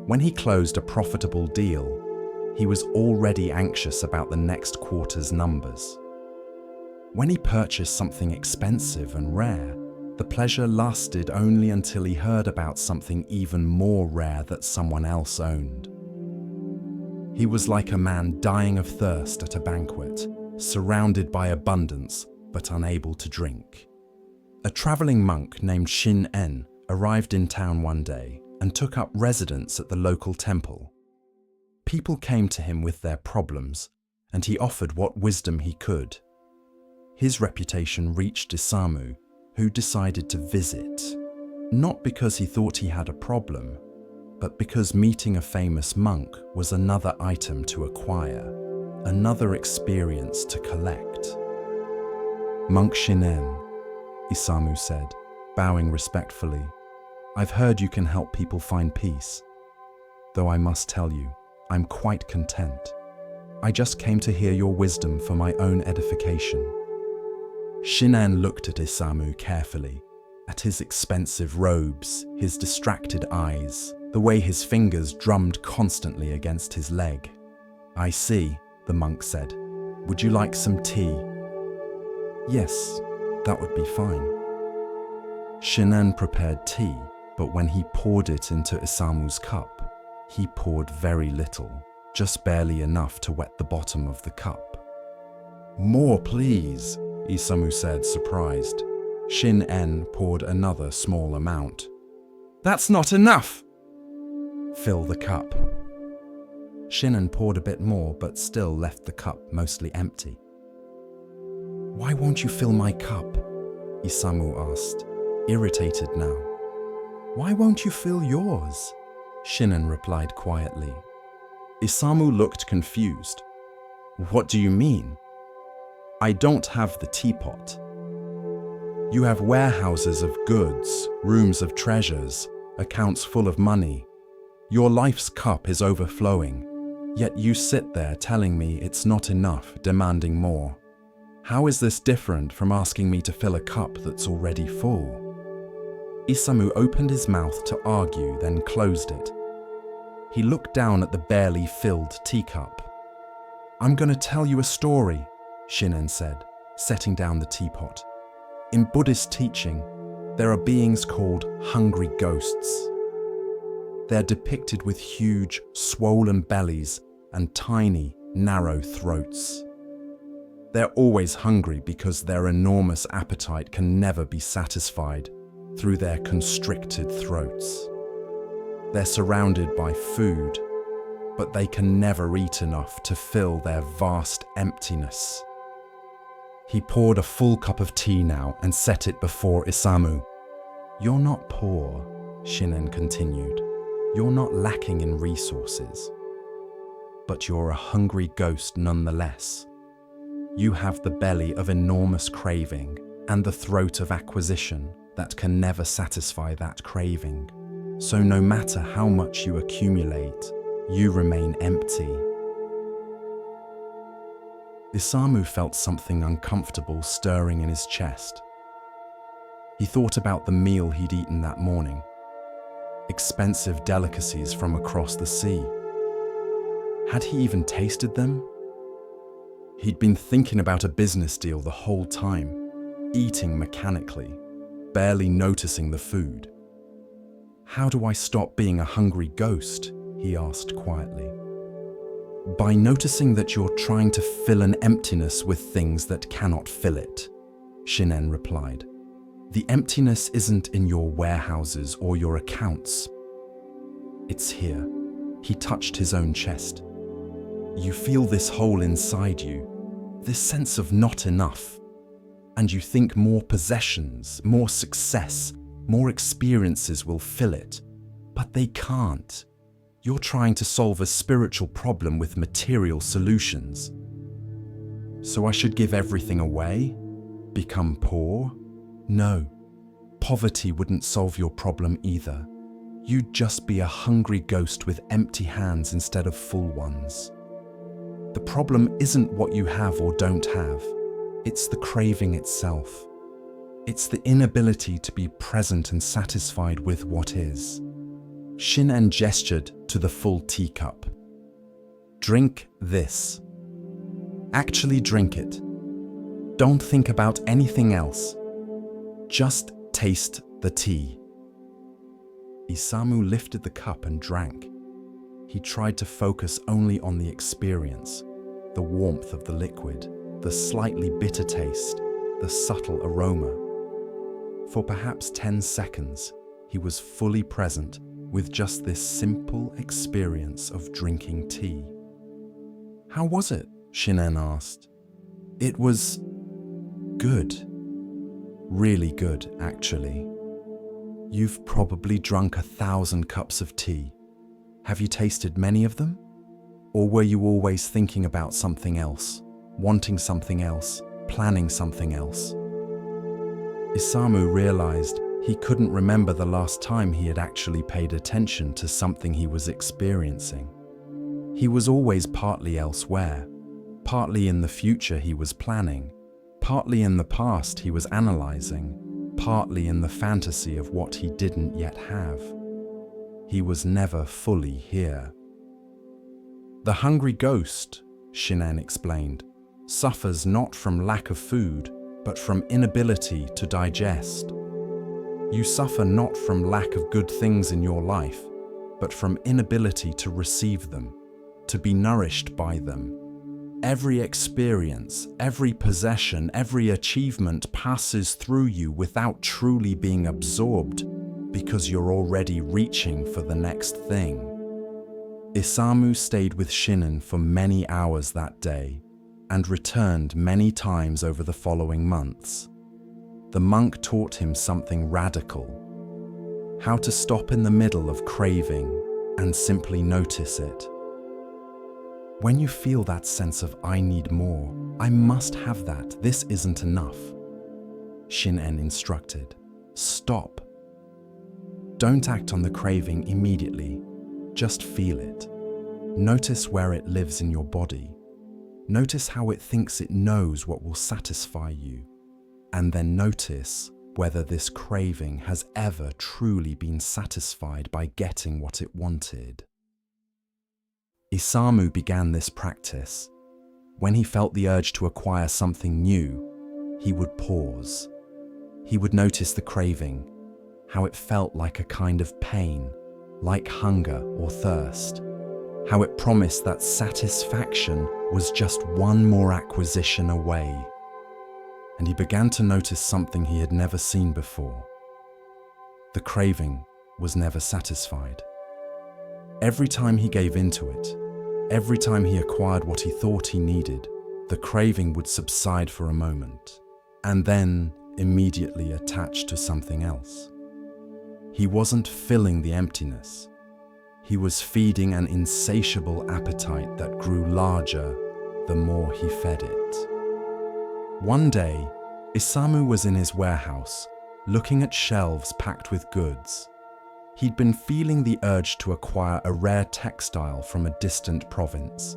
When he closed a profitable deal, he was already anxious about the next quarter's numbers. When he purchased something expensive and rare, the pleasure lasted only until he heard about something even more rare that someone else owned. He was like a man dying of thirst at a banquet, surrounded by abundance but unable to drink. A traveling monk named Shin-en arrived in town one day and took up residence at the local temple. People came to him with their problems, and he offered what wisdom he could. His reputation reached Isamu, who decided to visit, not because he thought he had a problem, but because meeting a famous monk was another item to acquire, another experience to collect. "Monk Shinen," Isamu said, bowing respectfully, "I've heard you can help people find peace. Though I must tell you, I'm quite content. I just came to hear your wisdom for my own edification." Shinen looked at Isamu carefully, at his expensive robes, his distracted eyes, the way his fingers drummed constantly against his leg. "I see," the monk said. "Would you like some tea?" "Yes, that would be fine." Shinen prepared tea, but when he poured it into Isamu's cup, he poured very little, just barely enough to wet the bottom of the cup. "More, please," Isamu said, surprised. Shin-en poured another small amount. "That's not enough!" "Fill the cup." Shinen poured a bit more, but still left the cup mostly empty. "Why won't you fill my cup?" Isamu asked, irritated now. "Why won't you fill yours?" Shinen replied quietly. Isamu looked confused. "What do you mean?" "I don't have the teapot. You have warehouses of goods, rooms of treasures, accounts full of money. Your life's cup is overflowing, yet you sit there telling me it's not enough, demanding more. How is this different from asking me to fill a cup that's already full?" Isamu opened his mouth to argue, then closed it. He looked down at the barely filled teacup. "I'm going to tell you a story," Shinen said, setting down the teapot. "In Buddhist teaching, there are beings called hungry ghosts. They're depicted with huge, swollen bellies and tiny, narrow throats. They're always hungry because their enormous appetite can never be satisfied through their constricted throats. They're surrounded by food, but they can never eat enough to fill their vast emptiness." He poured a full cup of tea now and set it before Isamu. "You're not poor," Shinen continued. "You're not lacking in resources. But you're a hungry ghost nonetheless. You have the belly of enormous craving and the throat of acquisition that can never satisfy that craving. So no matter how much you accumulate, you remain empty." Isamu felt something uncomfortable stirring in his chest. He thought about the meal he'd eaten that morning. Expensive delicacies from across the sea. Had he even tasted them? He'd been thinking about a business deal the whole time, eating mechanically, barely noticing the food. "How do I stop being a hungry ghost?" he asked quietly. "By noticing that you're trying to fill an emptiness with things that cannot fill it," Shinen replied. "The emptiness isn't in your warehouses or your accounts. It's here." He touched his own chest. "You feel this hole inside you, this sense of not enough. And you think more possessions, more success, more experiences will fill it. But they can't. You're trying to solve a spiritual problem with material solutions. So I should give everything away? Become poor? No. Poverty wouldn't solve your problem either. You'd just be a hungry ghost with empty hands instead of full ones. The problem isn't what you have or don't have. It's the craving itself. It's the inability to be present and satisfied with what is." Shinen gestured to the full teacup. "Drink this. Actually drink it. Don't think about anything else. Just taste the tea." Isamu lifted the cup and drank. He tried to focus only on the experience, the warmth of the liquid, the slightly bitter taste, the subtle aroma. For perhaps 10 seconds, he was fully present with just this simple experience of drinking tea. "How was it?" Shinen asked. "It was good. Really good, actually. You've probably drunk 1,000 cups of tea. Have you tasted many of them? Or were you always thinking about something else, wanting something else, planning something else?" Isamu realized he couldn't remember the last time he had actually paid attention to something he was experiencing. He was always partly elsewhere, partly in the future he was planning, partly in the past he was analyzing, partly in the fantasy of what he didn't yet have. He was never fully here. "The hungry ghost," Shinen explained, "suffers not from lack of food, but from inability to digest. You suffer not from lack of good things in your life, but from inability to receive them, to be nourished by them. Every experience, every possession, every achievement passes through you without truly being absorbed, because you're already reaching for the next thing." Isamu stayed with Shinen for many hours that day, and returned many times over the following months. The monk taught him something radical: how to stop in the middle of craving and simply notice it. When you feel that sense of "I need more, I must have that, this isn't enough," Shinen instructed, stop. Don't act on the craving immediately, just feel it. Notice where it lives in your body. Notice how it thinks it knows what will satisfy you, and then notice whether this craving has ever truly been satisfied by getting what it wanted. Isamu began this practice. When he felt the urge to acquire something new, he would pause. He would notice the craving, how it felt like a kind of pain, like hunger or thirst, how it promised that satisfaction was just one more acquisition away. And he began to notice something he had never seen before. The craving was never satisfied. Every time he gave into it, every time he acquired what he thought he needed, the craving would subside for a moment, and then immediately attach to something else. He wasn't filling the emptiness. He was feeding an insatiable appetite that grew larger the more he fed it. One day, Isamu was in his warehouse, looking at shelves packed with goods. He'd been feeling the urge to acquire a rare textile from a distant province,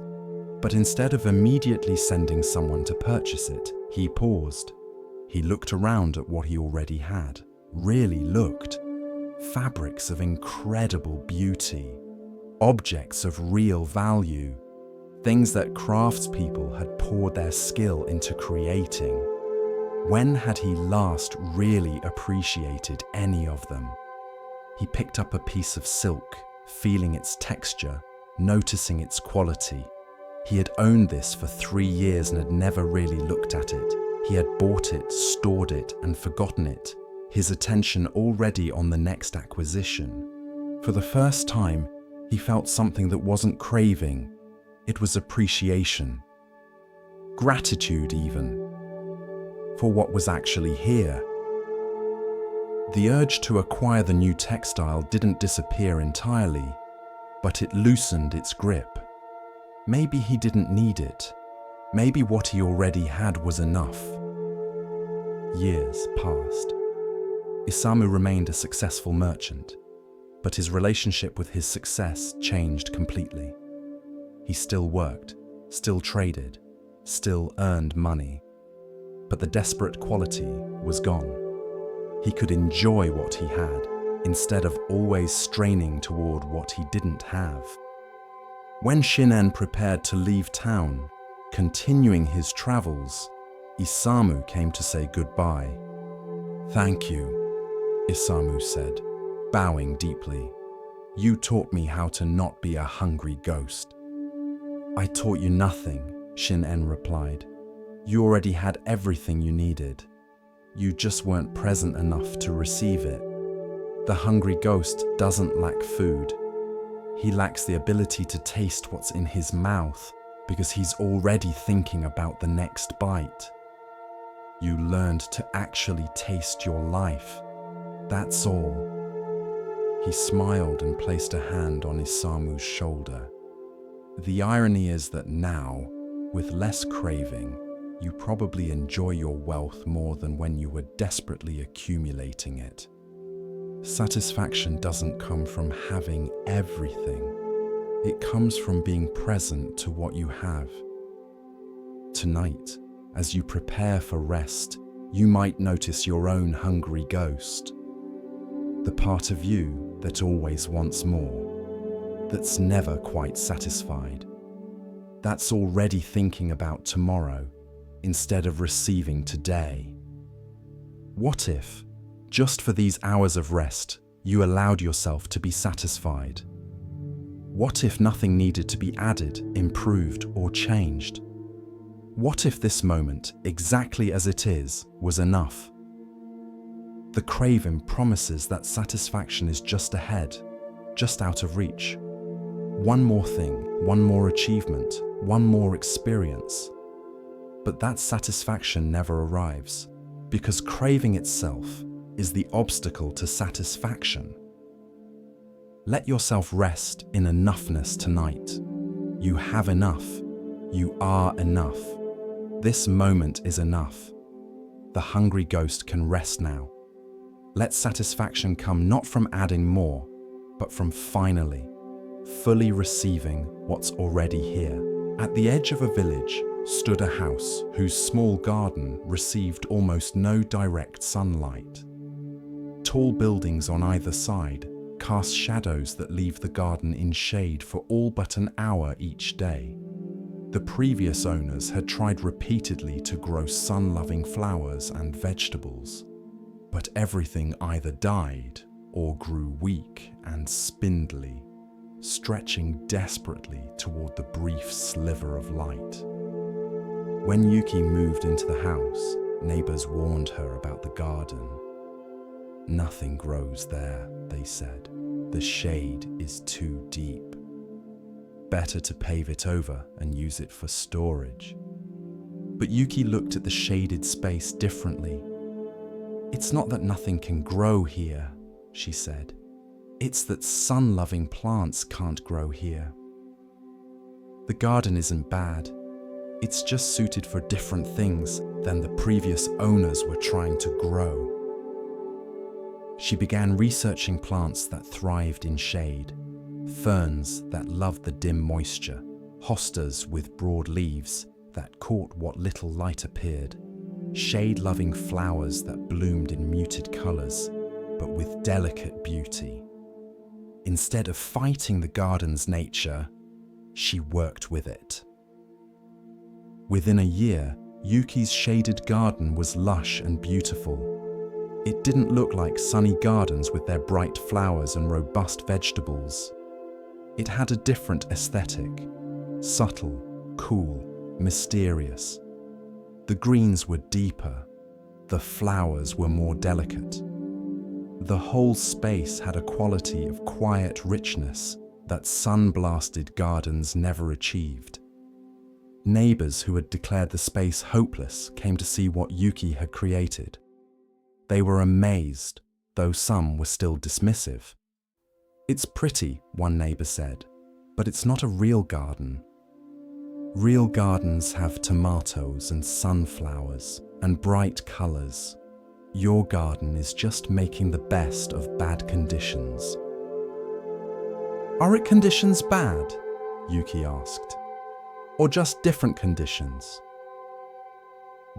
but instead of immediately sending someone to purchase it, he paused. He looked around at what he already had, really looked. Fabrics of incredible beauty, objects of real value, things that craftspeople had poured their skill into creating. When had he last really appreciated any of them? He picked up a piece of silk, feeling its texture, noticing its quality. He had owned this for 3 years and had never really looked at it. He had bought it, stored it, and forgotten it, his attention already on the next acquisition. For the first time, he felt something that wasn't craving. It was appreciation. Gratitude, even, for what was actually here. The urge to acquire the new textile didn't disappear entirely, but it loosened its grip. Maybe he didn't need it. Maybe what he already had was enough. Years passed. Isamu remained a successful merchant, but his relationship with his success changed completely. He still worked, still traded, still earned money, but the desperate quality was gone. He could enjoy what he had, instead of always straining toward what he didn't have. When Shinen prepared to leave town, continuing his travels, Isamu came to say goodbye. "Thank you," Isamu said, bowing deeply. "You taught me how to not be a hungry ghost." "I taught you nothing," Shinen replied. "You already had everything you needed. You just weren't present enough to receive it. The hungry ghost doesn't lack food. He lacks the ability to taste what's in his mouth because he's already thinking about the next bite. You learned to actually taste your life. That's all. He smiled and placed a hand on Isamu's shoulder. The irony is that now, with less craving, you probably enjoy your wealth more than when you were desperately accumulating it. Satisfaction doesn't come from having everything. It comes from being present to what you have. Tonight, as you prepare for rest, you might notice your own hungry ghost. The part of you that always wants more, that's never quite satisfied, that's already thinking about tomorrow instead of receiving today. What if, just for these hours of rest, you allowed yourself to be satisfied? What if nothing needed to be added, improved, or changed? What if this moment, exactly as it is, was enough? The craving promises that satisfaction is just ahead, just out of reach. One more thing, one more achievement, one more experience. But that satisfaction never arrives, because craving itself is the obstacle to satisfaction. Let yourself rest in enoughness tonight. You have enough. You are enough. This moment is enough. The hungry ghost can rest now. Let satisfaction come not from adding more, but from finally, fully receiving what's already here. At the edge of a village stood a house whose small garden received almost no direct sunlight. Tall buildings on either side cast shadows that leave the garden in shade for all but an hour each day. The previous owners had tried repeatedly to grow sun-loving flowers and vegetables, but everything either died or grew weak and spindly, stretching desperately toward the brief sliver of light. When Yuki moved into the house, neighbors warned her about the garden. "Nothing grows there," they said. "The shade is too deep. Better to pave it over and use it for storage." But Yuki looked at the shaded space differently. "It's not that nothing can grow here," she said. "It's that sun-loving plants can't grow here. The garden isn't bad. It's just suited for different things than the previous owners were trying to grow." She began researching plants that thrived in shade, ferns that loved the dim moisture, hostas with broad leaves that caught what little light appeared, shade-loving flowers that bloomed in muted colors, but with delicate beauty. Instead of fighting the garden's nature, she worked with it. Within a year, Yuki's shaded garden was lush and beautiful. It didn't look like sunny gardens with their bright flowers and robust vegetables. It had a different aesthetic, subtle, cool, mysterious. The greens were deeper, the flowers were more delicate. The whole space had a quality of quiet richness that sun-blasted gardens never achieved. Neighbors who had declared the space hopeless came to see what Yuki had created. They were amazed, though some were still dismissive. "It's pretty," one neighbor said, "but it's not a real garden. Real gardens have tomatoes and sunflowers and bright colors. Your garden is just making the best of bad conditions." "Are it conditions bad?" Yuki asked. "Or just different conditions?"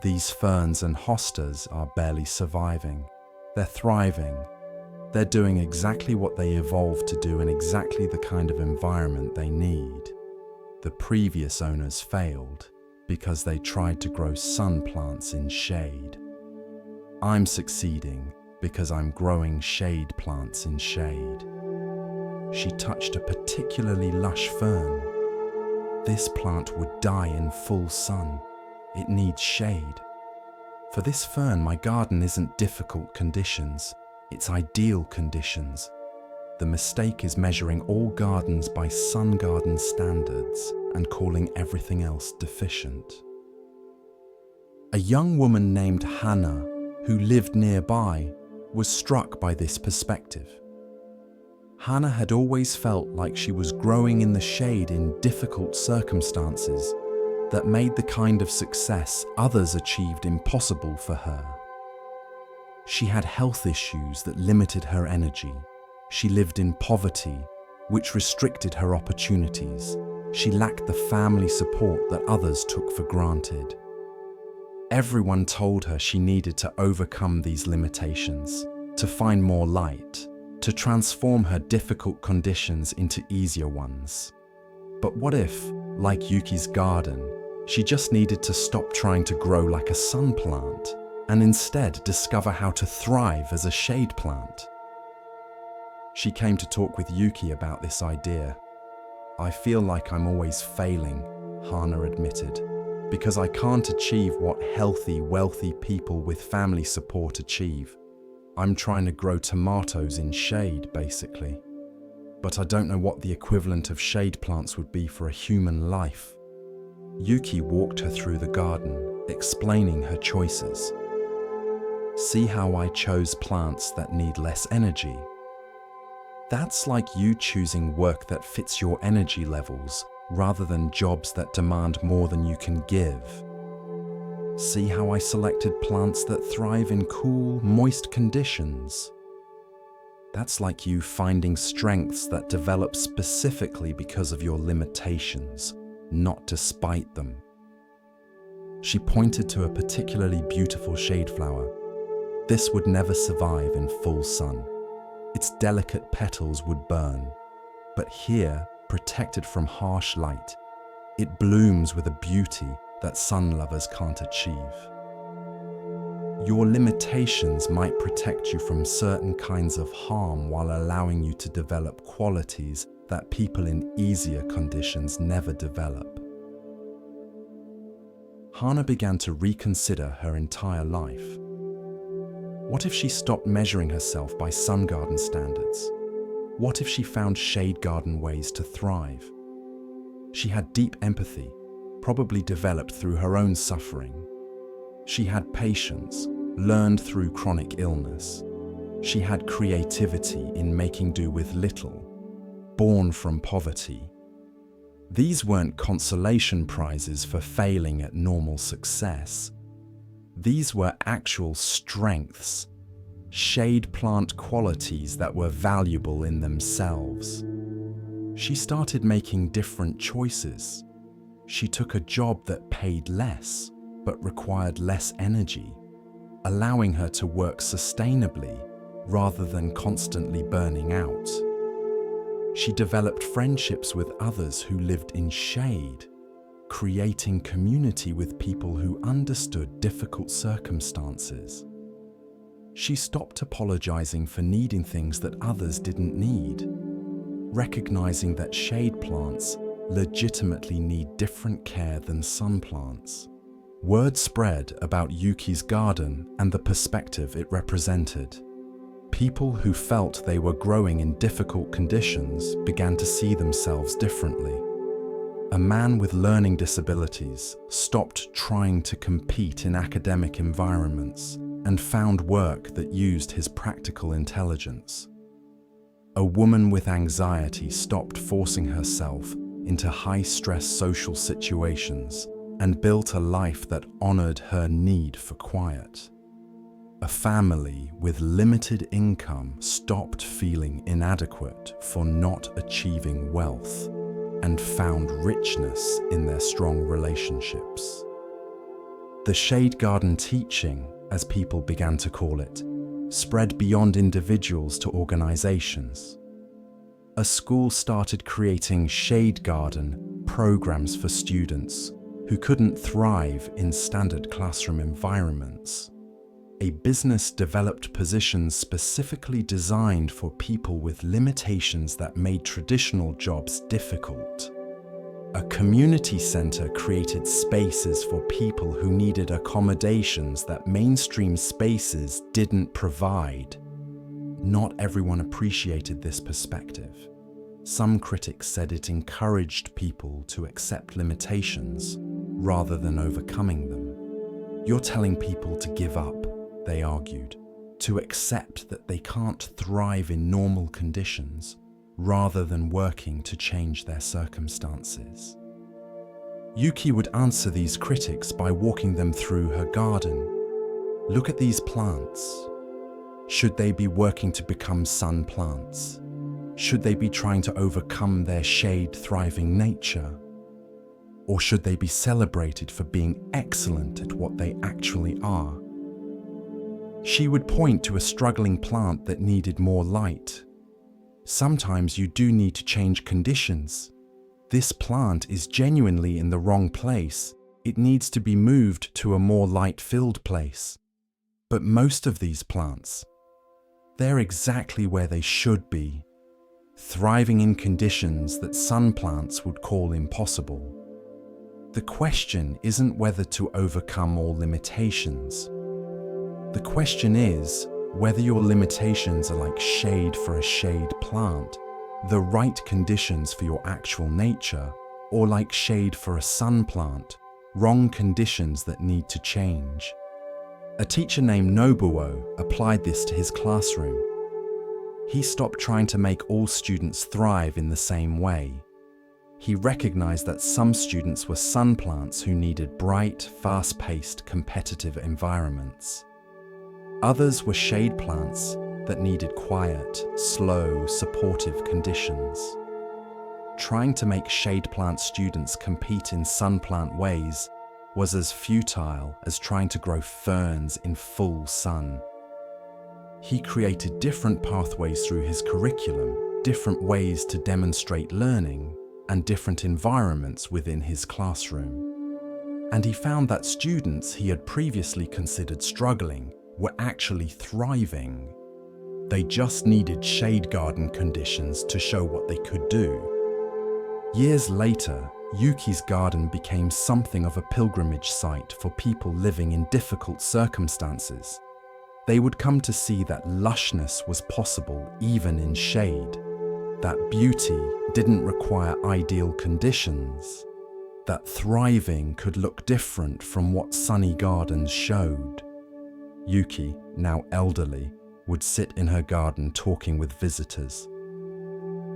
"These ferns and hostas are barely surviving. They're thriving. They're doing exactly what they evolved to do in exactly the kind of environment they need. The previous owners failed because they tried to grow sun plants in shade. I'm succeeding because I'm growing shade plants in shade." She touched a particularly lush fern. "This plant would die in full sun. It needs shade." For this fern, my garden isn't difficult conditions, it's ideal conditions. The mistake is measuring all gardens by sun garden standards and calling everything else deficient. A young woman named Hannah, who lived nearby, was struck by this perspective. Hannah had always felt like she was growing in the shade in difficult circumstances that made the kind of success others achieved impossible for her. She had health issues that limited her energy. She lived in poverty, which restricted her opportunities. She lacked the family support that others took for granted. Everyone told her she needed to overcome these limitations, to find more light, to transform her difficult conditions into easier ones. But what if, like Yuki's garden, she just needed to stop trying to grow like a sun plant and instead discover how to thrive as a shade plant? She came to talk with Yuki about this idea. "I feel like I'm always failing," Hannah admitted, "because I can't achieve what healthy, wealthy people with family support achieve. I'm trying to grow tomatoes in shade, basically. But I don't know what the equivalent of shade plants would be for a human life." Yuki walked her through the garden, explaining her choices. "See how I chose plants that need less energy? That's like you choosing work that fits your energy levels rather than jobs that demand more than you can give. See how I selected plants that thrive in cool, moist conditions? That's like you finding strengths that develop specifically because of your limitations, not despite them." She pointed to a particularly beautiful shade flower. "This would never survive in full sun. Its delicate petals would burn. But here, protected from harsh light, it blooms with a beauty that sun lovers can't achieve." Your limitations might protect you from certain kinds of harm while allowing you to develop qualities that people in easier conditions never develop. Hannah began to reconsider her entire life. What if she stopped measuring herself by sun garden standards? What if she found shade garden ways to thrive? She had deep empathy, probably developed through her own suffering. She had patience, learned through chronic illness. She had creativity in making do with little, born from poverty. These weren't consolation prizes for failing at normal success. These were actual strengths, shade plant qualities that were valuable in themselves. She started making different choices. She took a job that paid less, but required less energy, allowing her to work sustainably rather than constantly burning out. She developed friendships with others who lived in shade, creating community with people who understood difficult circumstances. She stopped apologizing for needing things that others didn't need, recognizing that shade plants legitimately need different care than sun plants. Word spread about Yuki's garden and the perspective it represented. People who felt they were growing in difficult conditions began to see themselves differently. A man with learning disabilities stopped trying to compete in academic environments and found work that used his practical intelligence. A woman with anxiety stopped forcing herself into high-stress social situations and built a life that honored her need for quiet. A family with limited income stopped feeling inadequate for not achieving wealth and found richness in their strong relationships. The shade garden teaching, as people began to call it, spread beyond individuals to organizations. A school started creating shade garden programs for students who couldn't thrive in standard classroom environments. A business developed positions specifically designed for people with limitations that made traditional jobs difficult. A community center created spaces for people who needed accommodations that mainstream spaces didn't provide. Not everyone appreciated this perspective. Some critics said it encouraged people to accept limitations rather than overcoming them. You're telling people to give up, they argued, to accept that they can't thrive in normal conditions rather than working to change their circumstances. Yuki would answer these critics by walking them through her garden. Look at these plants. Should they be working to become sun plants? Should they be trying to overcome their shade-thriving nature? Or should they be celebrated for being excellent at what they actually are? She would point to a struggling plant that needed more light. Sometimes you do need to change conditions. This plant is genuinely in the wrong place. It needs to be moved to a more light-filled place. But most of these plants, they're exactly where they should be, thriving in conditions that sun plants would call impossible. The question isn't whether to overcome all limitations. The question is whether your limitations are like shade for a shade plant, the right conditions for your actual nature, or like shade for a sun plant, wrong conditions that need to change. A teacher named Nobuo applied this to his classroom. He stopped trying to make all students thrive in the same way. He recognized that some students were sun plants who needed bright, fast-paced, competitive environments. Others were shade plants that needed quiet, slow, supportive conditions. Trying to make shade plant students compete in sun plant ways was as futile as trying to grow ferns in full sun. He created different pathways through his curriculum, different ways to demonstrate learning, and different environments within his classroom. And he found that students he had previously considered struggling were actually thriving. They just needed shade garden conditions to show what they could do. Years later, Yuki's garden became something of a pilgrimage site for people living in difficult circumstances. They would come to see that lushness was possible even in shade, that beauty didn't require ideal conditions, that thriving could look different from what sunny gardens showed. Yuki, now elderly, would sit in her garden talking with visitors.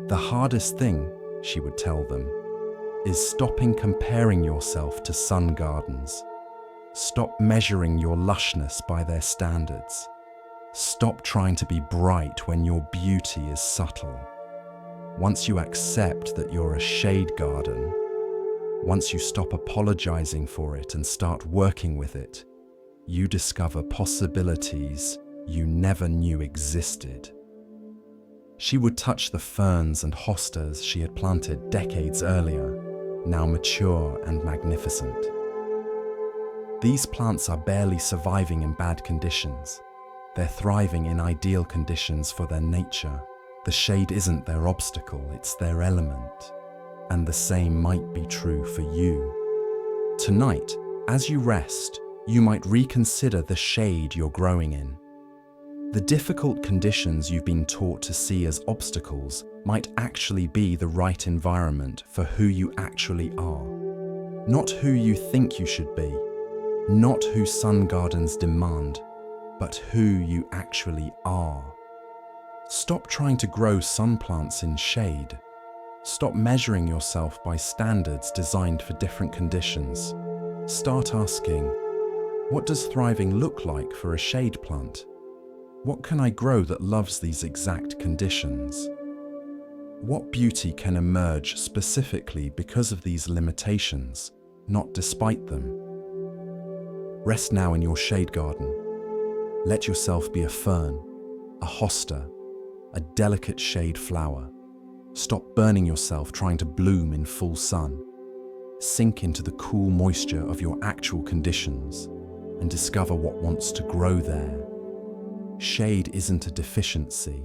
The hardest thing, she would tell them, is stopping comparing yourself to sun gardens. Stop measuring your lushness by their standards. Stop trying to be bright when your beauty is subtle. Once you accept that you're a shade garden, once you stop apologizing for it and start working with it, you discover possibilities you never knew existed. She would touch the ferns and hostas she had planted decades earlier, now mature and magnificent. These plants are barely surviving in bad conditions. They're thriving in ideal conditions for their nature. The shade isn't their obstacle, it's their element. And the same might be true for you. Tonight, as you rest, you might reconsider the shade you're growing in. The difficult conditions you've been taught to see as obstacles might actually be the right environment for who you actually are. Not who you think you should be, not who sun gardens demand, but who you actually are. Stop trying to grow sun plants in shade. Stop measuring yourself by standards designed for different conditions. Start asking, what does thriving look like for a shade plant? What can I grow that loves these exact conditions? What beauty can emerge specifically because of these limitations, not despite them? Rest now in your shade garden. Let yourself be a fern, a hosta, a delicate shade flower. Stop burning yourself trying to bloom in full sun. Sink into the cool moisture of your actual conditions and discover what wants to grow there. Shade isn't a deficiency.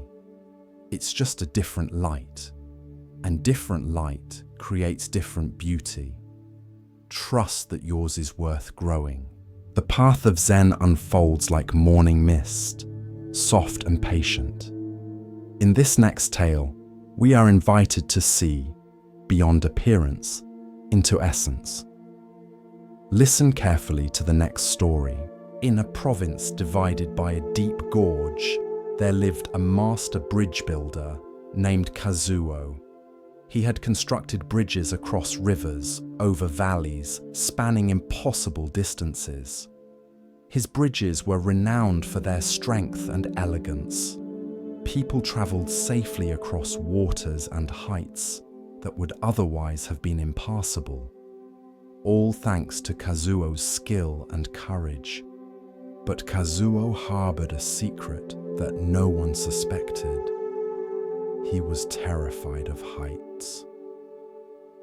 It's just a different light. and different light creates different beauty. Trust that yours is worth growing. The path of Zen unfolds like morning mist, soft and patient. In this next tale, we are invited to see, beyond appearance, into essence. Listen carefully to the next story. In a province divided by a deep gorge, there lived a master bridge builder named Kazuo. He had constructed bridges across rivers, over valleys, spanning impossible distances. His bridges were renowned for their strength and elegance. People traveled safely across waters and heights that would otherwise have been impassable, all thanks to Kazuo's skill and courage. But Kazuo harbored a secret that no one suspected. He was terrified of heights.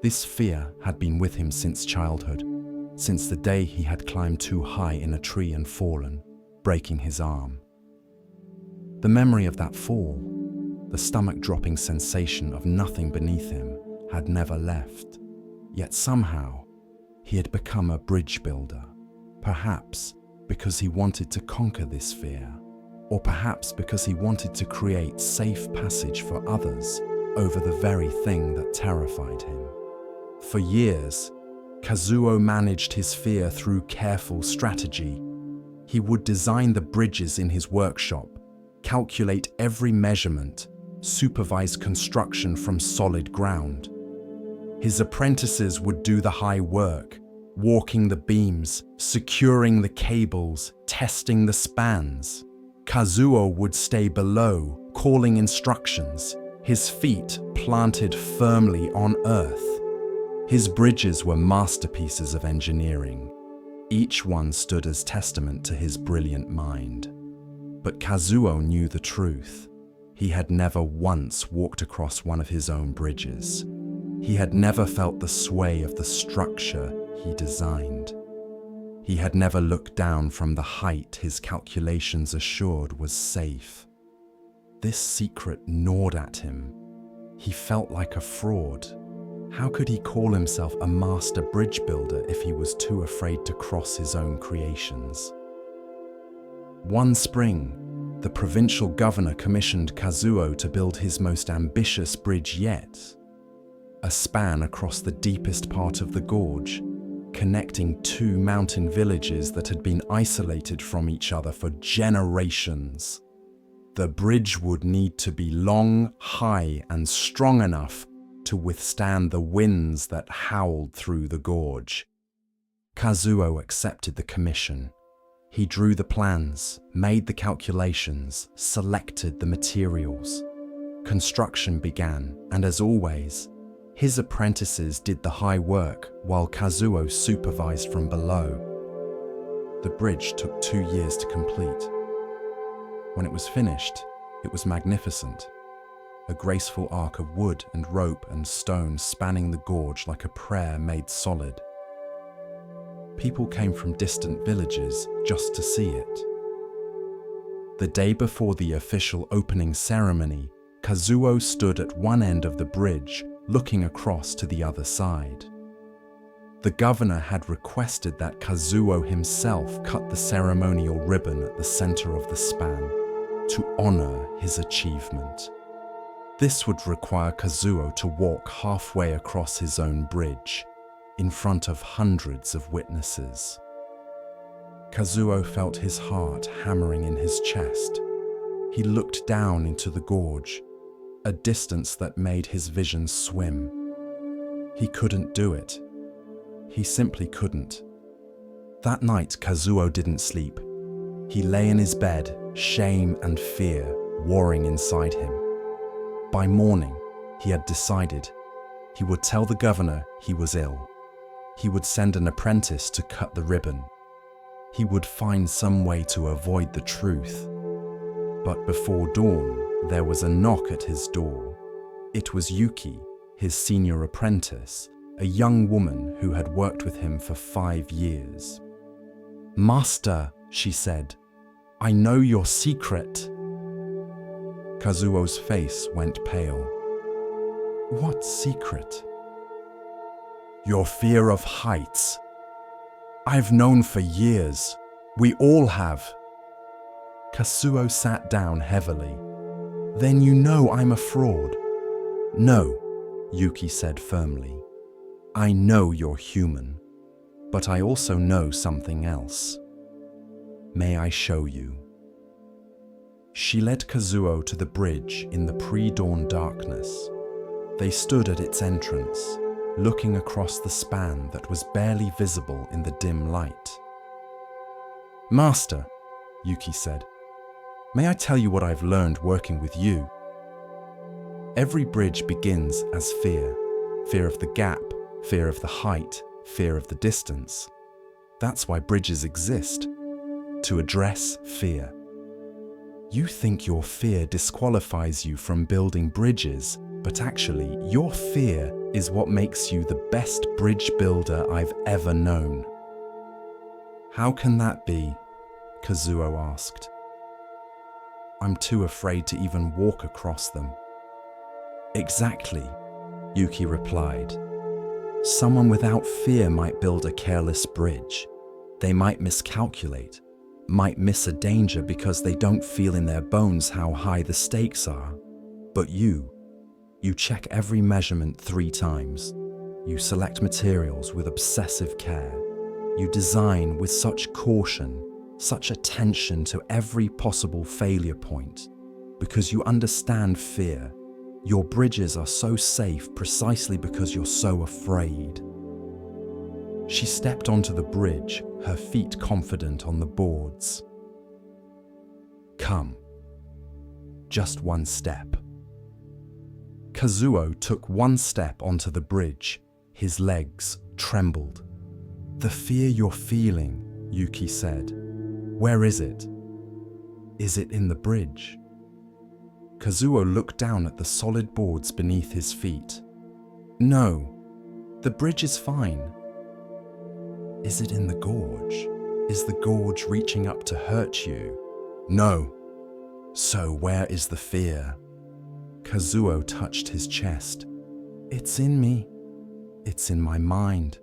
This fear had been with him since childhood, since the day he had climbed too high in a tree and fallen, breaking his arm. The memory of that fall, the stomach-dropping sensation of nothing beneath him, had never left. Yet somehow, he had become a bridge builder, perhaps because he wanted to conquer this fear, or perhaps because he wanted to create safe passage for others over the very thing that terrified him. For years, Kazuo managed his fear through careful strategy. He would design the bridges in his workshop, calculate every measurement, supervise construction from solid ground. His apprentices would do the high work, walking the beams, securing the cables, testing the spans. Kazuo would stay below, calling instructions, his feet planted firmly on earth. His bridges were masterpieces of engineering. Each one stood as testament to his brilliant mind. But Kazuo knew the truth. He had never once walked across one of his own bridges. He had never felt the sway of the structure he designed. He had never looked down from the height his calculations assured was safe. This secret gnawed at him. He felt like a fraud. How could he call himself a master bridge builder if he was too afraid to cross his own creations? One spring, the provincial governor commissioned Kazuo to build his most ambitious bridge yet, a span across the deepest part of the gorge, connecting two mountain villages that had been isolated from each other for generations. The bridge would need to be long, high, and strong enough to withstand the winds that howled through the gorge. Kazuo accepted the commission. He drew the plans, made the calculations, selected the materials. Construction began, and as always, his apprentices did the high work while Kazuo supervised from below. The bridge took 2 years to complete. When it was finished, it was magnificent. A graceful arc of wood and rope and stone spanning the gorge like a prayer made solid. People came from distant villages just to see it. The day before the official opening ceremony, Kazuo stood at one end of the bridge, looking across to the other side. The governor had requested that Kazuo himself cut the ceremonial ribbon at the center of the span to honor his achievement. This would require Kazuo to walk halfway across his own bridge, in front of hundreds of witnesses. Kazuo felt his heart hammering in his chest. He looked down into the gorge, a distance that made his vision swim. He couldn't do it. He simply couldn't. That night, Kazuo didn't sleep. He lay in his bed, shame and fear warring inside him. By morning, he had decided he would tell the governor he was ill. He would send an apprentice to cut the ribbon. He would find some way to avoid the truth. But before dawn, there was a knock at his door. It was Yuki, his senior apprentice, a young woman who had worked with him for 5 years. "Master," she said, "I know your secret." Kazuo's face went pale. What secret? Your fear of heights. I've known for years. We all have. Kazuo sat down heavily. Then you know I'm a fraud. No, Yuki said firmly. I know you're human, but I also know something else. May I show you? She led Kazuo to the bridge in the pre-dawn darkness. They stood at its entrance, looking across the span that was barely visible in the dim light. Master, Yuki said, may I tell you what I've learned working with you? Every bridge begins as fear. Fear of the gap, fear of the height, fear of the distance. That's why bridges exist, to address fear. You think your fear disqualifies you from building bridges, but actually your fear is what makes you the best bridge builder I've ever known. How can that be? Kazuo asked. I'm too afraid to even walk across them. Exactly, Yuki replied. Someone without fear might build a careless bridge. They might miscalculate, might miss a danger because they don't feel in their bones how high the stakes are. But you check every measurement 3 times. You select materials with obsessive care. You design with such caution, such attention to every possible failure point. Because you understand fear. Your bridges are so safe precisely because you're so afraid. She stepped onto the bridge, her feet confident on the boards. Come. Just 1 step. Kazuo took 1 step onto the bridge. His legs trembled. The fear you're feeling, Yuki said. Where is it? Is it in the bridge? Kazuo looked down at the solid boards beneath his feet. No, the bridge is fine. Is it in the gorge? Is the gorge reaching up to hurt you? No. So where is the fear? Kazuo touched his chest. It's in me. It's in my mind.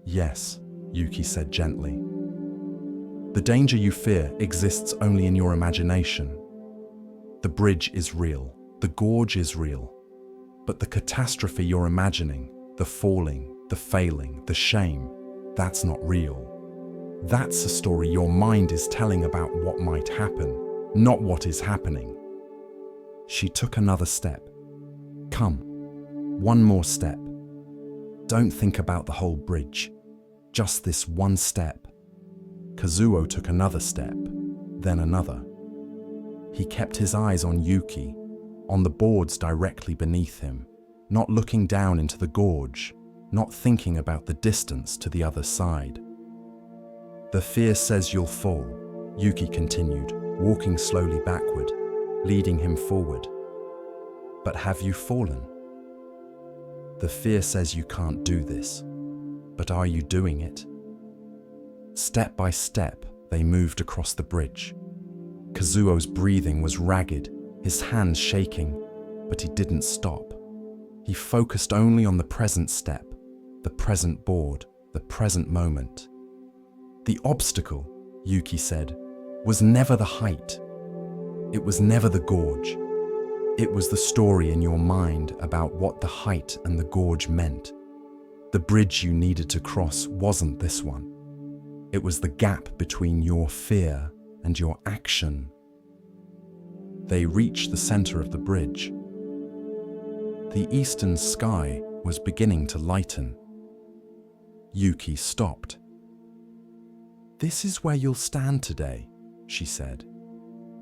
Yes, Yuki said gently. The danger you fear exists only in your imagination. The bridge is real, the gorge is real, but the catastrophe you're imagining, the falling, the failing, the shame, that's not real. That's a story your mind is telling about what might happen, not what is happening. She took another step. Come, 1 more step. Don't think about the whole bridge, just this 1 step. Kazuo took another step, then another. He kept his eyes on Yuki, on the boards directly beneath him, not looking down into the gorge, not thinking about the distance to the other side. The fear says you'll fall, Yuki continued, walking slowly backward, leading him forward. But have you fallen? The fear says you can't do this, but are you doing it? Step by step, they moved across the bridge. Kazuo's breathing was ragged, his hands shaking, but he didn't stop. He focused only on the present step, the present board, the present moment. The obstacle, Yuki said, was never the height. It was never the gorge. It was the story in your mind about what the height and the gorge meant. The bridge you needed to cross wasn't this one. It was the gap between your fear and your action. They reached the center of the bridge. The eastern sky was beginning to lighten. Yuki stopped. This is where you'll stand today, she said.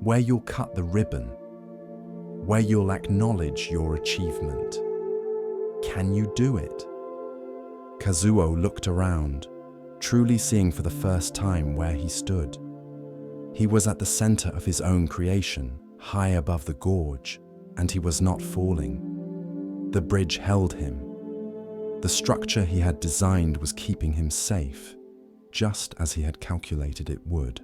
Where you'll cut the ribbon. Where you'll acknowledge your achievement. Can you do it? Kazuo looked around, truly seeing for the first time where he stood. He was at the center of his own creation, high above the gorge, and he was not falling. The bridge held him. The structure he had designed was keeping him safe, just as he had calculated it would.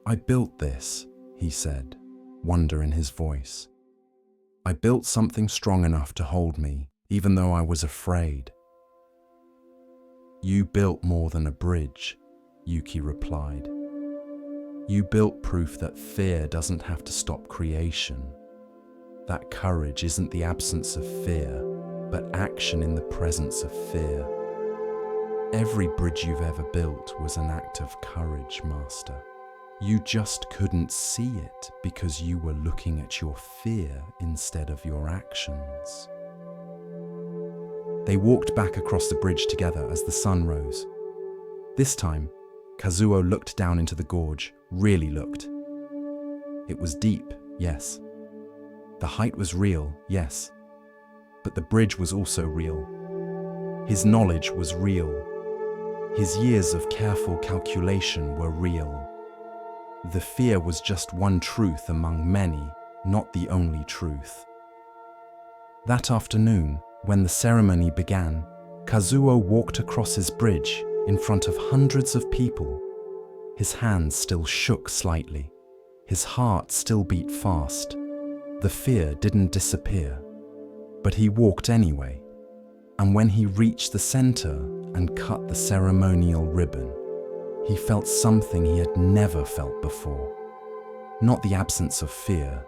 I built this, he said, wonder in his voice. I built something strong enough to hold me, even though I was afraid. You built more than a bridge, Yuki replied. You built proof that fear doesn't have to stop creation. That courage isn't the absence of fear, but action in the presence of fear. Every bridge you've ever built was an act of courage, Master. You just couldn't see it because you were looking at your fear instead of your actions. They walked back across the bridge together as the sun rose. This time, Kazuo looked down into the gorge, really looked. It was deep, yes. The height was real, yes. But the bridge was also real. His knowledge was real. His years of careful calculation were real. The fear was just one truth among many, not the only truth. That afternoon, when the ceremony began, Kazuo walked across his bridge in front of hundreds of people. His hands still shook slightly. His heart still beat fast. The fear didn't disappear, but he walked anyway. And when he reached the center and cut the ceremonial ribbon, he felt something he had never felt before. Not the absence of fear,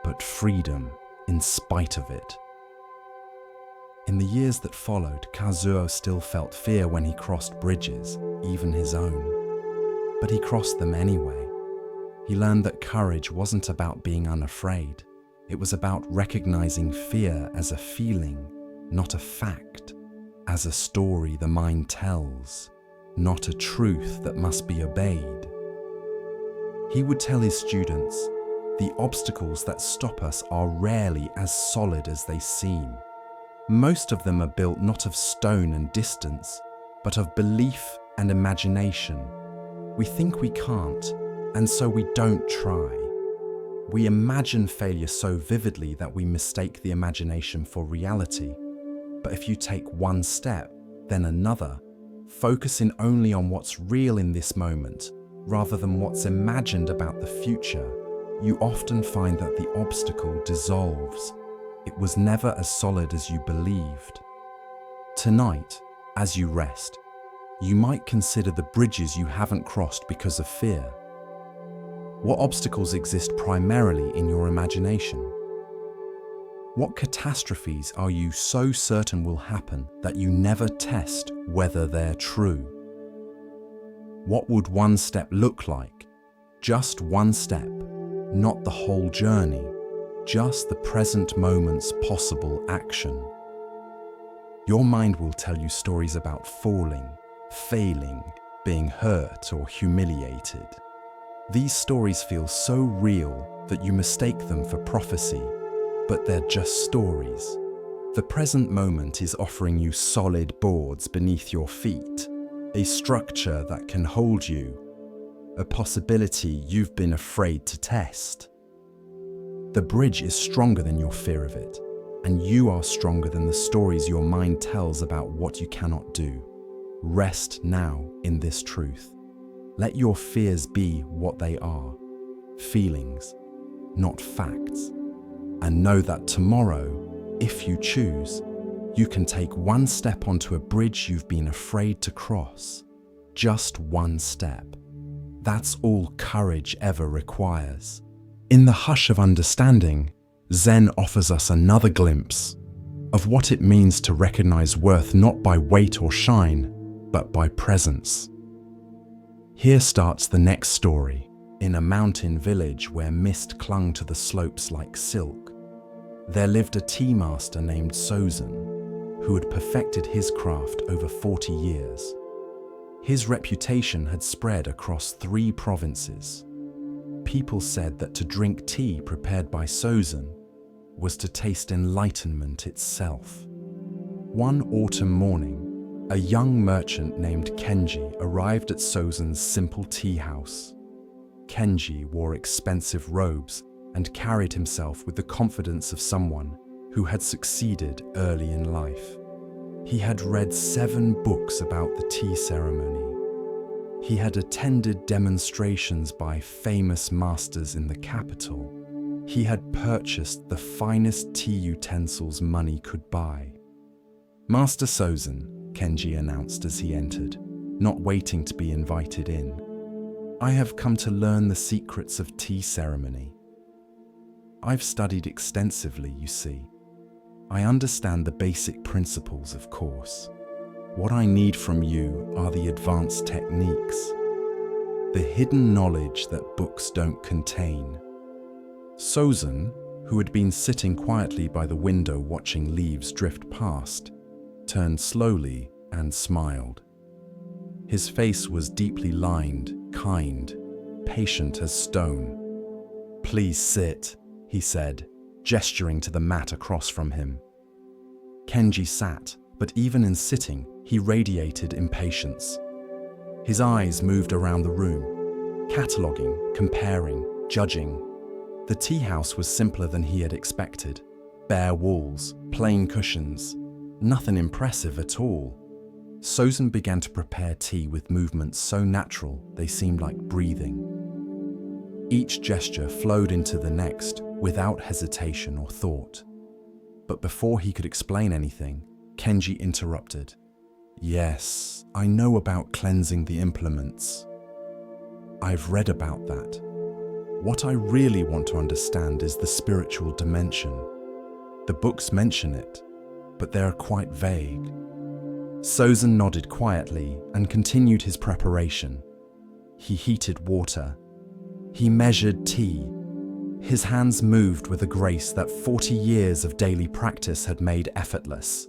but freedom in spite of it. In the years that followed, Kazuo still felt fear when he crossed bridges, even his own. But he crossed them anyway. He learned that courage wasn't about being unafraid. It was about recognizing fear as a feeling, not a fact, as a story the mind tells, not a truth that must be obeyed. He would tell his students, the obstacles that stop us are rarely as solid as they seem. Most of them are built not of stone and distance, but of belief and imagination. We think we can't, and so we don't try. We imagine failure so vividly that we mistake the imagination for reality. But if you take one step, then another, focusing only on what's real in this moment, rather than what's imagined about the future, you often find that the obstacle dissolves. It was never as solid as you believed. Tonight, as you rest, you might consider the bridges you haven't crossed because of fear. What obstacles exist primarily in your imagination? What catastrophes are you so certain will happen that you never test whether they're true? What would one step look like? Just one step, not the whole journey, just the present moment's possible action. Your mind will tell you stories about falling, failing, being hurt or humiliated. These stories feel so real that you mistake them for prophecy, but they're just stories. The present moment is offering you solid boards beneath your feet, a structure that can hold you, a possibility you've been afraid to test. The bridge is stronger than your fear of it, and you are stronger than the stories your mind tells about what you cannot do. Rest now in this truth. Let your fears be what they are, feelings, not facts. And know that tomorrow, if you choose, you can take one step onto a bridge you've been afraid to cross. Just one step. That's all courage ever requires. In the hush of understanding, Zen offers us another glimpse of what it means to recognize worth not by weight or shine, but by presence. Here starts the next story. In a mountain village where mist clung to the slopes like silk, there lived a tea master named Sozan, who had perfected his craft over 40 years. His reputation had spread across 3 provinces. People said that to drink tea prepared by Sozan was to taste enlightenment itself. One autumn morning, a young merchant named Kenji arrived at Sozan's simple tea house. Kenji wore expensive robes and carried himself with the confidence of someone who had succeeded early in life. He had read 7 books about the tea ceremony. He had attended demonstrations by famous masters in the capital. He had purchased the finest tea utensils money could buy. "Master Sozin," Kenji announced as he entered, not waiting to be invited in. "I have come to learn the secrets of tea ceremony. I've studied extensively, you see. I understand the basic principles, of course. What I need from you are the advanced techniques, the hidden knowledge that books don't contain." Sozin, who had been sitting quietly by the window watching leaves drift past, turned slowly and smiled. His face was deeply lined, kind, patient as stone. "Please sit," he said, gesturing to the mat across from him. Kenji sat, but even in sitting, he radiated impatience. His eyes moved around the room, cataloguing, comparing, judging. The tea house was simpler than he had expected. Bare walls, plain cushions, nothing impressive at all. Sozin began to prepare tea with movements so natural they seemed like breathing. Each gesture flowed into the next without hesitation or thought. But before he could explain anything, Kenji interrupted. "Yes, I know about cleansing the implements. I've read about that. What I really want to understand is the spiritual dimension. The books mention it, but they are quite vague." Sozin nodded quietly and continued his preparation. He heated water. He measured tea. His hands moved with a grace that 40 years of daily practice had made effortless.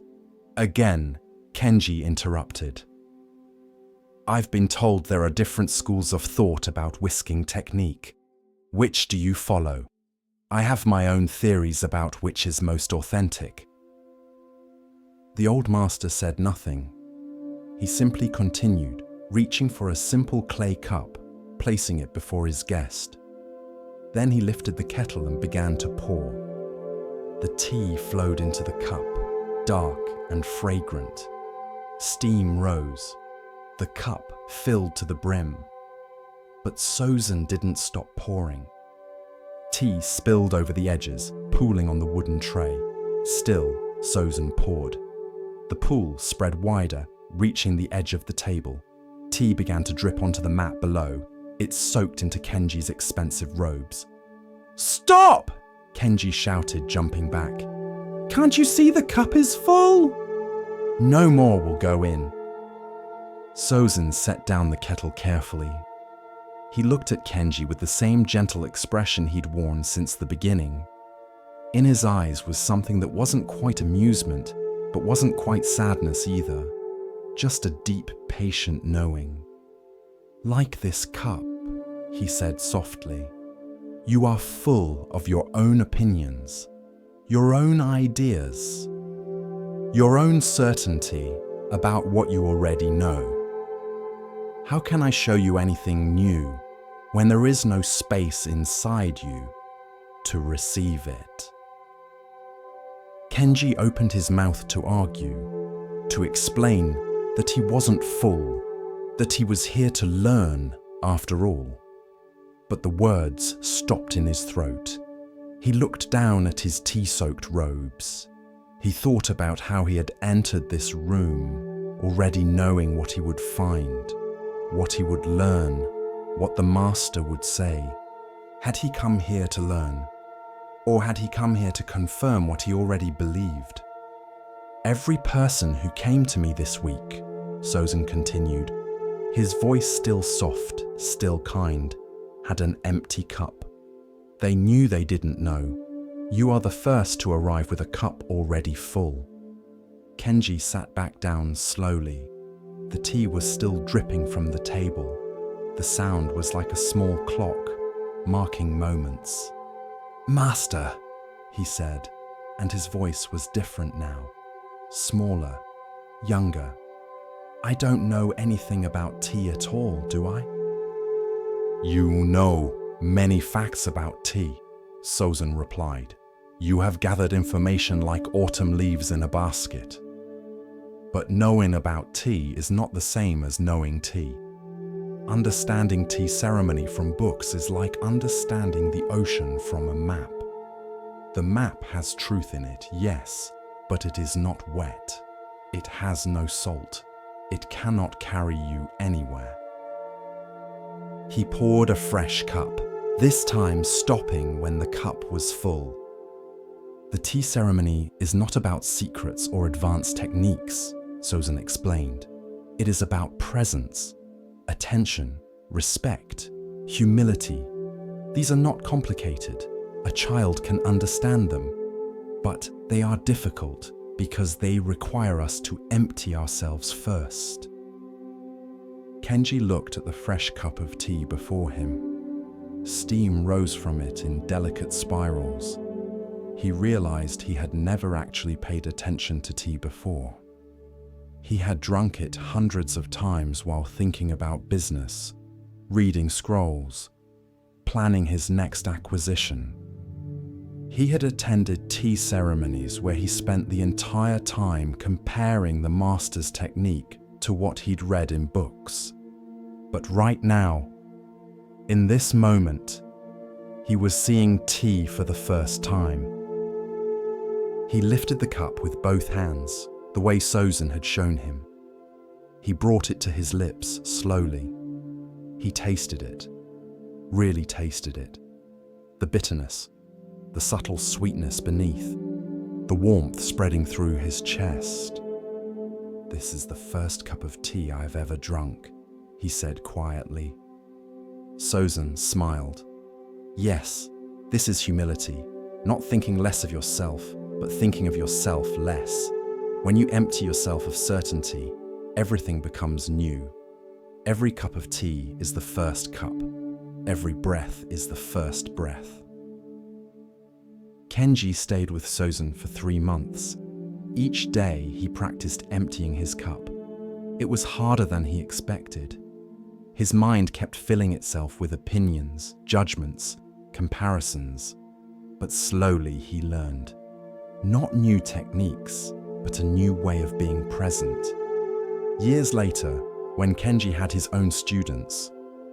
Again, Kenji interrupted. "I've been told there are different schools of thought about whisking technique. Which do you follow? I have my own theories about which is most authentic." The old master said nothing. He simply continued, reaching for a simple clay cup, placing it before his guest. Then he lifted the kettle and began to pour. The tea flowed into the cup, dark and fragrant. Steam rose. The cup filled to the brim. But Sozin didn't stop pouring. Tea spilled over the edges, pooling on the wooden tray. Still, Sozin poured. The pool spread wider, reaching the edge of the table. Tea began to drip onto the mat below. It soaked into Kenji's expensive robes. "Stop!" Kenji shouted, jumping back. "Can't you see the cup is full?" "No more will go in." Sozin set down the kettle carefully. He looked at Kenji with the same gentle expression he'd worn since the beginning. In his eyes was something that wasn't quite amusement, but wasn't quite sadness either. Just a deep, patient knowing. "Like this cup," he said softly. "You are full of your own opinions, your own ideas, your own certainty about what you already know. How can I show you anything new when there is no space inside you to receive it?" Kenji opened his mouth to argue, to explain that he wasn't full, that he was here to learn after all. But the words stopped in his throat. He looked down at his tea-soaked robes. He thought about how he had entered this room, already knowing what he would find, what he would learn, what the master would say. Had he come here to learn? Or had he come here to confirm what he already believed? "Every person who came to me this week," Sozin continued, his voice still soft, still kind, had an empty cup. They knew they didn't know. You are the first to arrive with a cup already full. Kenji sat back down slowly. The tea was still dripping from the table. The sound was like a small clock, marking moments. "Master," he said, and his voice was different now. Smaller, younger. "I don't know anything about tea at all, do I?" "You know many facts about tea," Sozin replied. "You have gathered information like autumn leaves in a basket. But knowing about tea is not the same as knowing tea. Understanding tea ceremony from books is like understanding the ocean from a map. The map has truth in it, yes, but it is not wet. It has no salt. It cannot carry you anywhere. He poured a fresh cup, this time stopping when the cup was full. The tea ceremony is not about secrets or advanced techniques, Sozin explained. It is about presence, attention, respect, humility. These are not complicated. A child can understand them, but they are difficult because they require us to empty ourselves first. Kenji looked at the fresh cup of tea before him. Steam rose from it in delicate spirals. He realized he had never actually paid attention to tea before. He had drunk it hundreds of times while thinking about business, reading scrolls, planning his next acquisition. He had attended tea ceremonies where he spent the entire time comparing the master's technique to what he'd read in books. But right now, in this moment, he was seeing tea for the first time. He lifted the cup with both hands, the way Sozin had shown him. He brought it to his lips slowly. He tasted it, really tasted it. The bitterness, the subtle sweetness beneath, the warmth spreading through his chest. "This is the first cup of tea I've ever drunk," he said quietly. Sozin smiled. "Yes, this is humility, not thinking less of yourself, but thinking of yourself less. When you empty yourself of certainty, everything becomes new. Every cup of tea is the first cup. Every breath is the first breath." Kenji stayed with Sozin for 3 months. Each day he practiced emptying his cup. It was harder than he expected. His mind kept filling itself with opinions, judgments, comparisons. But slowly he learned. Not new techniques, but a new way of being present. Years later, when Kenji had his own students,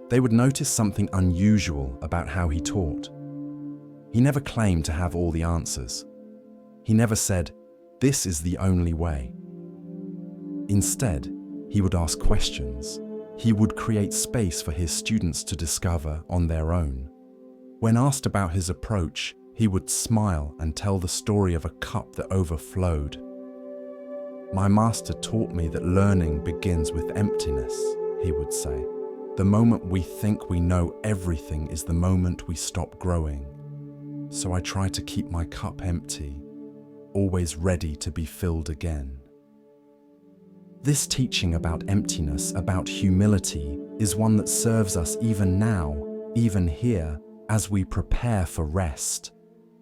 they would notice something unusual about how he taught. He never claimed to have all the answers. He never said, "This is the only way." Instead, he would ask questions. He would create space for his students to discover on their own. When asked about his approach, he would smile and tell the story of a cup that overflowed. "My master taught me that learning begins with emptiness," he would say. "The moment we think we know everything is the moment we stop growing. So I try to keep my cup empty, always ready to be filled again." This teaching about emptiness, about humility, is one that serves us even now, even here, as we prepare for rest.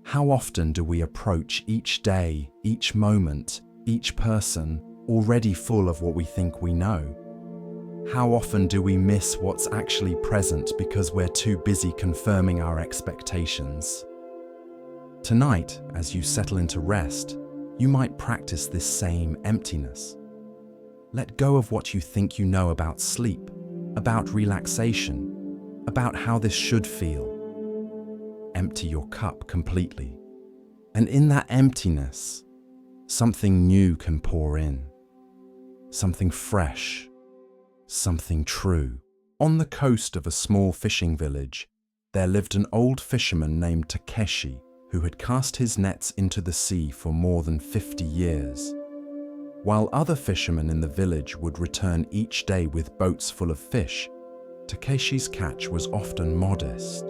How often do we approach each day, each moment, each person, already full of what we think we know? How often do we miss what's actually present because we're too busy confirming our expectations? Tonight, as you settle into rest, you might practice this same emptiness. Let go of what you think you know about sleep, about relaxation, about how this should feel. Empty your cup completely. And in that emptiness, something new can pour in. Something fresh, something true. On the coast of a small fishing village, there lived an old fisherman named Takeshi, who had cast his nets into the sea for more than 50 years. While other fishermen in the village would return each day with boats full of fish, Takeshi's catch was often modest.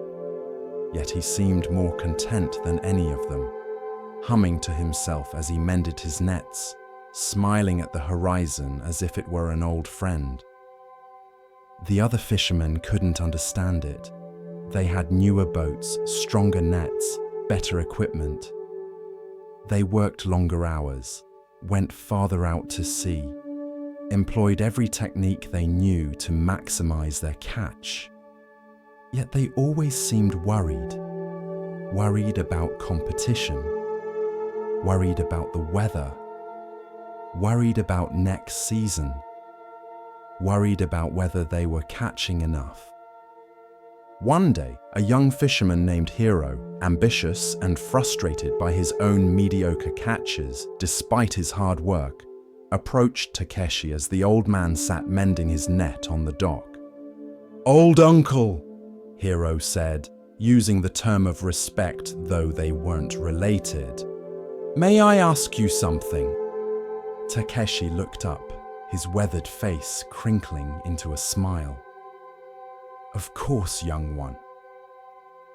Yet he seemed more content than any of them, humming to himself as he mended his nets, smiling at the horizon as if it were an old friend. The other fishermen couldn't understand it. They had newer boats, stronger nets, better equipment. They worked longer hours, went farther out to sea, employed every technique they knew to maximize their catch. Yet they always seemed worried. Worried about competition, worried about the weather, worried about next season, worried about whether they were catching enough. One day, a young fisherman named Hiro, ambitious and frustrated by his own mediocre catches despite his hard work, approached Takeshi as the old man sat mending his net on the dock. "Old uncle," Hiro said, using the term of respect though they weren't related. "May I ask you something?" Takeshi looked up, his weathered face crinkling into a smile. "Of course, young one.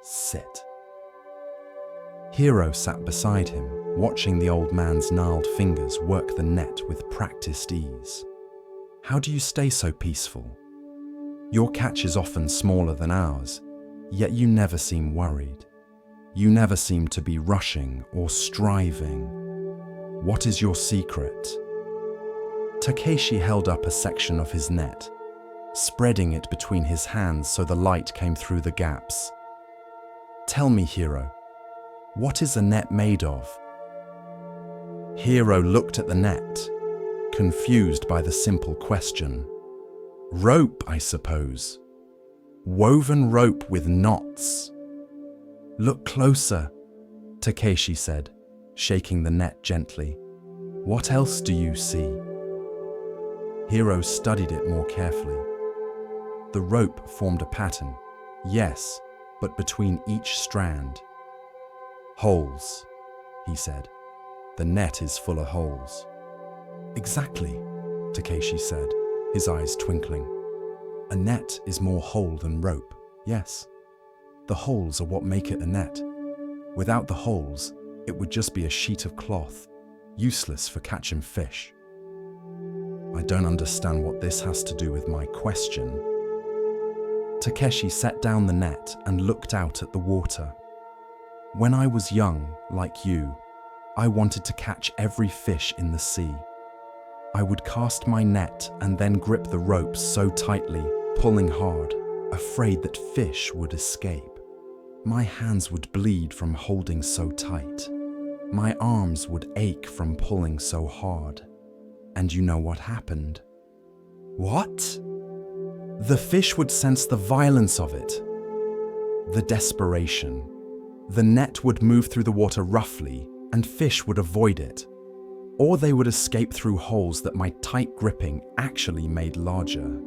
Sit." Hiro sat beside him, watching the old man's gnarled fingers work the net with practiced ease. "How do you stay so peaceful? Your catch is often smaller than ours, yet you never seem worried. You never seem to be rushing or striving. What is your secret?" Takeshi held up a section of his net, spreading it between his hands so the light came through the gaps. "Tell me, Hiro, what is a net made of?" Hiro looked at the net, confused by the simple question. "Rope, I suppose. Woven rope with knots." "Look closer," Takeshi said, shaking the net gently. "What else do you see?" Hiro studied it more carefully. The rope formed a pattern, yes, but between each strand. "Holes," he said. "The net is full of holes." "Exactly," Takeshi said, his eyes twinkling. "A net is more hole than rope, yes. The holes are what make it a net. Without the holes, it would just be a sheet of cloth, useless for catching fish." "I don't understand what this has to do with my question." Takeshi set down the net and looked out at the water. "When I was young, like you, I wanted to catch every fish in the sea. I would cast my net and then grip the ropes so tightly, pulling hard, afraid that fish would escape. My hands would bleed from holding so tight. My arms would ache from pulling so hard. And you know what happened?" "What?" "The fish would sense the violence of it, the desperation. The net would move through the water roughly, and fish would avoid it. Or they would escape through holes that my tight gripping actually made larger.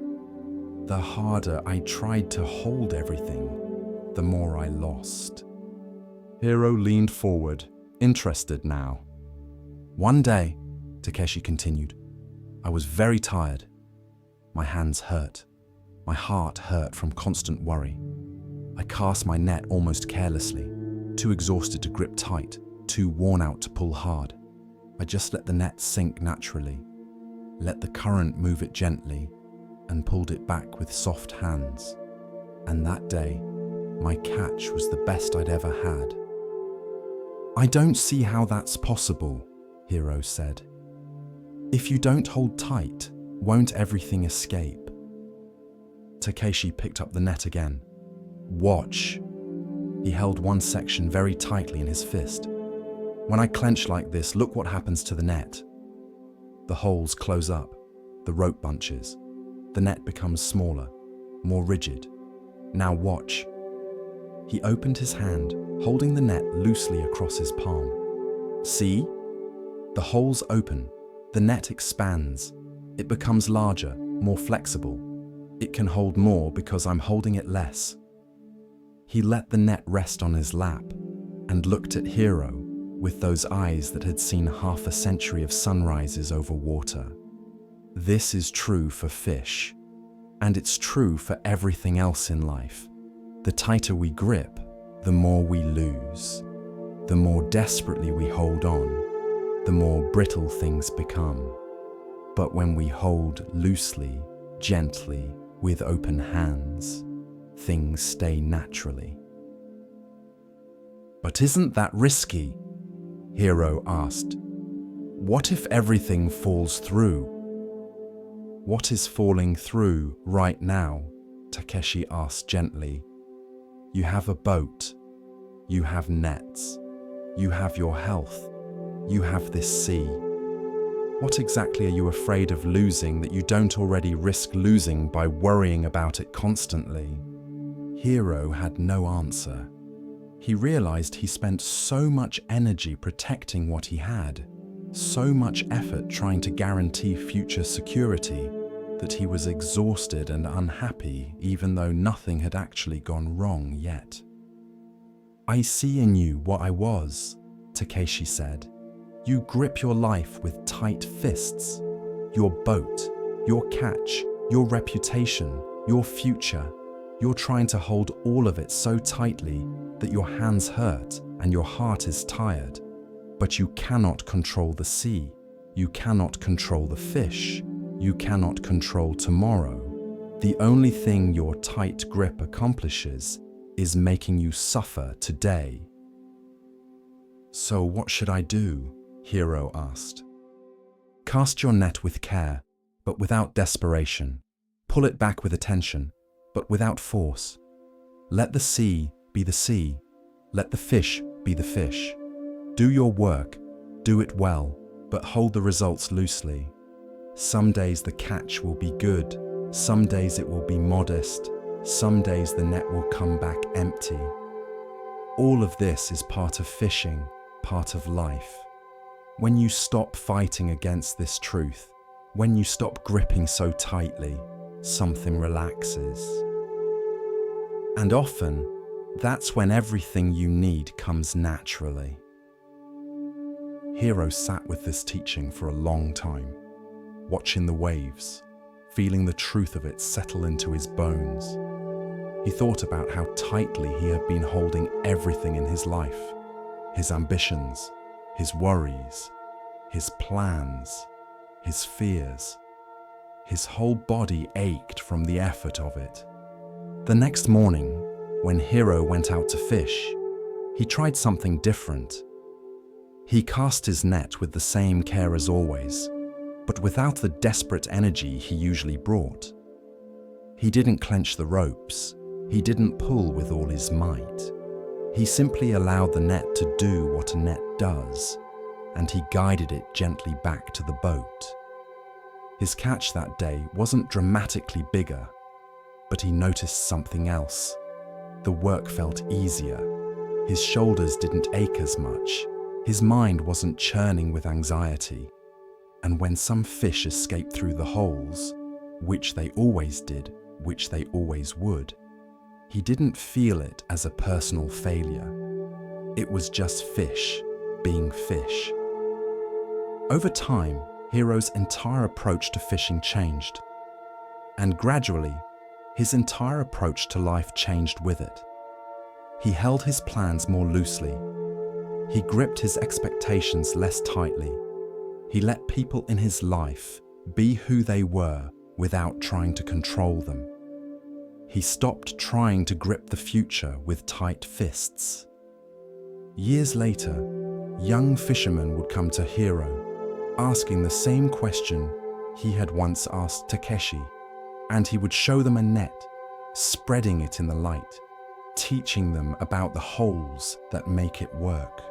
The harder I tried to hold everything, the more I lost." Hiro leaned forward, interested now. "One day," Takeshi continued, "I was very tired. My hands hurt. My heart hurt from constant worry. I cast my net almost carelessly, too exhausted to grip tight, too worn out to pull hard. I just let the net sink naturally, let the current move it gently, and pulled it back with soft hands. And that day, my catch was the best I'd ever had." "I don't see how that's possible," Hiro said. "If you don't hold tight, won't everything escape?" Takeshi picked up the net again. "Watch." He held one section very tightly in his fist. "When I clench like this, look what happens to the net. The holes close up, the rope bunches. The net becomes smaller, more rigid. Now watch." He opened his hand, holding the net loosely across his palm. "See? The holes open, the net expands. It becomes larger, more flexible. It can hold more because I'm holding it less." He let the net rest on his lap and looked at Hiro with those eyes that had seen half a century of sunrises over water. "This is true for fish, and it's true for everything else in life. The tighter we grip, the more we lose. The more desperately we hold on, the more brittle things become. But when we hold loosely, gently, with open hands, things stay naturally." "But isn't that risky?" Hiro asked. "What if everything falls through?" "What is falling through right now?" Takeshi asked gently. "You have a boat. You have nets. You have your health. You have this sea. What exactly are you afraid of losing that you don't already risk losing by worrying about it constantly?" Hero had no answer. He realized he spent so much energy protecting what he had, so much effort trying to guarantee future security, that he was exhausted and unhappy even though nothing had actually gone wrong yet. "I see in you what I was," Takeshi said. "You grip your life with tight fists. Your boat, your catch, your reputation, your future. You're trying to hold all of it so tightly that your hands hurt and your heart is tired. But you cannot control the sea. You cannot control the fish. You cannot control tomorrow. The only thing your tight grip accomplishes is making you suffer today." "So what should I do?" Hero asked. "Cast your net with care, but without desperation. Pull it back with attention, but without force. Let the sea be the sea. Let the fish be the fish. Do your work, do it well, but hold the results loosely. Some days the catch will be good, some days it will be modest, some days the net will come back empty. All of this is part of fishing, part of life. When you stop fighting against this truth, when you stop gripping so tightly, something relaxes. And often, that's when everything you need comes naturally." Hero sat with this teaching for a long time, watching the waves, feeling the truth of it settle into his bones. He thought about how tightly he had been holding everything in his life, his ambitions, his worries, his plans, his fears. His whole body ached from the effort of it. The next morning, when Hero went out to fish, he tried something different. He cast his net with the same care as always, but without the desperate energy he usually brought. He didn't clench the ropes. He didn't pull with all his might. He simply allowed the net to do what a net does, and he guided it gently back to the boat. His catch that day wasn't dramatically bigger, but he noticed something else. The work felt easier. His shoulders didn't ache as much. His mind wasn't churning with anxiety. And when some fish escaped through the holes, which they always did, which they always would, he didn't feel it as a personal failure. It was just fish being fish. Over time, Hero's entire approach to fishing changed. And gradually, his entire approach to life changed with it. He held his plans more loosely. He gripped his expectations less tightly. He let people in his life be who they were without trying to control them. He stopped trying to grip the future with tight fists. Years later, young fishermen would come to Hero, asking the same question he had once asked Takeshi, and he would show them a net, spreading it in the light, teaching them about the holes that make it work.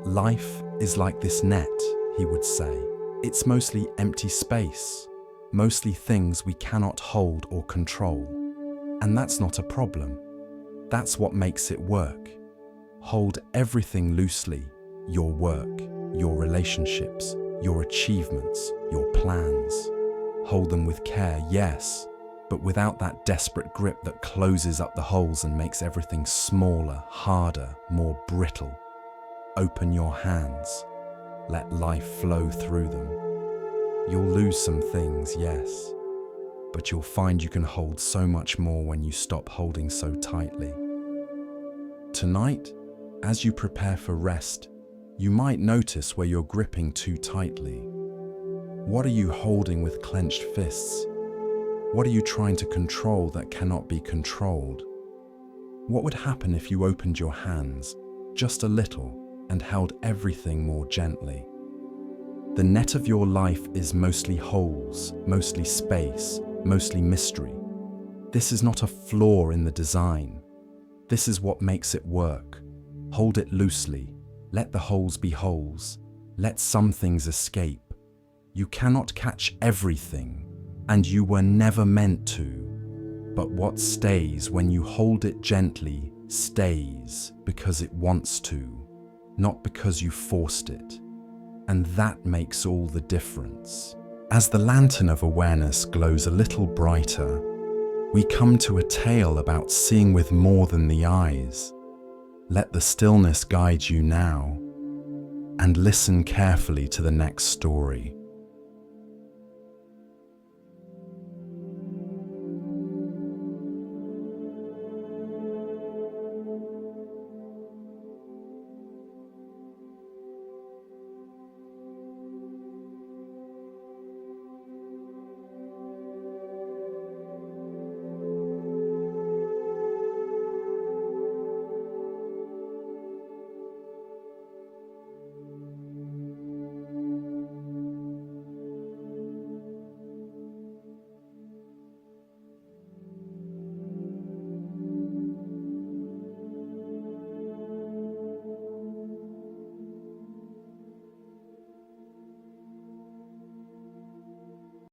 "Life is like this net," he would say. "It's mostly empty space, mostly things we cannot hold or control. And that's not a problem. That's what makes it work. Hold everything loosely, your work, your relationships, your achievements, your plans. Hold them with care, yes, but without that desperate grip that closes up the holes and makes everything smaller, harder, more brittle. Open your hands. Let life flow through them. You'll lose some things, yes, but you'll find you can hold so much more when you stop holding so tightly." Tonight, as you prepare for rest, you might notice where you're gripping too tightly. What are you holding with clenched fists? What are you trying to control that cannot be controlled? What would happen if you opened your hands just a little and held everything more gently? The net of your life is mostly holes, mostly space, mostly mystery. This is not a flaw in the design. This is what makes it work. Hold it loosely. Let the holes be holes. Let some things escape. You cannot catch everything, and you were never meant to. But what stays when you hold it gently stays because it wants to, not because you forced it. And that makes all the difference. As the lantern of awareness glows a little brighter, we come to a tale about seeing with more than the eyes. Let the stillness guide you now, and listen carefully to the next story.